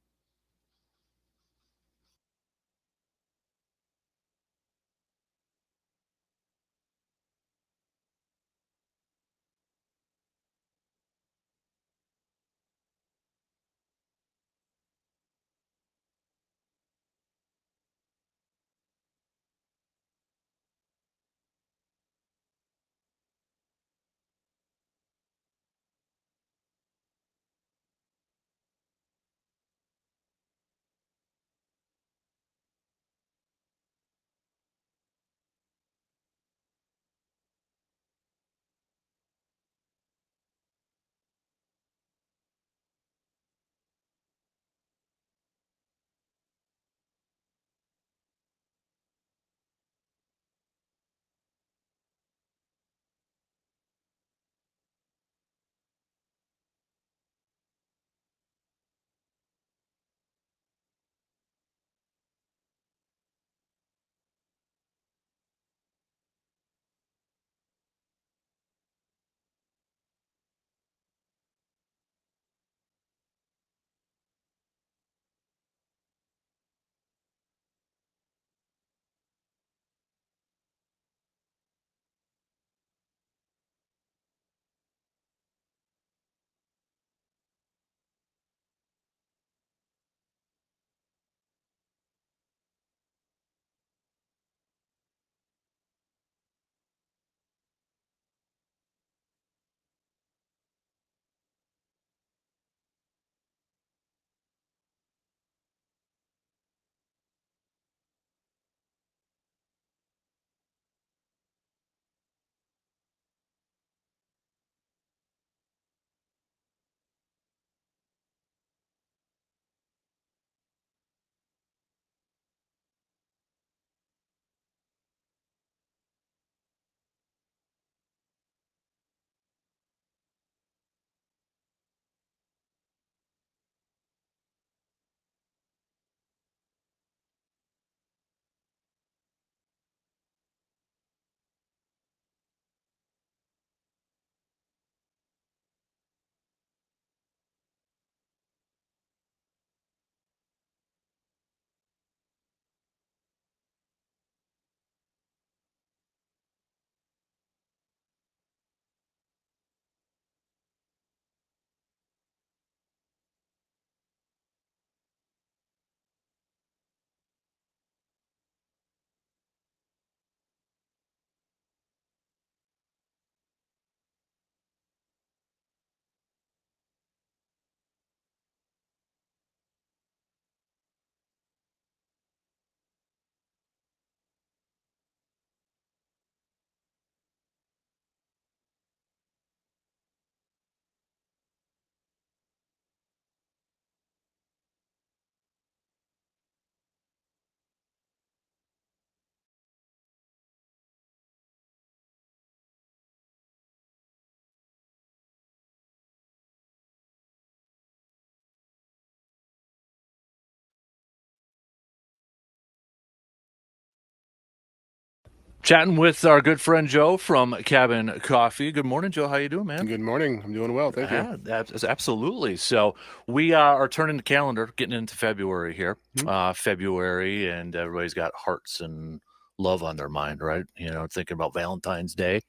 Chatting with our good friend Joe from Cabin Coffee. Good morning, Joe. How you doing, man? Good morning. I'm doing well. Thank you. Absolutely. So we are turning the calendar, getting into February here. Mhm. February, and everybody's got hearts and love on their mind, right? Thinking about Valentine's Day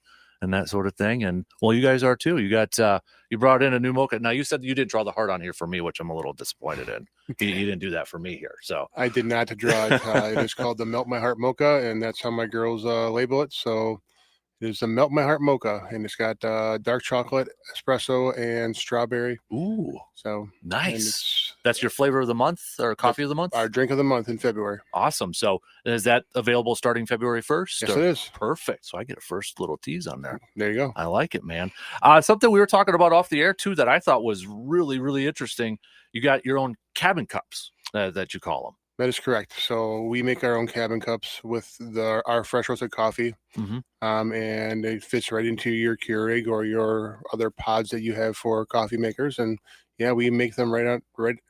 and that sort of thing. And well, you guys are too. You got you brought in a new mocha. Now you said you didn't draw the heart on here for me, which I'm a little disappointed in. You didn't do that for me here. So I did not draw it. It is called the Melt My Heart Mocha, and that's how my girls label it. So it is the Melt My Heart Mocha, and it's got dark chocolate, espresso, and strawberry. Ooh, So nice. That's your flavor of the month or coffee of the month? Our drink of the month in February. Awesome. So is that available starting February 1st? Yes, it is. Perfect. So I get a first little tease on there. There you go. I like it, man. Something we were talking about off the air too that I thought was really, really interesting. You got your own cabin cups that you call them. That is correct. So we make our own cabin cups with our fresh roasted coffee, and it fits right into your Keurig or your other pods that you have for coffee makers. And yeah, we make them right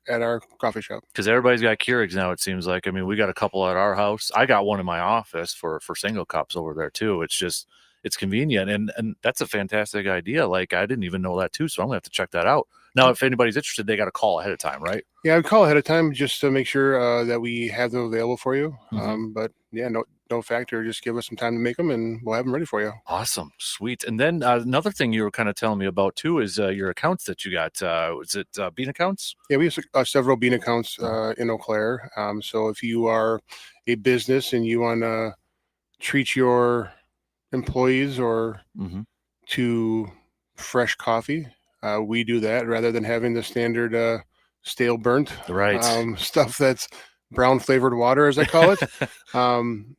at our coffee shop. Because everybody's got Keurigs now, it seems like. I mean, we got a couple at our house. I got one in my office for single cups over there too. It's convenient, and that's a fantastic idea. Like, I didn't even know that too, so I'm gonna have to check that out. Now, if anybody's interested, they got to call ahead of time, right? Yeah, I would call ahead of time just to make sure that we have them available for you. But yeah, no factor. Just give us some time to make them, and we'll have them ready for you. Awesome, sweet. And then another thing you were kind of telling me about too is your accounts that you got. Is it Bean accounts? Yeah, we have several Bean accounts in Eau Claire. So if you are a business and you want to treat your employees or to fresh coffee, we do that rather than having the standard stale burnt stuff that's brown flavored water, as I call it.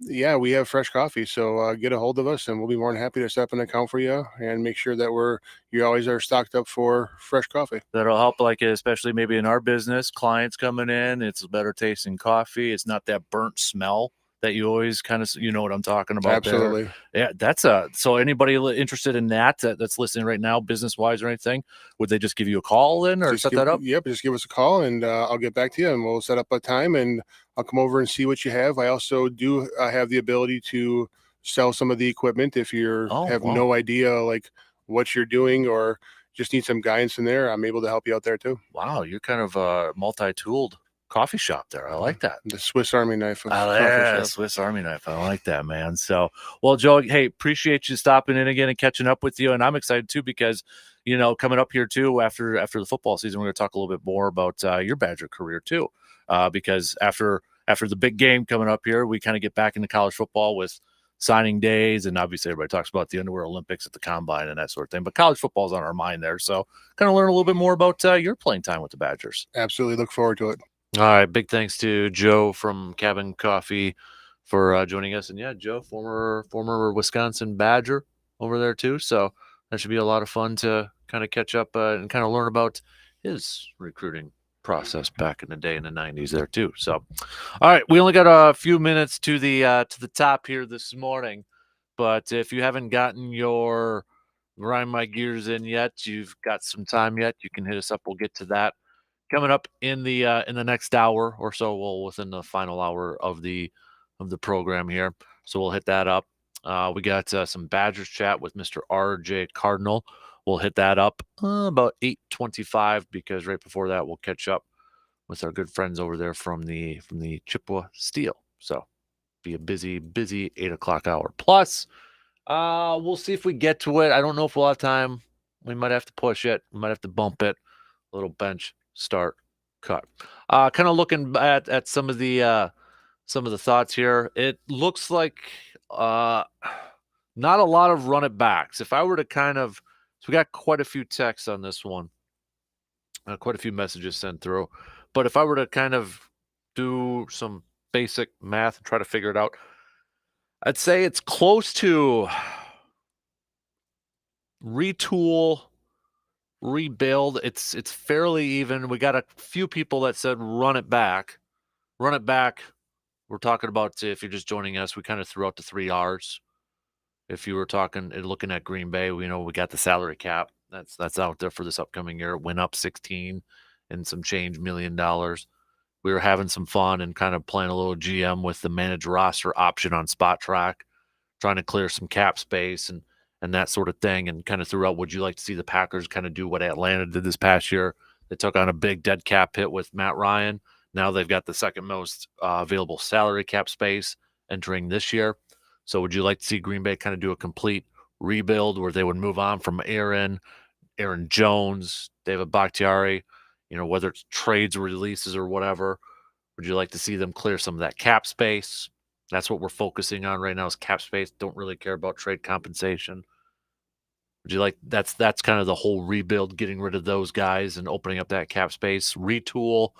Yeah, we have fresh coffee, so get a hold of us and we'll be more than happy to set up an account for you and make sure that you always are stocked up for fresh coffee. That'll help, like, especially maybe in our business, clients coming in, it's better tasting coffee. It's not that burnt smell that you always kind of, you know what I'm talking about. Absolutely. There. Yeah, so anybody interested in that's listening right now, business wise or anything, would they just give you a call then or set that up? Yep, just give us a call and I'll get back to you and we'll set up a time and I'll come over and see what you have. I also do have the ability to sell some of the equipment if you no idea like what you're doing or just need some guidance in there. I'm able to help you out there too. Wow, you're kind of multi-tooled coffee shop there. I like that. The Swiss Army knife. Swiss Army knife. I like that, man. So, well, Joe, hey, appreciate you stopping in again and catching up with you. And I'm excited too because, coming up here too after the football season, we're going to talk a little bit more about your Badger career too, because after the big game coming up here, we kind of get back into college football with signing days, and obviously everybody talks about the Underwear Olympics at the Combine and that sort of thing. But college football is on our mind there, so kind of learn a little bit more about your playing time with the Badgers. Absolutely, look forward to it. All right, big thanks to Joe from Cabin Coffee for joining us. And yeah, Joe, former Wisconsin Badger over there too. So that should be a lot of fun to kind of catch up and kind of learn about his recruiting process back in the day in the 90s there too. So, all right, we only got a few minutes to the top here this morning, but if you haven't gotten your Grind My Gears in yet, you've got some time yet, you can hit us up. We'll get to that coming up in the next hour or so. Well, within the final hour of the program here, so we'll hit that up. We got some Badgers chat with Mr. RJ Cardinal. We'll hit that up about 8:25 because right before that we'll catch up with our good friends over there from the Chippewa Steel. So be a busy 8:00 hour. Plus, we'll see if we get to it. I don't know if we'll have time. We might have to push it. We might have to bump it. A little bench start cut. Kind of looking at some of the thoughts here. It looks like not a lot of run it backs. If I were to so we got quite a few texts on this one, quite a few messages sent through. But if I were to kind of do some basic math and try to figure it out, I'd say it's close to retool, rebuild. It's fairly even. We got a few people that said run it back. Run it back. We're talking about, if you're just joining us, we kind of threw out the 3 R's. If you were looking at Green Bay, we got the salary cap. That's out there for this upcoming year. It went up 16 and some change $1 million. We were having some fun and kind of playing a little GM with the managed roster option on Spot Track, trying to clear some cap space and that sort of thing, and kind of threw out, would you like to see the Packers kind of do what Atlanta did this past year? They took on a big dead cap hit with Matt Ryan. Now they've got the second most available salary cap space entering this year. So would you like to see Green Bay kind of do a complete rebuild where they would move on from Aaron Jones, David Bakhtiari, whether it's trades or releases or whatever? Would you like to see them clear some of that cap space? That's what we're focusing on right now is cap space. Don't really care about trade compensation. Would you like that's kind of the whole rebuild, getting rid of those guys and opening up that cap space, retool.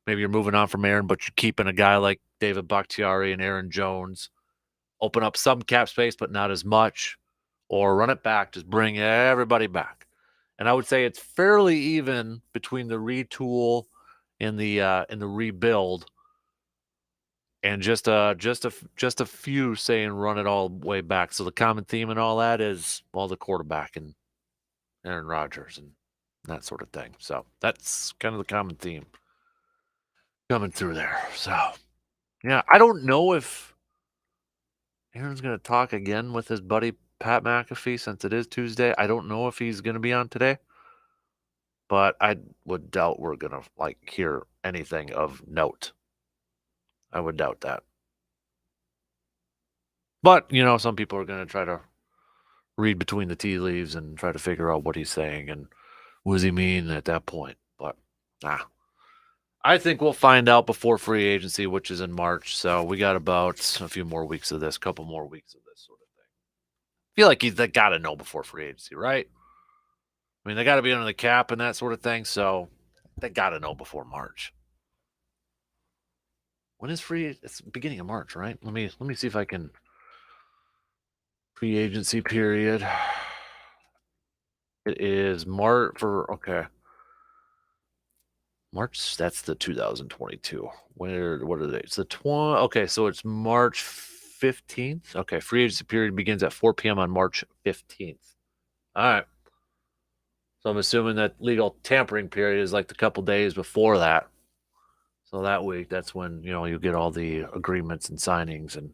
Maybe you're moving on from Aaron, but you're keeping a guy like David Bakhtiari and Aaron Jones. Open up some cap space, but not as much, or run it back. Just bring everybody back. And I would say it's fairly even between the retool and the rebuild, and just a few saying run it all the way back. So the common theme and all that is the quarterback and Aaron Rodgers and that sort of thing. So that's kind of the common theme coming through there. So yeah, I don't know if Aaron's going to talk again with his buddy Pat McAfee since it is Tuesday. I don't know if he's going to be on today, but I would doubt we're going to hear anything of note. I would doubt that. But, some people are going to try to read between the tea leaves and try to figure out what he's saying and what does he mean at that point. But, I think we'll find out before free agency, which is in March. So we got about a few more weeks of this, couple more weeks of this sort of thing. I feel like they got to know before free agency, right? I mean, they got to be under the cap and that sort of thing. So they got to know before March. When is free? It's the beginning of March, right? Let me see if I can. Free agency period. It is March okay. March, that's the 2022. What are they? It's the okay, so it's March 15th. Okay, free agency period begins at 4 p.m. on March 15th. All right. So I'm assuming that legal tampering period is like the couple days before that. So that week, that's when, you get all the agreements and signings and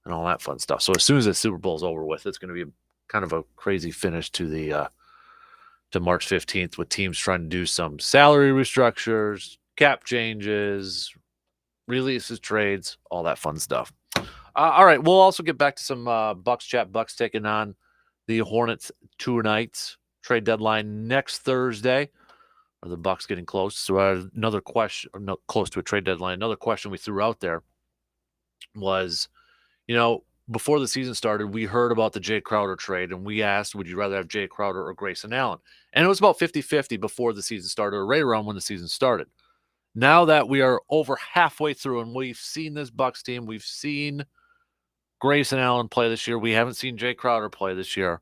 all that fun stuff. So as soon as the Super Bowl is over with, it's going to be kind of a crazy finish to the to March 15th with teams trying to do some salary restructures, cap changes, releases, trades, all that fun stuff. All right, we'll also get back to some Bucks chat. Bucks taking on the Hornets tonight. Trade deadline next Thursday. Are the Bucks getting close? So another question, close to a trade deadline. Another question we threw out there was, before the season started, we heard about the Jay Crowder trade, and we asked, would you rather have Jay Crowder or Grayson Allen? And it was about 50-50 before the season started, or right around when the season started. Now that we are over halfway through and we've seen this Bucks team, we've seen Grayson Allen play this year, we haven't seen Jay Crowder play this year.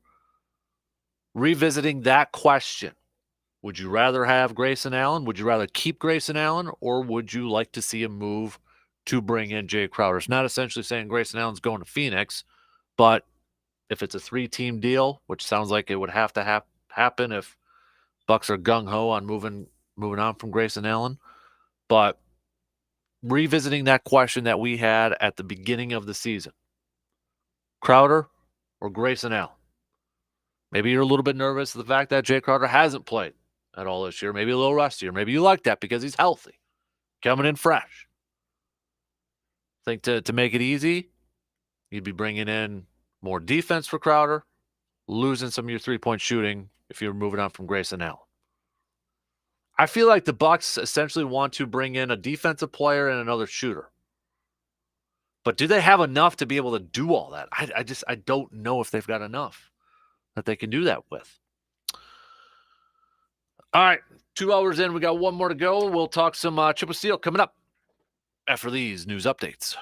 Revisiting that question, would you rather have Grayson Allen? Would you rather keep Grayson Allen, or would you like to see him move to bring in Jay Crowder? It's not essentially saying Grayson Allen's going to Phoenix, but if it's a 3-team deal, which sounds like it would have to happen if Bucks are gung-ho on moving on from Grayson Allen. But revisiting that question that we had at the beginning of the season, Crowder or Grayson Allen? Maybe you're a little bit nervous of the fact that Jay Crowder hasn't played at all this year. Maybe a little rustier. Maybe you like that because he's healthy, coming in fresh. I think to make it easy, you'd be bringing in more defense for Crowder, losing some of your three-point shooting if you're moving on from Grayson Allen. I feel like the Bucks essentially want to bring in a defensive player and another shooter. But do they have enough to be able to do all that? I don't know if they've got enough that they can do that with. All right, 2 hours in. We got one more to go. We'll talk some Chip with Steel coming up after these news updates.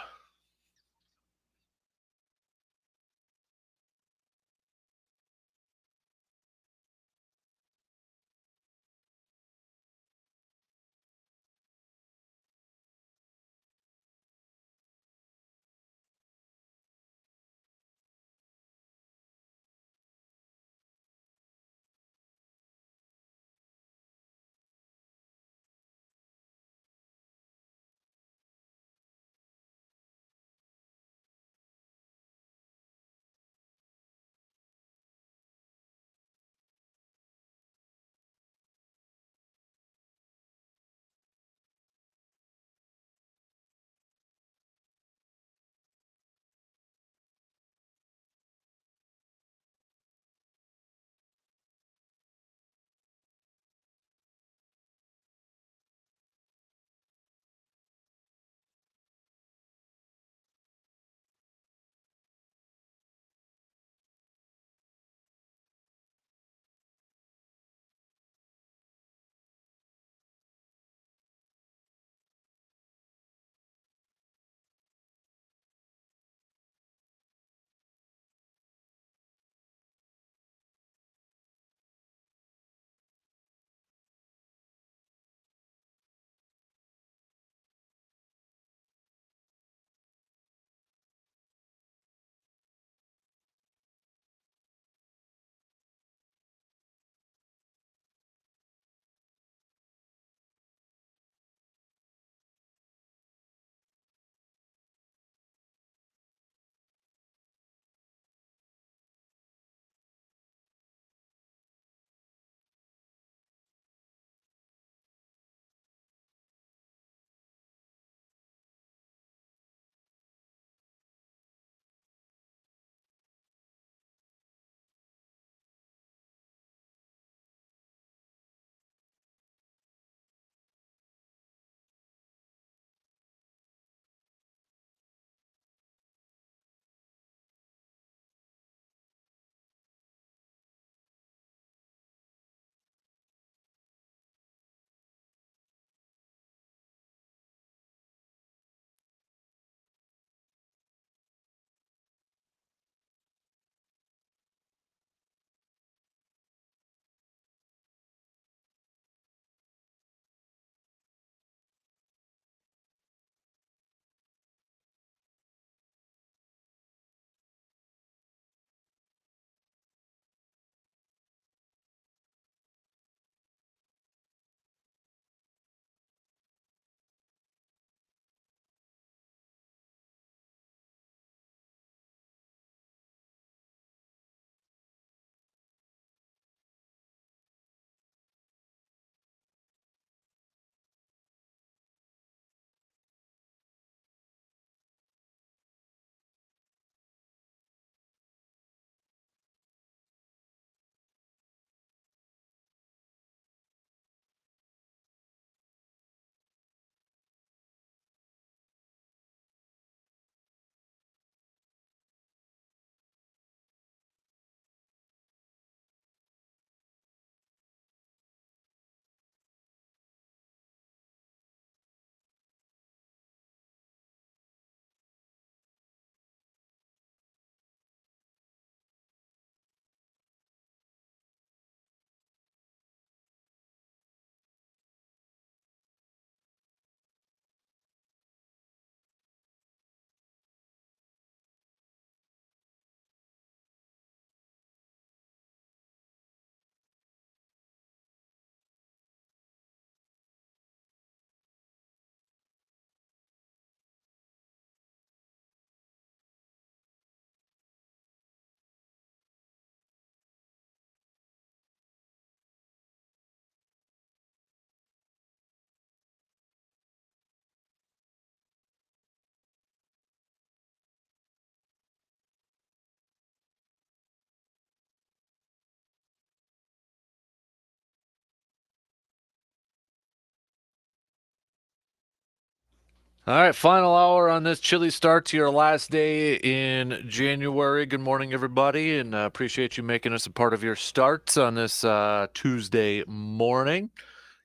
All right, final hour on this chilly start to your last day in January. Good morning, everybody, and appreciate you making us a part of your starts on this Tuesday morning.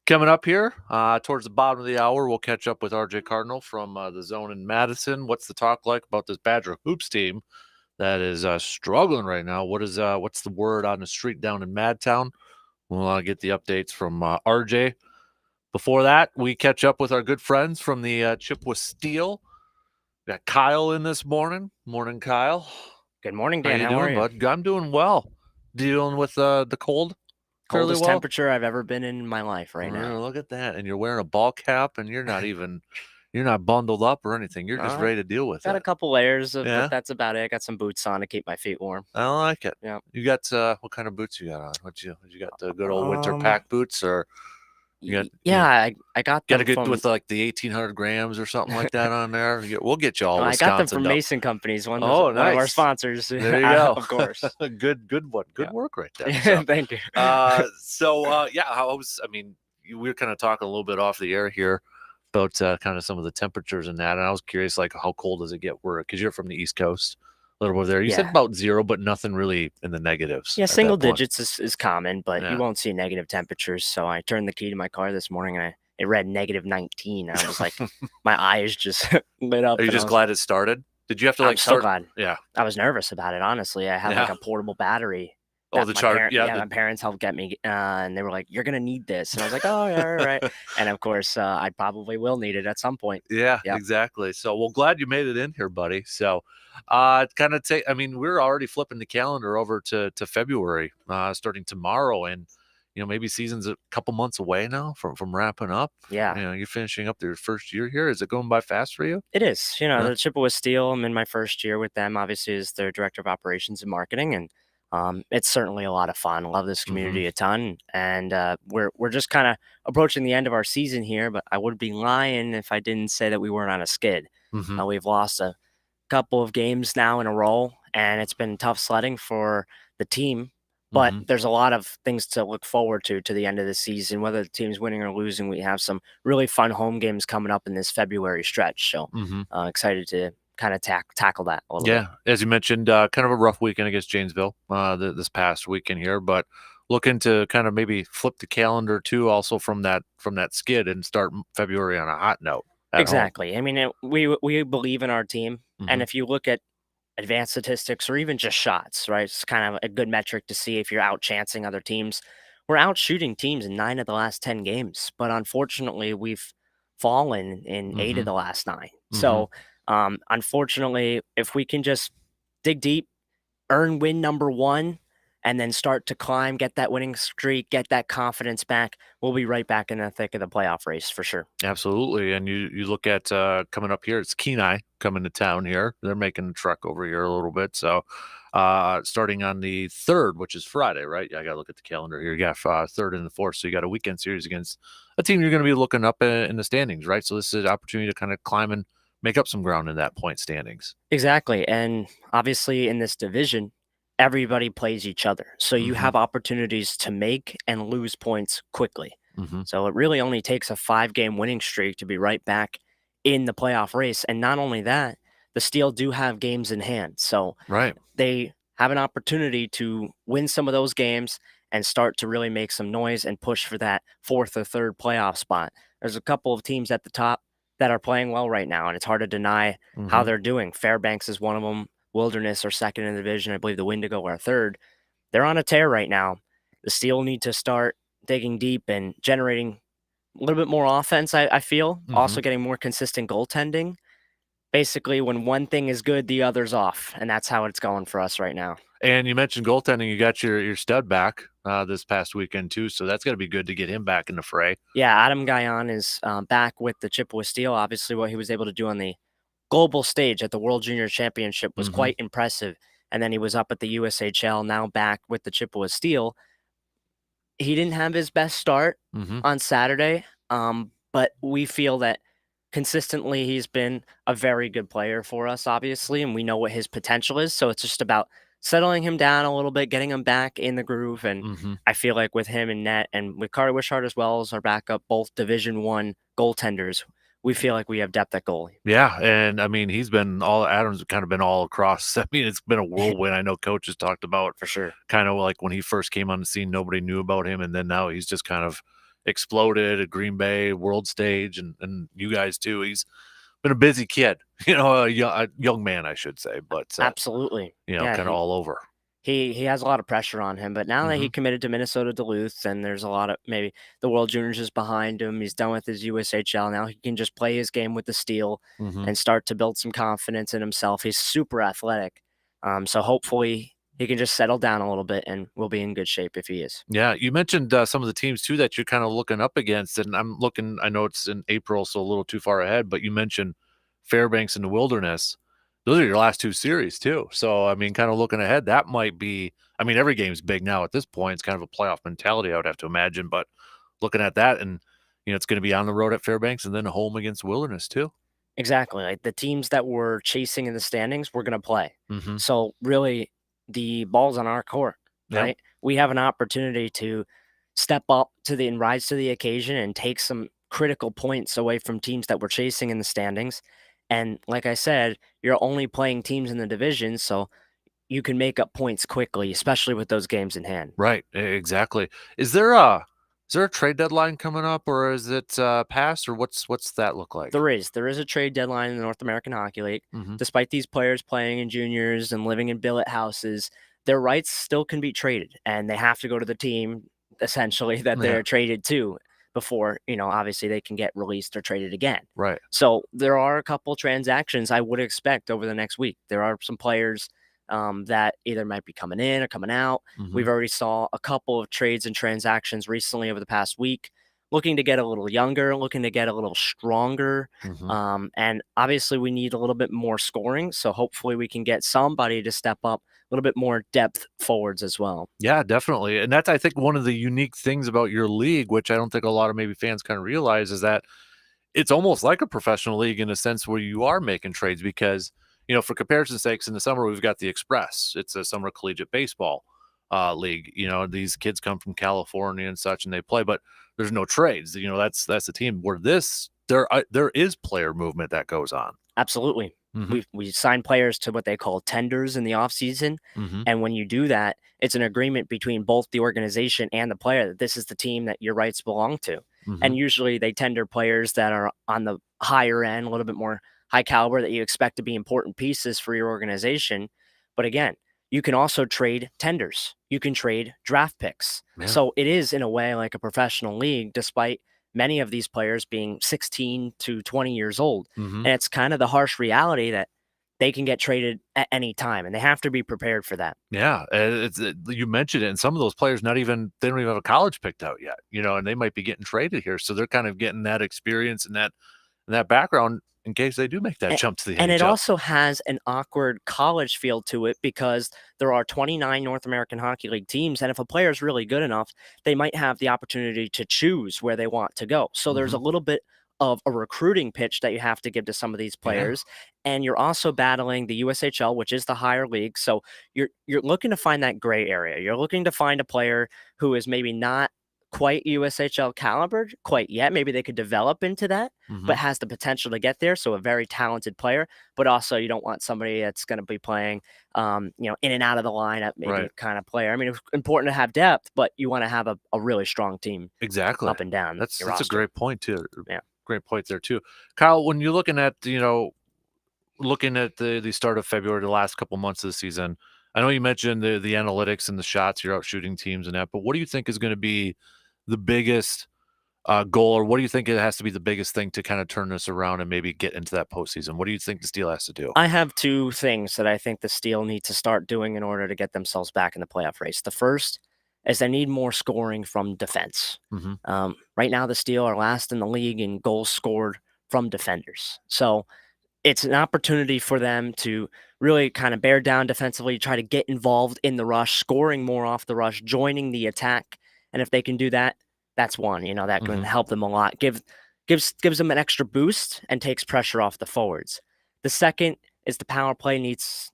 Coming up here towards the bottom of the hour, we'll catch up with RJ Cardinal from the Zone in Madison. What's the talk like about this Badger Hoops team that is struggling right now? What's the word on the street down in Madtown? We'll get the updates from RJ. Before that, we catch up with our good friends from the Chippewa Steel. We got Kyle in this morning. Morning, Kyle. Good morning, Dan. How you How doing, are you? bud? I'm doing well. Dealing with the cold. Fairly Coldest well. temperature I've ever been in my life right now. Look at that. And you're wearing a ball cap and you're not bundled up or anything. You're just ready to deal with Got it. a couple layers of, Yeah? but that's about it. I got some boots on to keep my feet warm. I like it. Yeah. You got what kind of boots you got on? What you got, the good old winter pack boots, or I got them get from, with like the 1,800 grams or something like that on there? We'll get you all I Wisconsin. got them from Mason Companies, one of our nice. sponsors. There you go. Of course. Good one. Good work right there. So, Thank you. We were kind of talking a little bit off the air here about kind of some of the temperatures and that, and I was curious, like, how cold does it get where, because you're from the East Coast, a little bit there. You said about 0, but nothing really in the negatives. Yeah, single digits is common, but you won't see negative temperatures. So I turned the key to my car this morning and it read -19. I was like, my eyes just lit up. Are you just glad it started? Did you have to I'm start? so glad. Yeah. I was nervous about it, honestly. I had like a portable battery. Oh, the charger. My parents helped get me, and they were like, "You're gonna need this," and I was like, "Oh, yeah, all right." And of course, I probably will need it at some point. Yeah, exactly. So, well, glad you made it in here, buddy. So, we're already flipping the calendar over to February, starting tomorrow, and maybe season's a couple months away now from wrapping up. Yeah, you're finishing up your first year here. Is it going by fast for you? It is. The Chippewa Steel. I'm in my first year with them. Obviously, as their director of operations and marketing, and it's certainly a lot of fun. Love this community a ton, and we're just kind of approaching the end of our season here. But I would be lying if I didn't say that we weren't on a skid. We've lost a couple of games now in a row, and it's been tough sledding for the team. But there's a lot of things to look forward to the end of the season. Whether the team's winning or losing, we have some really fun home games coming up in this February stretch. So excited to kind of tackle that a little bit. Yeah, as you mentioned, kind of a rough weekend against Janesville this past weekend here, but looking to kind of maybe flip the calendar too, also from that skid, and start February on a hot note. Exactly. Home. I mean, we believe in our team, and if you look at advanced statistics or even just shots, right? It's kind of a good metric to see if you're out chancing other teams. We're out shooting teams in 9 of the last 10 games, but unfortunately, we've fallen in 8 of the last 9. So, unfortunately, if we can just dig deep, earn win number 1, and then start to climb, get that winning streak, get that confidence back, we'll be right back in the thick of the playoff race for sure. Absolutely. And you look at coming up here, it's Kenai coming to town here. They're making a trek over here a little bit. So starting on the 3rd, which is Friday, right? I got to look at the calendar here. You got 3rd and the 4th. So you got a weekend series against a team you're going to be looking up in the standings, right? So this is an opportunity to kind of climb and make up some ground in that point standings. Exactly. And obviously in this division, everybody plays each other. So you have opportunities to make and lose points quickly. So it really only takes a 5-game winning streak to be right back in the playoff race. And not only that, the Steel do have games in hand. So they have an opportunity to win some of those games and start to really make some noise and push for that 4th or 3rd playoff spot. There's a couple of teams at the top that are playing well right now, and it's hard to deny how they're doing. Fairbanks is one of them. Wilderness are 2nd in the division. I believe the Wendigo are 3rd. They're on a tear right now. The Steel need to start digging deep and generating a little bit more offense, I feel. Also getting more consistent goaltending. Basically, when one thing is good, the other's off, and that's how it's going for us right now. And you mentioned goaltending. You got your stud back this past weekend too, so that's got to be good to get him back in the fray. Yeah, Adam Guyon is back with the Chippewa Steel. Obviously, what he was able to do on the global stage at the World Junior Championship was quite impressive. And then he was up at the USHL, now back with the Chippewa Steel. He didn't have his best start on Saturday, but we feel that consistently he's been a very good player for us, obviously, and we know what his potential is. So it's just about settling him down a little bit, getting him back in the groove. And I feel like with him and net and with Carter Wishart as well as our backup, both Division I goaltenders, we feel like we have depth at goalie. Yeah, and I mean, Adams kind of been all across. I mean, it's been a whirlwind. I know coaches talked about For sure. kind of like when he first came on the scene, nobody knew about him, and then now he's just kind of exploded at Green Bay, world stage, and you guys too. He's been a busy kid, a young man, I should say, but Absolutely. Yeah, kind of all over. He has a lot of pressure on him, but now that he Mhm. committed to Minnesota Duluth, and there's a lot of maybe the World Juniors is behind him. He's done with his USHL. Now he can just play his game with the Steel Mhm. and start to build some confidence in himself. He's super athletic. So hopefully he can just settle down a little bit, and we'll be in good shape if he is. Yeah, you mentioned some of the teams too that you're kind of looking up against, and I'm looking. I know it's in April, so a little too far ahead, but you mentioned Fairbanks and the Wilderness. Those are your last two series too. So I mean, kind of looking ahead, that might be. I mean, every game's big now at this point. It's kind of a playoff mentality, I would have to imagine. But looking at that, and it's going to be on the road at Fairbanks, and then home against Wilderness too. Exactly. Like the teams that we're chasing in the standings, we're going to play. Mm-hmm. So really, the ball's on our court, Yep. right? We have an opportunity to step up and rise to the occasion and take some critical points away from teams that we're chasing in the standings. And like I said, you're only playing teams in the division, so you can make up points quickly, especially with those games in hand. Right. Exactly. Is there a trade deadline coming up, or is it past, or what's that look like? There is a trade deadline in the North American Hockey League. Mhm. Despite these players playing in juniors and living in billet houses, their rights still can be traded, and they have to go to the team essentially that Yeah. they're traded to before, obviously they can get released or traded again. Right. So there are a couple transactions I would expect over the next week. There are some players that either might be coming in or coming out. Mhm. We've already saw a couple of trades and transactions recently over the past week, looking to get a little younger, looking to get a little stronger. Mhm. And obviously we need a little bit more scoring. So hopefully we can get somebody to step up, a little bit more depth forwards as well. Yeah, definitely. And that's, I think, one of the unique things about your league, which I don't think a lot of maybe fans kind of realize, is that it's almost like a professional league in a sense where you are making trades because, for comparison's sakes, in the summer, we've got the Express. It's a summer collegiate baseball league. These kids come from California and such, and they play, but there's no trades. That's the team where there is player movement that goes on. Absolutely. Mhm. We sign players to what they call tenders in the offseason. Mhm. And when you do that, it's an agreement between both the organization and the player that this is the team that your rights belong to. And Mhm. usually they tender players that are on the higher end, a little bit more high caliber that you expect to be important pieces for your organization. But again, you can also trade tenders. You can trade draft picks. Yeah. So it is in a way like a professional league, despite many of these players being 16 to 20 years old. Mhm. And it's kind of the harsh reality that they can get traded at any time, and they have to be prepared for that. Yeah, you mentioned it, and some of those players they don't even have a college picked out yet, and they might be getting traded here, so they're kind of getting that experience and that background in case they do make that jump to the And it NHL. also has an awkward college feel to it because there are 29 North American Hockey League teams, and if a player is really good enough, they might have the opportunity to choose where they want to go. So there's a little bit of a recruiting pitch that you have to give to some of these players, and you're also battling the USHL, which is the higher league. So you're looking to find that gray area. You're looking to find a player who is maybe not quite USHL caliber quite yet. Maybe they could develop into that, but has the potential to get there. So a very talented player, but also you don't want somebody that's going to be playing, in and out of the lineup, maybe kind of player. I mean, it's important to have depth, but you want to have a really strong team. Exactly. Up and down. That's a roster. great point too. Yeah. Great point there too. Kyle, when you're looking at, the start of February, the last couple months of the season, I know you mentioned the analytics and the shots, you're out shooting teams and that, but what do you think is going to be the biggest goal, or what do you think it has to be the biggest thing to kind of turn this around and maybe get into that postseason? What do you think the Steel has to do? I have two things that I think the Steel need to start doing in order to get themselves back in the playoff race. The first is they need more scoring from defense. Right now, the Steel are last in the league in goals scored from defenders. So it's an opportunity for them to really kind of bear down defensively, try to get involved in the rush, scoring more off the rush, joining the attack. And if they can do that, that's one, that can help them a lot. Gives them an extra boost and takes pressure off the forwards. The second is the power play needs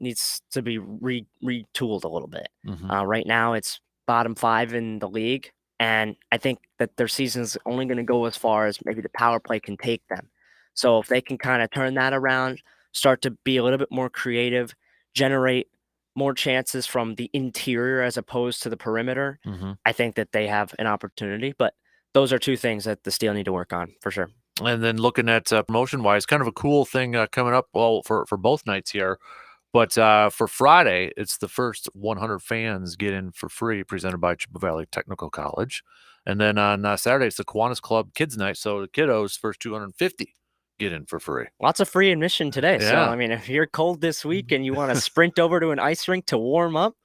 to be retooled a little bit. Right now, it's bottom 5 in the league, and I think that their season is only going to go as far as maybe the power play can take them. So if they can kind of turn that around, start to be a little bit more creative, generate more chances from the interior as opposed to the perimeter, I think that they have an opportunity. But those are two things that the Steel need to work on for sure. And then looking at promotion-wise, kind of a cool thing coming up, well, for both nights here. But for Friday, it's the first 100 fans get in for free, presented by Chippewa Valley Technical College. And then on Saturday, it's the Kiwanis Club Kids Night. So the kiddos, first 250 get in for free. Lots of free admission today. So, Yeah. I mean, if you're cold this week and you want to sprint over to an ice rink to warm up,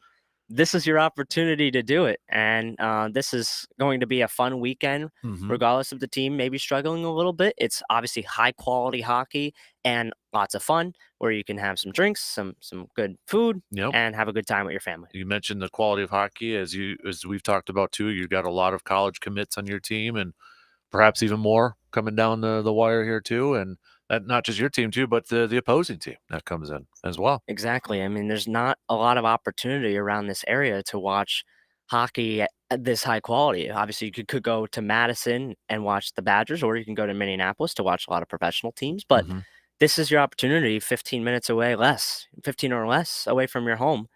this is your opportunity to do it. And this is going to be a fun weekend, regardless of the team maybe struggling a little bit. It's obviously high quality hockey and lots of fun where you can have some drinks, some good food, and have a good time with your family. You mentioned the quality of hockey, as we've talked about too. You've got a lot of college commits on your team, and perhaps even more coming down the wire here too. And that not just your team too, but the opposing team that comes in as well. Exactly. I mean, there's not a lot of opportunity around this area to watch hockey at this high quality. Obviously, you could go to Madison and watch the Badgers, or you can go to Minneapolis to watch a lot of professional teams. But this is your opportunity 15 minutes away, 15 or less away from your home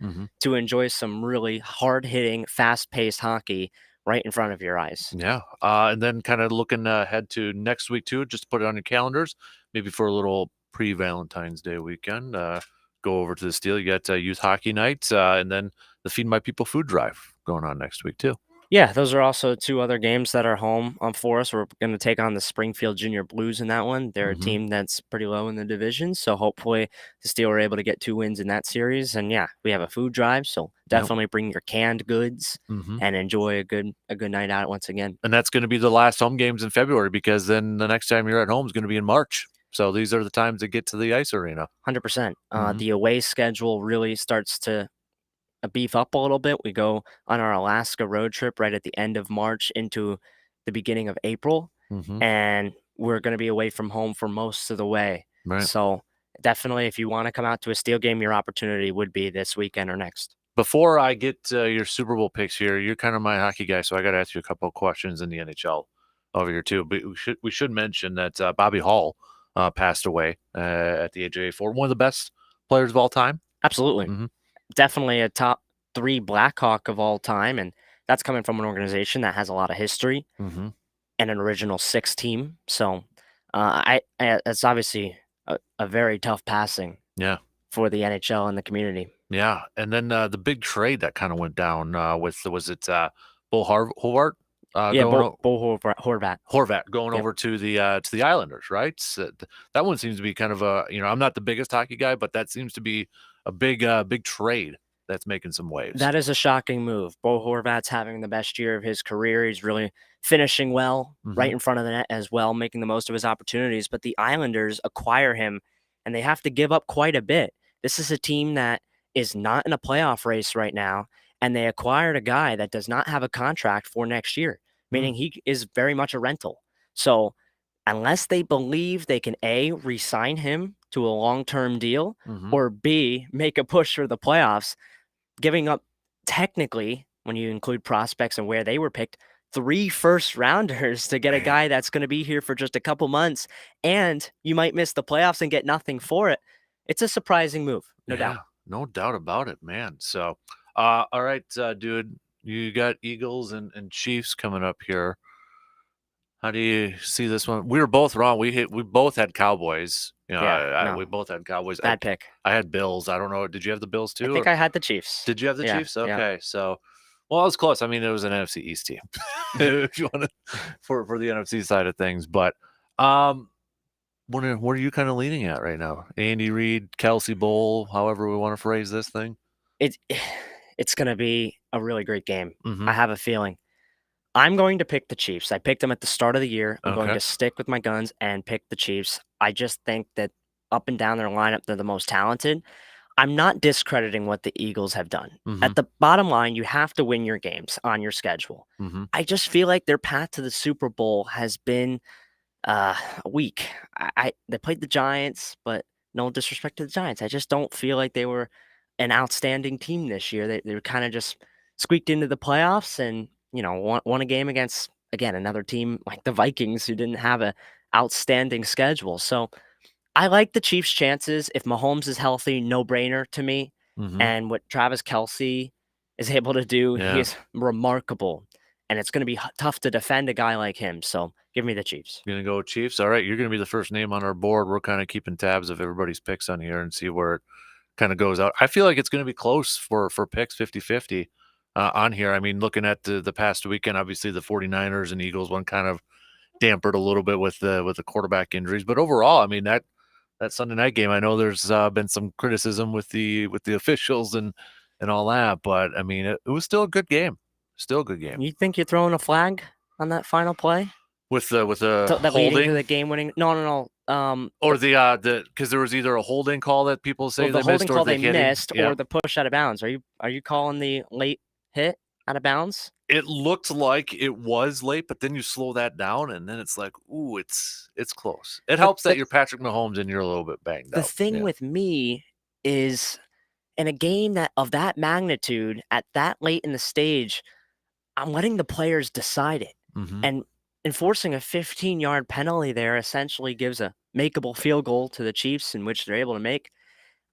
to enjoy some really hard-hitting, fast-paced hockey right in front of your eyes. Yeah. And then kind of looking ahead to next week too, just put it on your calendars, maybe for a little pre-Valentine's Day weekend. Go over to the Steel. You got youth hockey nights, and then the Feed My People food drive going on next week too. Yeah, those are also two other games that are home for us. We're going to take on the Springfield Junior Blues in that one. They're a team that's pretty low in the division, so hopefully the Steel are able to get 2 wins in that series. And yeah, we have a food drive, so definitely bring your canned goods and enjoy a good night out once again. And that's going to be the last home games in February, because then the next time you're at home is going to be in March. So these are the times to get to the ice arena. 100%. The away schedule really starts to beef up a little bit. We go on our Alaska road trip right at the end of March into the beginning of April, and we're going to be away from home for most of the way. Right. So definitely, if you want to come out to a Steel game, your opportunity would be this weekend or next. Before I get your Super Bowl picks here, you're kind of my hockey guy, so I got to ask you a couple of questions in the NHL over here too. But we should mention that Bobby Hall passed away at the age of 84. One of the best players of all time. Absolutely. Definitely a top 3 Blackhawk of all time, and that's coming from an organization that has a lot of history and an original 6 team. So it's obviously a very tough passing for the NHL and the community. Yeah, and then the big trade that kind of went down with, was it Bo Horvat? Bo Horvat going over to the Islanders, right? So that one seems to be kind of a, I'm not the biggest hockey guy, but that seems to be a big trade that's making some waves. That is a shocking move. Bo Horvat's having the best year of his career. He's really finishing well right in front of the net as well, making the most of his opportunities. But the Islanders acquire him, and they have to give up quite a bit. This is a team that is not in a playoff race right now, and they acquired a guy that does not have a contract for next year, meaning he is very much a rental. So unless they believe they can A, re-sign him to a long-term deal, or B, make a push for the playoffs, giving up technically, when you include prospects and where they were picked, 3 first-rounders to get a guy that's going to be here for just a couple months, and you might miss the playoffs and get nothing for it. It's a surprising move, no doubt. No doubt about it, man. So, all right, dude, you got Eagles and Chiefs coming up here. How do you see this one? We were both wrong. We both had Cowboys. We both had Cowboys. Bad pick. I had Bills. I don't know. Did you have the Bills too? I think I had the Chiefs. Did you have the Chiefs? Okay, so, well, it was close. I mean, it was an NFC East team, if you want to, for the NFC side of things. But what are you kind of leaning at right now? Andy Reid, Kelsey Bowl, however we want to phrase this thing. It's going to be a really great game. I have a feeling. I'm going to pick the Chiefs. I picked them at the start of the year. I'm going to stick with my guns and pick the Chiefs. I just think that up and down their lineup, they're the most talented. I'm not discrediting what the Eagles have done. At the bottom line, you have to win your games on your schedule. I just feel like their path to the Super Bowl has been weak. They played the Giants, but no disrespect to the Giants, I just don't feel like they were an outstanding team this year. They were kind of just squeaked into the playoffs and won a game against, again, another team like the Vikings, who didn't have outstanding schedule. So I like the Chiefs' chances. If Mahomes is healthy, no brainer to me. And what Travis Kelce is able to do, he Yeah. is remarkable. And it's going to be tough to defend a guy like him. So give me the Chiefs. You're going to go Chiefs? All right. You're going to be the first name on our board. We're kind of keeping tabs of everybody's picks on here and see where it kind of goes out. I feel like it's going to be close for picks 50-50 on here. I mean, looking at the past weekend, obviously the 49ers and Eagles one kind of dampered a little bit with the quarterback injuries. But overall, I mean, that Sunday night game, I know there's been some criticism with the officials and all that, but I mean, it was still a good game. Still a good game. You think you're throwing a flag on that final play? With the That leading to holding the game-winning? No. or the because there was either a holding call that people say Well, the they holding missed or call the they hitting. missed or the push out of bounds. Are you calling the late hit out of bounds? It looked like it was late, but then you slow that down, and then it's like, ooh, it's close. It helps that you're Patrick Mahomes and you're a little bit banged The up. thing with me is in a game that of that magnitude at that late in the stage, I'm letting the players decide it. And enforcing a 15-yard penalty there essentially gives a makeable field goal to the Chiefs, in which they're able to make.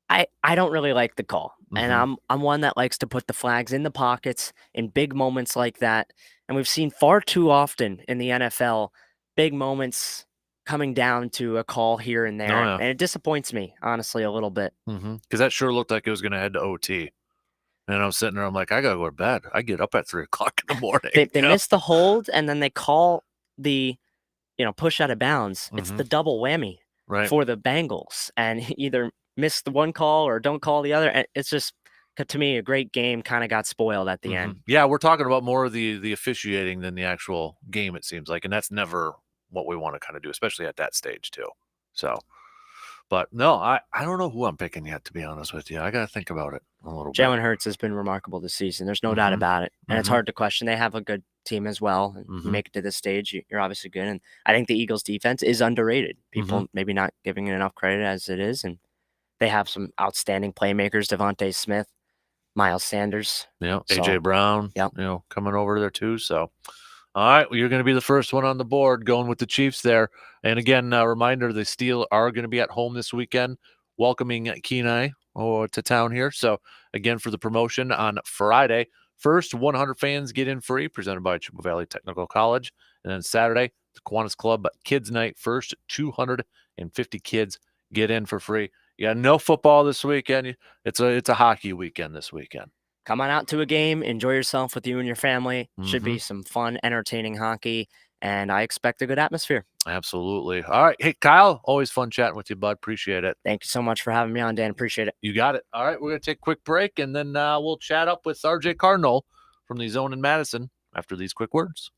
I don't really like the call. And I'm one that likes to put the flags in the pockets in big moments like that. And we've seen far too often in the NFL big moments coming down to a call here and there. And it disappoints me, honestly, a little bit. Because that sure looked like it was going to head to OT. And I'm sitting there, I'm like, I got to go to bed. I get up at 3 o'clock in the morning. They missed the hold, and then they call the push out of bounds. It's the double whammy for the Bengals. And either miss the one call or don't call the other. And it's just, to me, a great game kind of got spoiled at the end. Yeah, we're talking about more of the officiating than the actual game, it seems like. And that's never what we want to kind of do, especially at that stage, too. So, but no, I don't know who I'm picking yet, to be honest with you. I got to think about it a little bit. Jalen Hurts has been remarkable this season. There's no doubt about it. And it's hard to question. They have a good team as well. And you make it to this stage, you're obviously good. And I think the Eagles defense is underrated. People maybe not giving it enough credit as it is. And they have some outstanding playmakers, Devontae Smith, Miles Sanders. Yeah, A.J. Brown, coming over there too. So, all right, well, you're going to be the first one on the board going with the Chiefs there. And again, a reminder, the Steel are going to be at home this weekend, welcoming Kenai to town here. So, again, for the promotion on Friday, first 100 fans get in free, presented by Chippewa Valley Technical College. And then Saturday, the Kiwanis Club Kids Night, first 250 kids get in for free. You got no football this weekend. It's a hockey weekend this weekend. Come on out to a game. Enjoy yourself with you and your family. Should be some fun, entertaining hockey, and I expect a good atmosphere. Absolutely. All right. Hey, Kyle, always fun chatting with you, bud. Appreciate it. Thank you so much for having me on, Dan. Appreciate it. You got it. All right. We're going to take a quick break, and then we'll chat up with RJ Cardinal from the Zone in Madison after these quick words.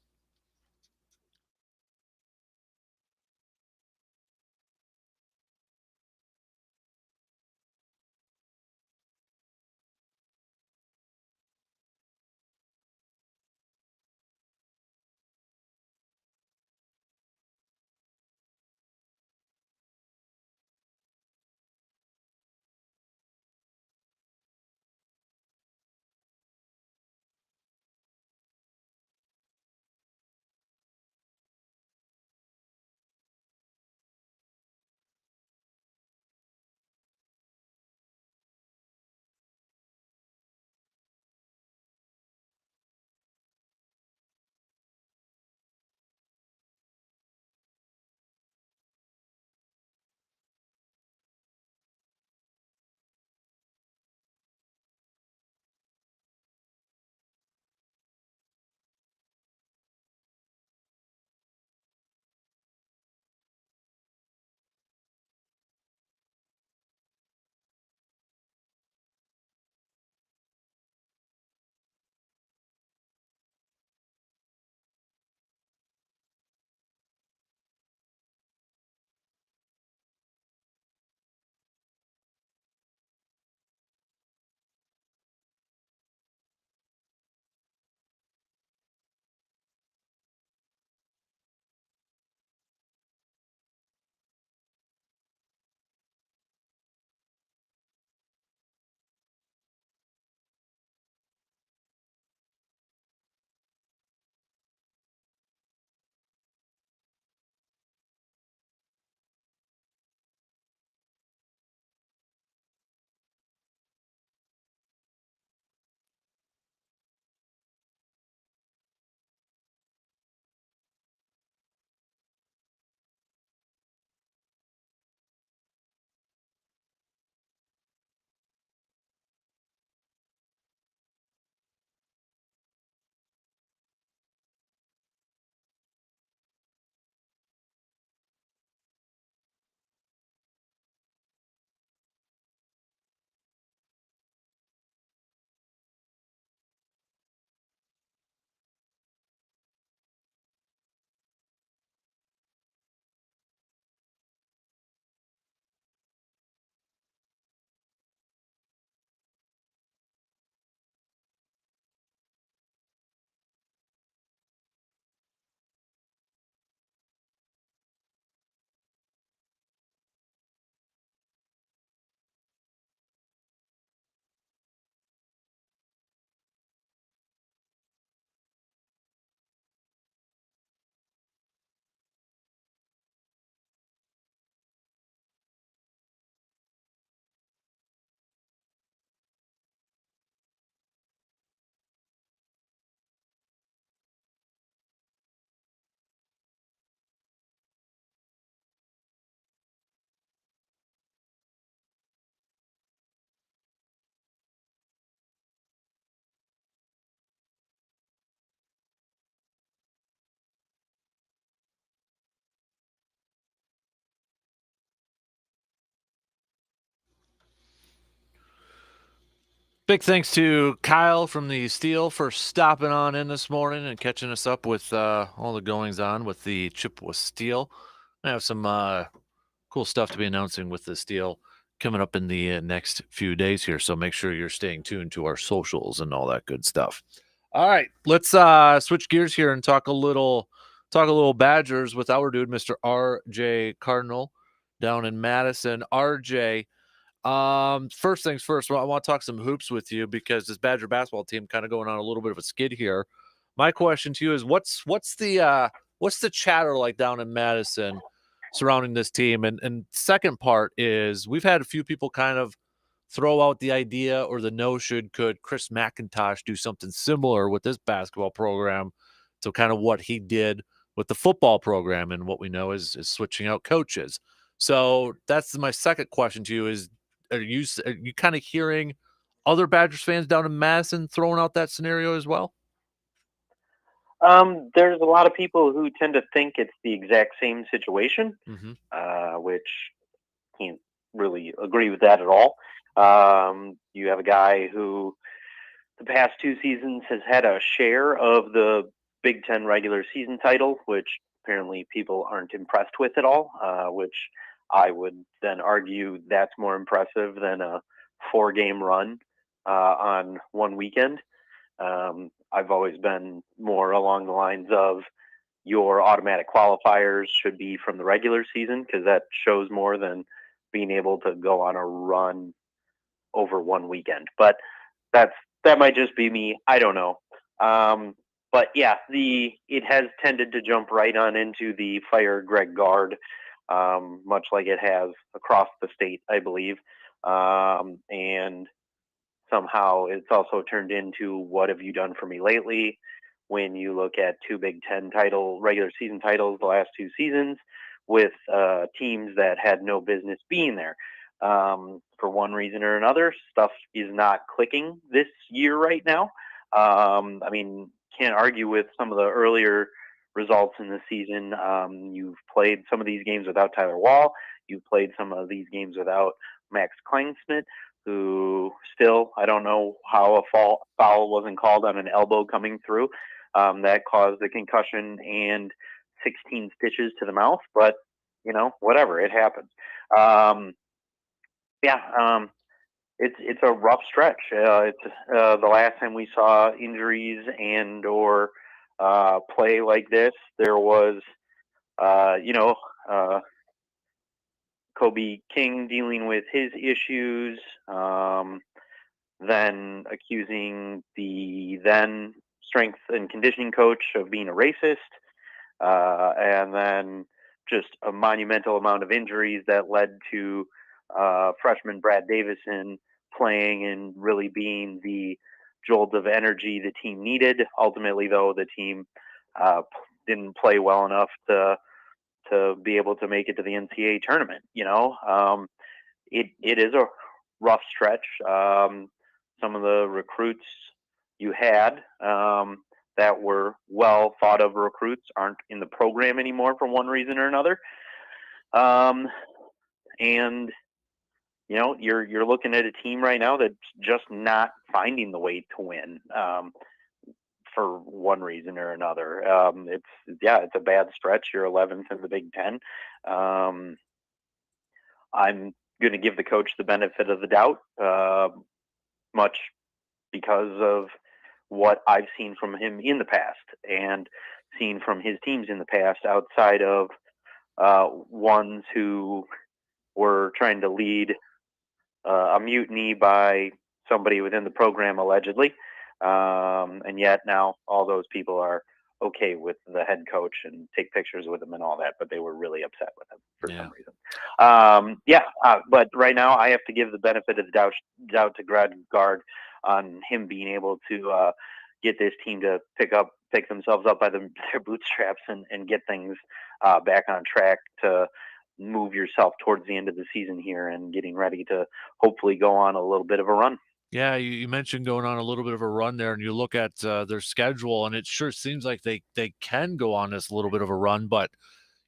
Big thanks to Kyle from the Steel for stopping on in this morning and catching us up with all the goings on with the Chippewa Steel. I have some cool stuff to be announcing with the Steel coming up in the next few days here. So make sure you're staying tuned to our socials and all that good stuff. All right, let's switch gears here and talk a little Badgers with our dude, Mr. RJ Cardinal, down in Madison. RJ, first things first, I want to talk some hoops with you because this Badger basketball team kind of going on a little bit of a skid here. My question to you is, what's the chatter like down in Madison surrounding this team? And second part is, we've had a few people kind of throw out the idea or the notion, could Chris McIntosh do something similar with this basketball program to kind of what he did with the football program, and what we know is switching out coaches. So that's my second question to you is, are you kind of hearing other Badgers fans down in Madison throwing out that scenario as well? There's a lot of people who tend to think it's the exact same situation, which can't really agree with that at all. You have a guy who the past 2 seasons has had a share of the Big Ten regular season title, which apparently people aren't impressed with at all, which I would then argue that's more impressive than a 4-game run on one weekend. I've always been more along the lines of your automatic qualifiers should be from the regular season, because that shows more than being able to go on a run over one weekend. But that might just be me. I don't know. But yeah, it has tended to jump right on into the fire Greg Gard, much like it has across the state, I believe. And somehow it's also turned into, what have you done for me lately? When you look at 2 Big Ten regular season titles the last 2 seasons with teams that had no business being there. For one reason or another, stuff is not clicking this year right now. I mean, can't argue with some of the earlier results in the season. You've played some of these games without Tyler Wall. You've played some of these games without Max Kleinsmith, who still, I don't know how a foul wasn't called on an elbow coming through. That caused a concussion and 16 stitches to the mouth, but whatever, it happens. It's a rough stretch. It's the last time we saw injuries and or play like this, there was, Kobe King dealing with his issues, then accusing the then strength and conditioning coach of being a racist, and then just a monumental amount of injuries that led to freshman Brad Davison playing and really being the jolt of energy the team needed. Ultimately, though, the team didn't play well enough to be able to make it to the NCAA tournament. It is a rough stretch. Some of the recruits you had that were well thought of recruits aren't in the program anymore for one reason or another. And you're looking at a team right now that's just not finding the way to win for one reason or another. It's a bad stretch. You're 11th in the Big Ten. I'm going to give the coach the benefit of the doubt, much because of what I've seen from him in the past and seen from his teams in the past, outside of ones who were trying to lead a mutiny by somebody within the program, allegedly. And yet now all those people are okay with the head coach and take pictures with him and all that, but they were really upset with him for some reason. But right now I have to give the benefit of the doubt to Greg Gard on him being able to get this team to pick themselves up by their bootstraps and get things back on track to move yourself towards the end of the season here and getting ready to hopefully go on a little bit of a run. Yeah, you mentioned going on a little bit of a run there, and you look at their schedule, and it sure seems like they can go on this little bit of a run, but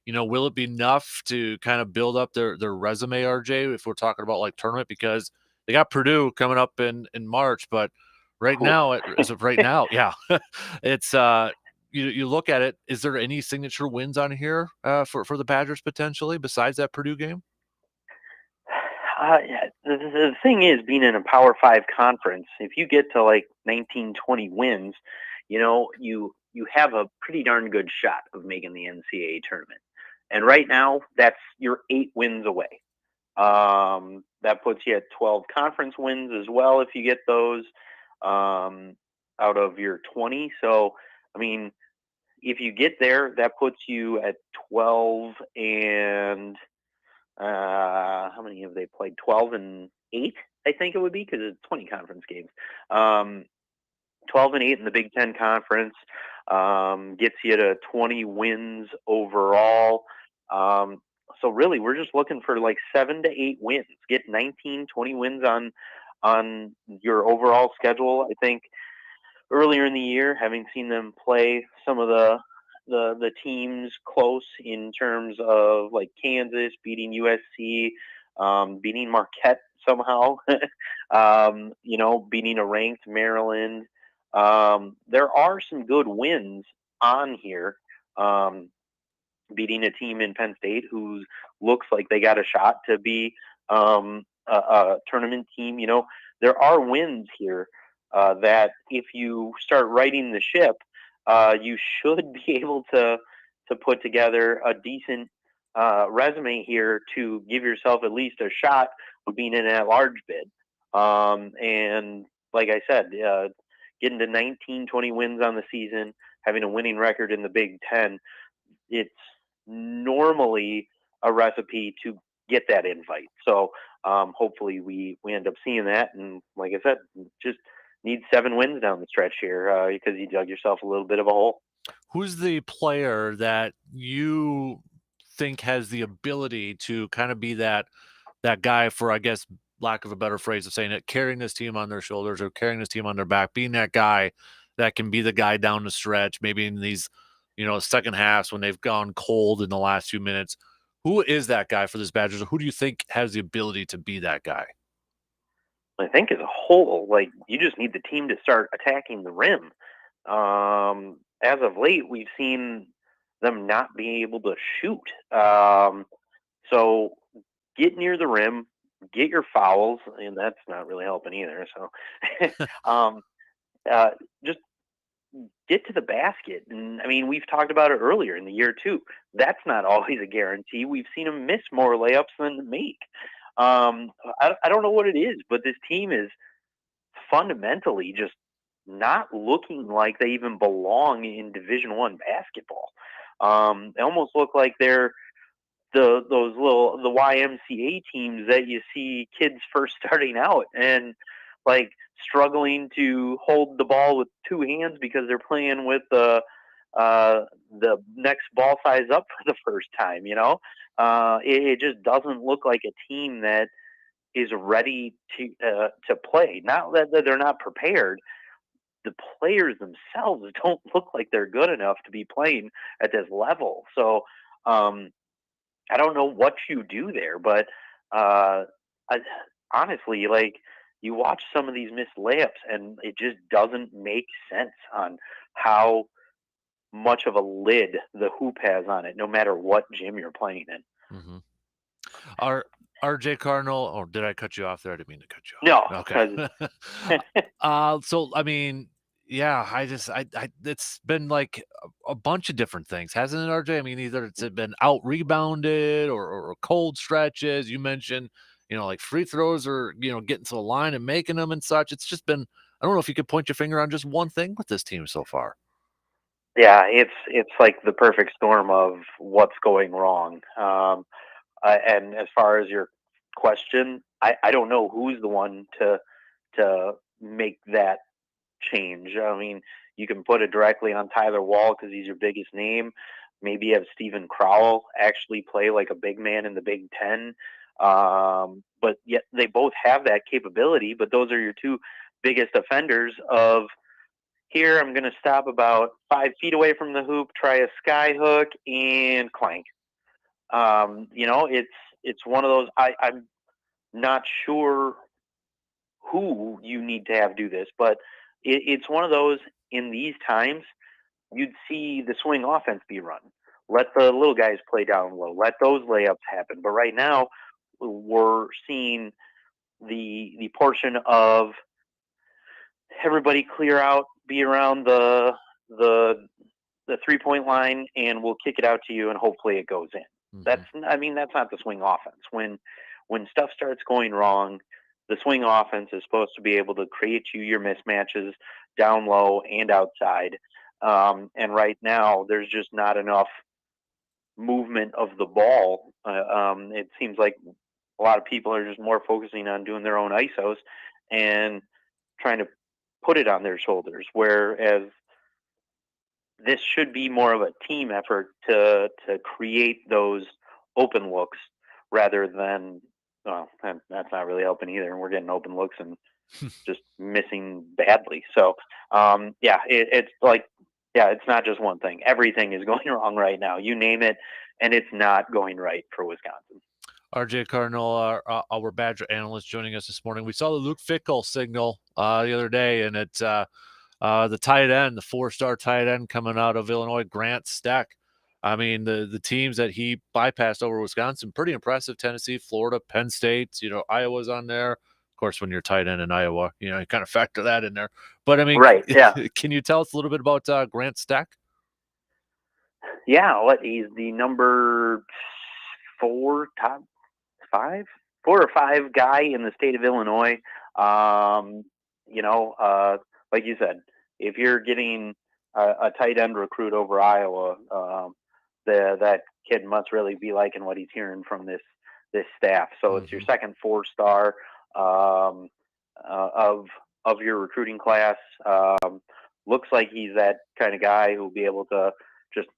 will it be enough to kind of build up their resume, RJ, if we're talking about like tournament? Because They got Purdue coming up in March, but right now, as of right now, yeah, it's you look at it. Is there any signature wins on here for the Badgers potentially besides that Purdue game? The thing is, being in a Power 5 conference, if you get to like 19, 20 wins, you have a pretty darn good shot of making the NCAA tournament. And right now, you're 8 wins away. That puts you at 12 conference wins as well if you get those out of your 20. So, I mean, if you get there, that puts you at 12 and how many have they played? 12 and 8, I think it would be, because it's 20 conference games. 12 and 8 in the Big Ten Conference gets you to 20 wins overall. So really, we're just looking for like 7 to 8 wins. Get 19, 20 wins on your overall schedule. I think earlier in the year, having seen them play some of the teams close in terms of like Kansas beating USC, beating Marquette somehow, beating a ranked Maryland. There are some good wins on here. Beating a team in Penn State who looks like they got a shot to be a tournament team. There are wins here that if you start righting the ship, you should be able to put together a decent resume here to give yourself at least a shot of being in an at-large bid. And like I said, getting to 19, 20 wins on the season, having a winning record in the Big Ten, it's normally a recipe to get that invite. So hopefully we end up seeing that. And like I said, just need 7 wins down the stretch here because you dug yourself a little bit of a hole. Who's the player that you think has the ability to kind of be that guy for, I guess, lack of a better phrase of saying it, carrying this team on their shoulders or carrying this team on their back, being that guy that can be the guy down the stretch, maybe in these, second halves when they've gone cold in the last few minutes? Who is that guy for this Badgers? Or who do you think has the ability to be that guy? I think as a whole, you just need the team to start attacking the rim. As of late, we've seen them not be able to shoot. So get near the rim, get your fouls, and that's not really helping either. So just get to the basket. And I mean, we've talked about it earlier in the year too. That's not always a guarantee. We've seen them miss more layups than make. I don't know what it is, but this team is fundamentally just not looking like they even belong in Division I basketball. They almost look like they're the YMCA teams that you see kids first starting out and struggling to hold the ball with 2 hands because they're playing with the next ball size up for the first time. It just doesn't look like a team that is ready to play. Not that they're not prepared. The players themselves don't look like they're good enough to be playing at this level. So I don't know what you do there, but honestly, you watch some of these missed layups and it just doesn't make sense on how much of a lid the hoop has on it, no matter what gym you're playing in. Mm-hmm. RJ Cardinal, or did I cut you off there? I didn't mean to cut you off. No. Okay. So, I mean, yeah, it's been like a bunch of different things, hasn't it, RJ? I mean, either it's been out rebounded or cold stretches. You mentioned, like free throws or, getting to the line and making them and such. It's just been, I don't know if you could point your finger on just one thing with this team so far. Yeah, it's like the perfect storm of what's going wrong. And as far as your question, I don't know who's the one to make that change. I mean, you can put it directly on Tyler Wall because he's your biggest name. Maybe have Stephen Crowell actually play like a big man in the Big Ten. But yet they both have that capability, but those are your 2 biggest offenders of here. I'm going to stop about 5 feet away from the hoop, try a sky hook and clank. It's one of those, I'm not sure who you need to have do this, but it's one of those, in these times, you'd see the swing offense be run. Let the little guys play down low. Let those layups happen. But right now, we're seeing the portion of everybody clear out, be around the 3-point line, and we'll kick it out to you, and hopefully it goes in. That's not the swing offense. When stuff starts going wrong, the swing offense is supposed to be able to create you your mismatches down low and outside. And right now, there's just not enough movement of the ball. It seems like a lot of people are just more focusing on doing their own ISOs and trying to put it on their shoulders, whereas this should be more of a team effort to create those open looks rather than, well, that's not really helping either. And we're getting open looks and just missing badly. So, it's not just one thing. Everything is going wrong right now. You name it, and it's not going right for Wisconsin. RJ Cardinal, our Badger analyst, joining us this morning. We saw the Luke Fickell signal the other day, and it's the tight end, the 4-star tight end coming out of Illinois, Grant Steck. I mean, the teams that he bypassed over Wisconsin, pretty impressive. Tennessee, Florida, Penn State, Iowa's on there. Of course, when you're tight end in Iowa, you kind of factor that in there. But, I mean, right, yeah. Can you tell us a little bit about Grant Steck? Yeah, he's the number 4 or 5 guy in the state of Illinois. Like you said, if you're getting a tight end recruit over Iowa, that kid must really be liking what he's hearing from this staff. So it's your second 4-star of your recruiting class. Looks like he's that kind of guy who'll be able to just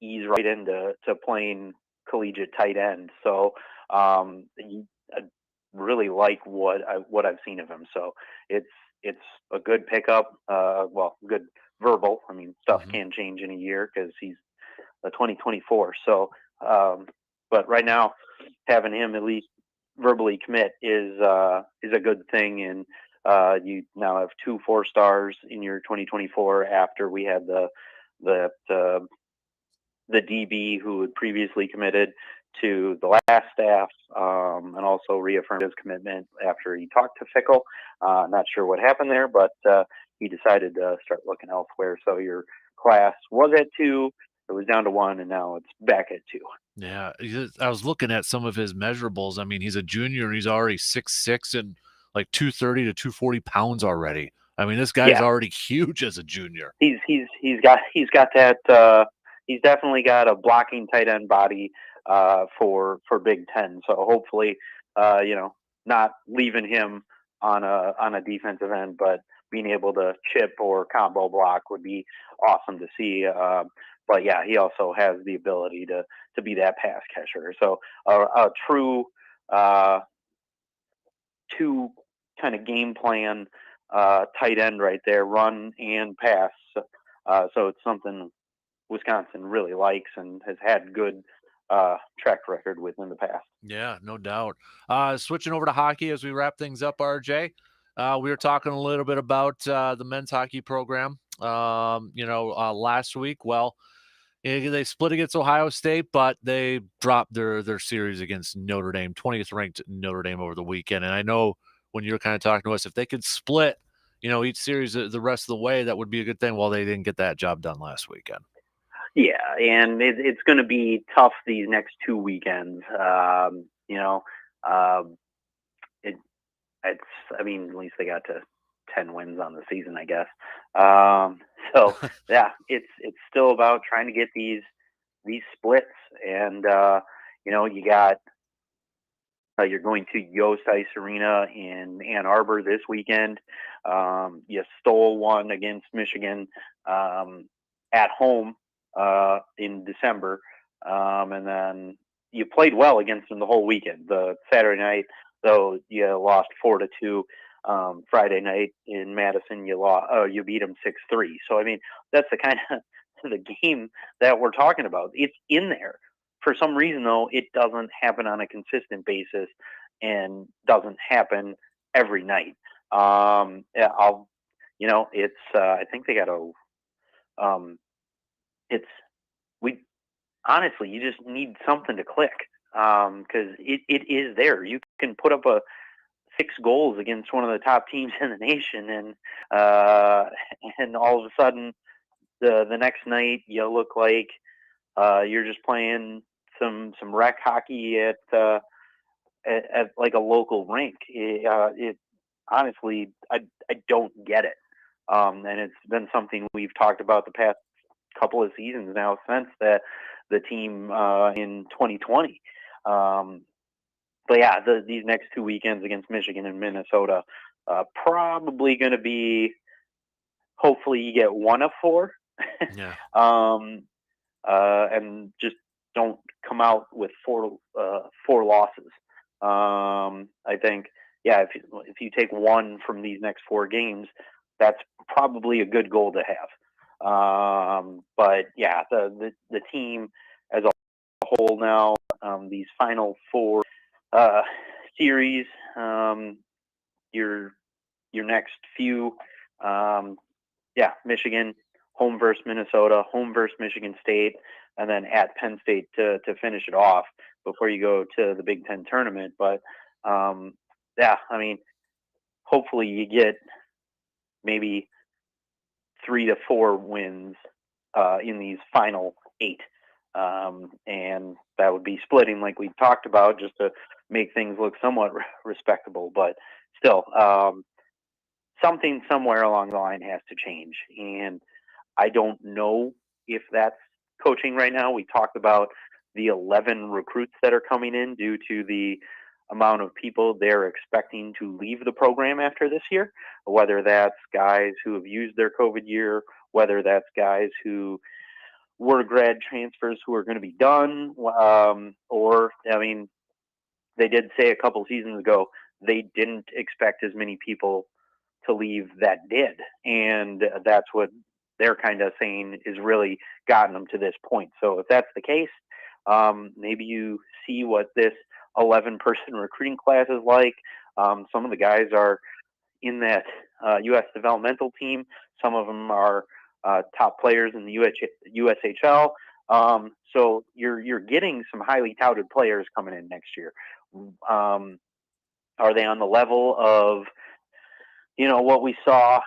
ease right into playing collegiate tight end. So I really like what I've seen of him. So it's a good pickup. Good verbal. I mean, stuff can change in a year because he's a 2024. So, but right now, having him at least verbally commit is a good thing. And you now have 2 4-stars in your 2024 after we had the DB who had previously committed to the last staff, and also reaffirmed his commitment after he talked to Fickell. Not sure what happened there, but he decided to start looking elsewhere. So your class was at 2, it was down to 1, and now it's back at 2. Yeah, I was looking at some of his measurables. I mean, he's a junior, and he's already 6'6" and like 230 to 240 pounds already. I mean, this guy's already huge as a junior. He's got that. He's definitely got a blocking tight end body for Big Ten. So hopefully, not leaving him on a defensive end, but being able to chip or combo block would be awesome to see. But yeah, he also has the ability to be that pass catcher. So a true 2 kind of game plan tight end right there, run and pass. So it's something Wisconsin really likes and has had good track record with in the past. Yeah, no doubt. Switching over to hockey as we wrap things up, RJ. We were talking a little bit about the men's hockey program, last week. Well, they split against Ohio State, but they dropped their series against Notre Dame, 20th ranked Notre Dame over the weekend. And I know when you're kind of talking to us, if they could split, each series the rest of the way, that would be a good thing. Well, they didn't get that job done last weekend. Yeah, and it's going to be tough these next 2 weekends. At least they got to 10 wins on the season, I guess. So yeah, it's still about trying to get these splits, and you got you're going to Yost Ice Arena in Ann Arbor this weekend. You stole one against Michigan at home in December, and then you played well against them the whole weekend. The Saturday night, though, you lost 4-2. Friday night in Madison, you beat them 6-3. So I mean, that's the kind of the game that we're talking about. It's in there. For some reason, though, it doesn't happen on a consistent basis and doesn't happen every night. Yeah, it's I think they got it's we honestly, you just need something to click, because it is there. You can put up 6 goals against one of the top teams in the nation, and all of a sudden the next night you look like you're just playing some rec hockey at like a local rink. It honestly, I don't get it, and it's been something we've talked about the past couple of seasons now since the team in 2020. But yeah, these next 2 weekends against Michigan and Minnesota, probably going to be. Hopefully, you get 1 of 4. Yeah. And just don't come out with 4 losses. I think, yeah, if you take 1 from these next 4 games, that's probably a good goal to have. But yeah, the team as a whole now, these final 4 series, your next few, yeah, Michigan, home versus Minnesota, home versus Michigan State, and then at Penn State to finish it off before you go to the Big Ten tournament. But yeah, I mean, hopefully you get maybe 3 to 4 wins in these final 8, and that would be splitting like we talked about just to make things look somewhat respectable. But still, something somewhere along the line has to change, and I don't know if that's coaching right now. We talked about the 11 recruits that are coming in due to the amount of people they're expecting to leave the program after this year, whether that's guys who have used their COVID year, whether that's guys who were grad transfers who are going to be done, or, I mean, they did say a couple seasons ago they didn't expect as many people to leave that did, and that's what they're kind of saying is really gotten them to this point. So if that's the case, maybe you see what this 11-person recruiting class is like. Some of the guys are in that U.S. developmental team. Some of them are top players in the USHL. So you're getting some highly touted players coming in next year. Are they on the level of what we saw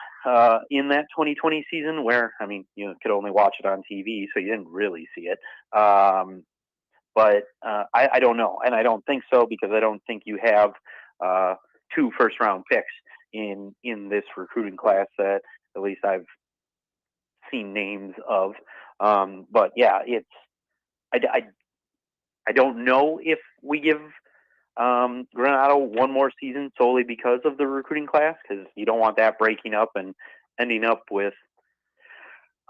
in that 2020 season, where, I mean, you could only watch it on TV, so you didn't really see it. But I don't know, and I don't think so, because I don't think you have 2 first-round picks in this recruiting class that at least I've seen names of. But yeah, I don't know if we give Granato 1 more season solely because of the recruiting class, because you don't want that breaking up and ending up with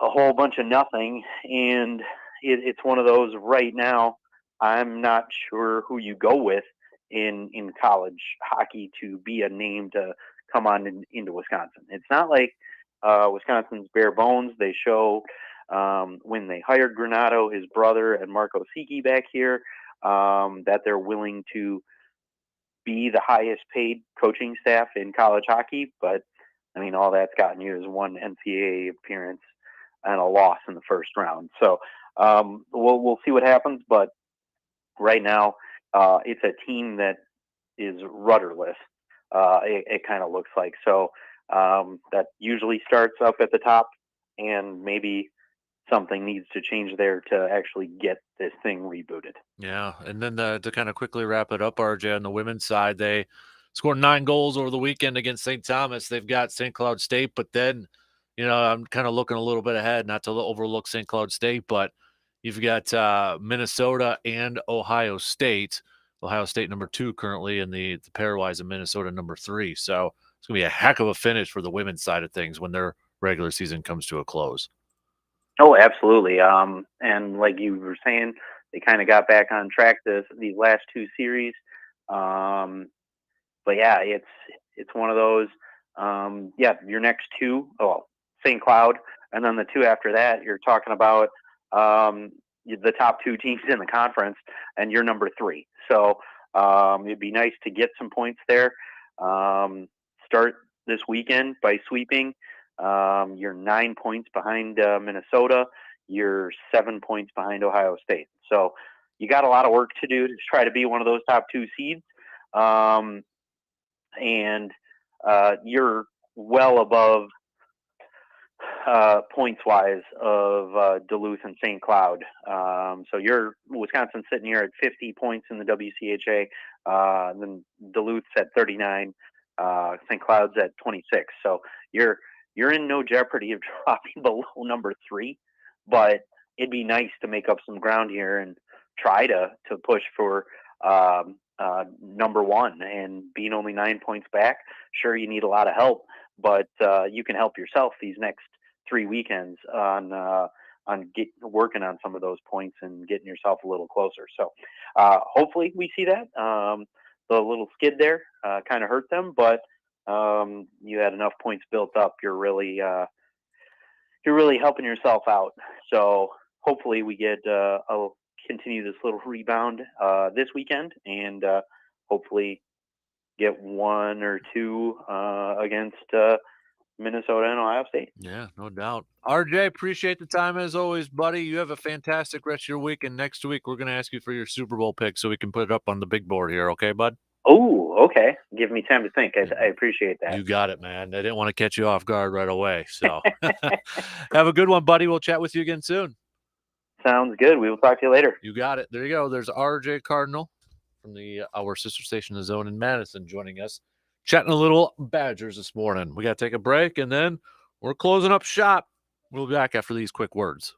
a whole bunch of nothing. And it's one of those right now, I'm not sure who you go with in college hockey to be a name to come on into Wisconsin. It's not like Wisconsin's bare bones. They show when they hired Granato, his brother, and Marco Siki back here, that they're willing to be the highest paid coaching staff in college hockey. But I mean, all that's gotten you is 1 NCAA appearance and a loss in the first round. So we'll see what happens. But right now, it's a team that is rudderless. It kind of looks like. So that usually starts up at the top, and maybe something needs to change there to actually get this thing rebooted. Yeah, and then to kind of quickly wrap it up, RJ, on the women's side, they scored 9 goals over the weekend against St. Thomas. They've got St. Cloud State, but then, I'm kind of looking a little bit ahead, not to overlook St. Cloud State, but you've got Minnesota and Ohio State. Ohio State number 2 currently, and the pairwise of Minnesota number 3. So it's going to be a heck of a finish for the women's side of things when their regular season comes to a close. Oh, absolutely. And like you were saying, they kind of got back on track these last 2 series. But yeah, it's one of those. Yeah, your next 2, St. Cloud, and then the 2 after that, you're talking about the top 2 teams in the conference, and you're number 3. So it'd be nice to get some points there. Start this weekend by sweeping. You're 9 points behind Minnesota. You're 7 points behind Ohio State. So you got a lot of work to do to try to be one of those top 2 seeds. And you're well above points wise of Duluth and St. Cloud. So you're Wisconsin sitting here at 50 points in the WCHA. Then Duluth's at 39. St. Cloud's at 26. So you're in no jeopardy of dropping below number 3, but it'd be nice to make up some ground here and try to push for number 1. And being only 9 points back, sure, you need a lot of help, but you can help yourself these next 3 weekends on working on some of those points and getting yourself a little closer. So hopefully we see that. The little skid there kind of hurt them, but you had enough points built up. You're really helping yourself out. So hopefully we get continue this little rebound this weekend, and hopefully get 1 or 2 against Minnesota and Ohio State. Yeah, no doubt. RJ, appreciate the time as always, buddy. You have a fantastic rest of your week, and next week we're going to ask you for your Super Bowl pick so we can put it up on the big board here, okay, bud? Oh, okay. Give me time to think. I appreciate that. You got it, man. I didn't want to catch you off guard right away. So have a good one, buddy. We'll chat with you again soon. Sounds good. We will talk to you later. You got it. There you go. There's RJ Cardinal from our sister station, The Zone in Madison, joining us, chatting a little Badgers this morning. We got to take a break, and then we're closing up shop. We'll be back after these quick words.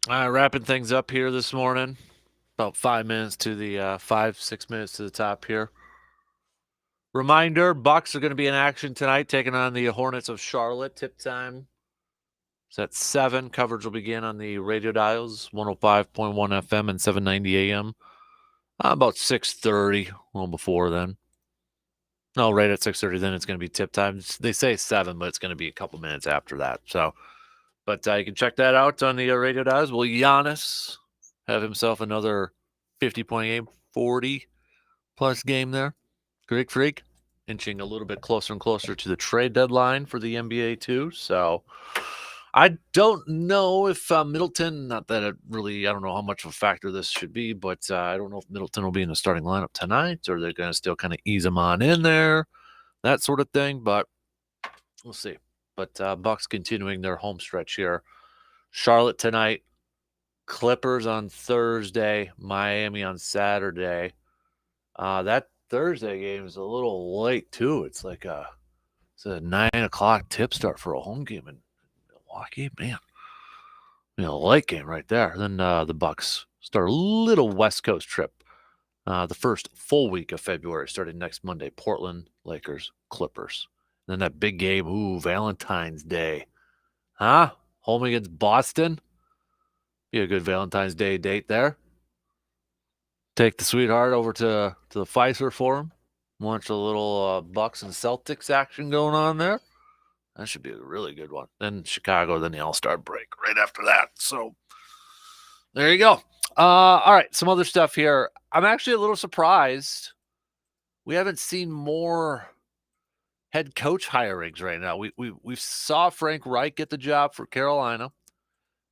Wrapping things up here this morning. About 5 minutes to the 5-6 minutes to the top here. Reminder: Bucks are going to be in action tonight, taking on the Hornets of Charlotte. Tip time is at 7. Coverage will begin on the radio dials, 105.1 FM and 790 AM. About 6:30, a little before then. No, right at 6:30. Then it's going to be tip time. They say 7, but it's going to be a couple minutes after that. So, but you can check that out on the radio dials. Will Giannis have himself another 50-point game, 40-plus game there? Greek Freak inching a little bit closer and closer to the trade deadline for the NBA too. So I don't know if Middleton, not that it really, I don't know how much of a factor this should be, but I don't know if Middleton will be in the starting lineup tonight, or they're going to still kind of ease him on in there, that sort of thing. But we'll see. But Bucks continuing their home stretch here. Charlotte tonight, Clippers on Thursday, Miami on Saturday. That Thursday game is a little late too. It's like it's a 9 o'clock tip start for a home game in Milwaukee. Man, late game right there. Then the Bucks start a little West Coast trip. The first full week of February, starting next Monday. Portland, Lakers, Clippers. And then that big game, Valentine's Day. Huh? Home against Boston. Be a good Valentine's Day date there. Take the sweetheart over to the Pfizer Forum. Watch a little Bucks and Celtics action going on there. That should be a really good one. Then Chicago, then the All-Star break right after that. So there you go. All right, some other stuff here. I'm actually a little surprised we haven't seen more head coach hirings right now. We saw Frank Reich get the job for Carolina.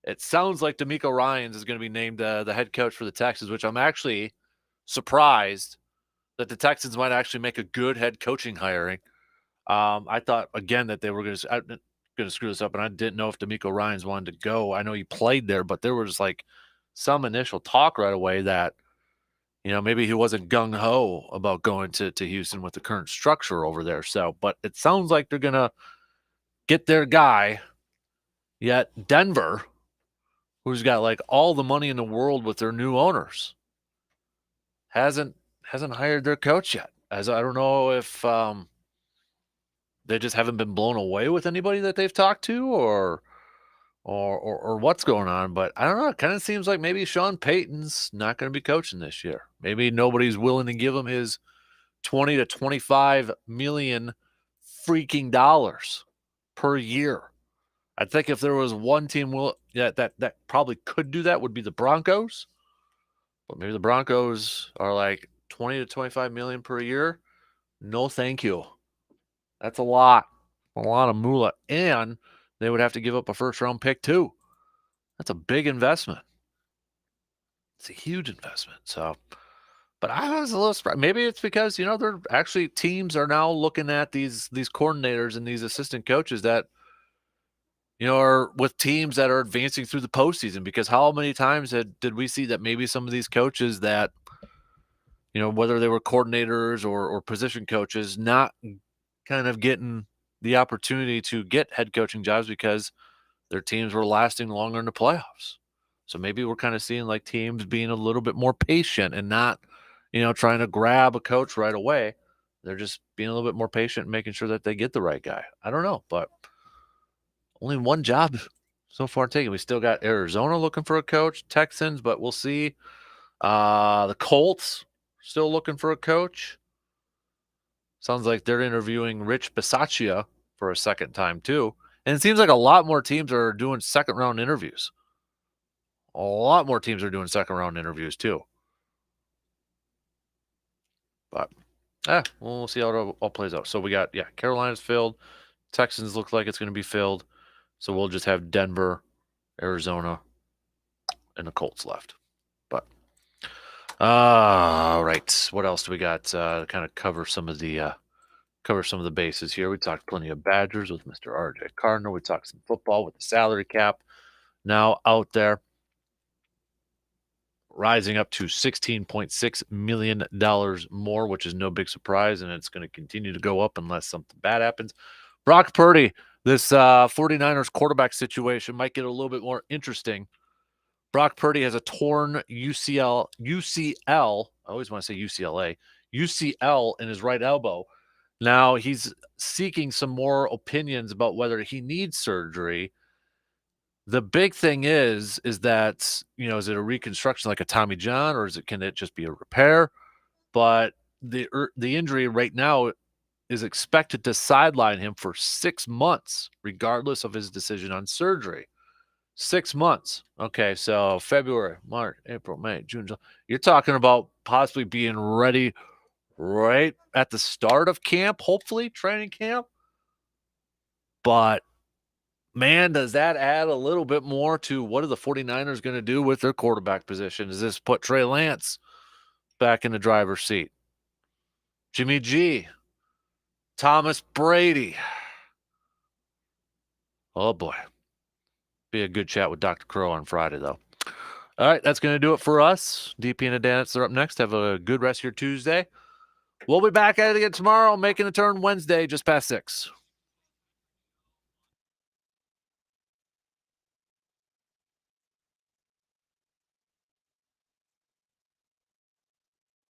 It sounds like D'Amico Ryans is going to be named the head coach for the Texans, which I'm actually surprised that the Texans might actually make a good head coaching hiring. I thought, again, that they were going to screw this up, and I didn't know if D'Amico Ryans wanted to go. I know he played there, but there was like some initial talk right away that, maybe he wasn't gung-ho about going to Houston with the current structure over there. So, but it sounds like they're going to get their guy. Yet Denver, who's got like all the money in the world with their new owners, hasn't hired their coach yet. As I don't know if they just haven't been blown away with anybody that they've talked to, or what's going on. But I don't know. It kind of seems like maybe Sean Payton's not going to be coaching this year. Maybe nobody's willing to give him his $20 to $25 million freaking dollars per year. I think if there was one team that probably could do that, would be the Broncos. But maybe the Broncos are like 20 to 25 million per year. No, thank you. That's a lot of moolah, and they would have to give up a first-round pick too. That's a big investment. It's a huge investment. So, but I was a little surprised. Maybe it's because they're actually, teams are now looking at these coordinators and these assistant coaches that are with teams that are advancing through the postseason. Because how many times did we see that maybe some of these coaches that whether they were coordinators or position coaches, not kind of getting the opportunity to get head coaching jobs because their teams were lasting longer in the playoffs. So maybe we're kind of seeing like teams being a little bit more patient and not, trying to grab a coach right away. They're just being a little bit more patient and making sure that they get the right guy. I don't know, but only one job so far taken. We still got Arizona looking for a coach, Texans, but we'll see. The Colts still looking for a coach. Sounds like they're interviewing Rich Bisaccia for a second time too. And it seems like a lot more teams are doing second-round interviews. A lot more teams are doing second-round interviews too. But we'll see how it all plays out. So we got, Carolina's filled. Texans look like it's going to be filled. So we'll just have Denver, Arizona, and the Colts left. But all right, what else do we got to kind of cover some of the bases here? We talked plenty of Badgers with Mr. RJ Cardinal. We talked some football with the salary cap now out there, rising up to $16.6 million more, which is no big surprise, and it's going to continue to go up unless something bad happens. Brock Purdy, this 49ers quarterback situation might get a little bit more interesting Brock Purdy has a torn UCL. I always want to say UCLA. UCL in his right elbow. Now he's seeking some more opinions about whether he needs surgery. The big thing is that, is it a reconstruction like a Tommy John, or can it just be a repair? But the injury right now is expected to sideline him for 6 months, regardless of his decision on surgery. 6 months. Okay, so February, March, April, May, June, July. You're talking about possibly being ready right at the start of camp, hopefully, training camp. But, man, does that add a little bit more to what are the 49ers going to do with their quarterback position? Does this put Trey Lance back in the driver's seat? Jimmy G, Thomas Brady. Oh, boy. Be a good chat with Dr. Crow on Friday, though. All right, that's going to do it for us. DP and the Danettes are up next. Have a good rest of your Tuesday. We'll be back at it again tomorrow, making a turn Wednesday, just past 6.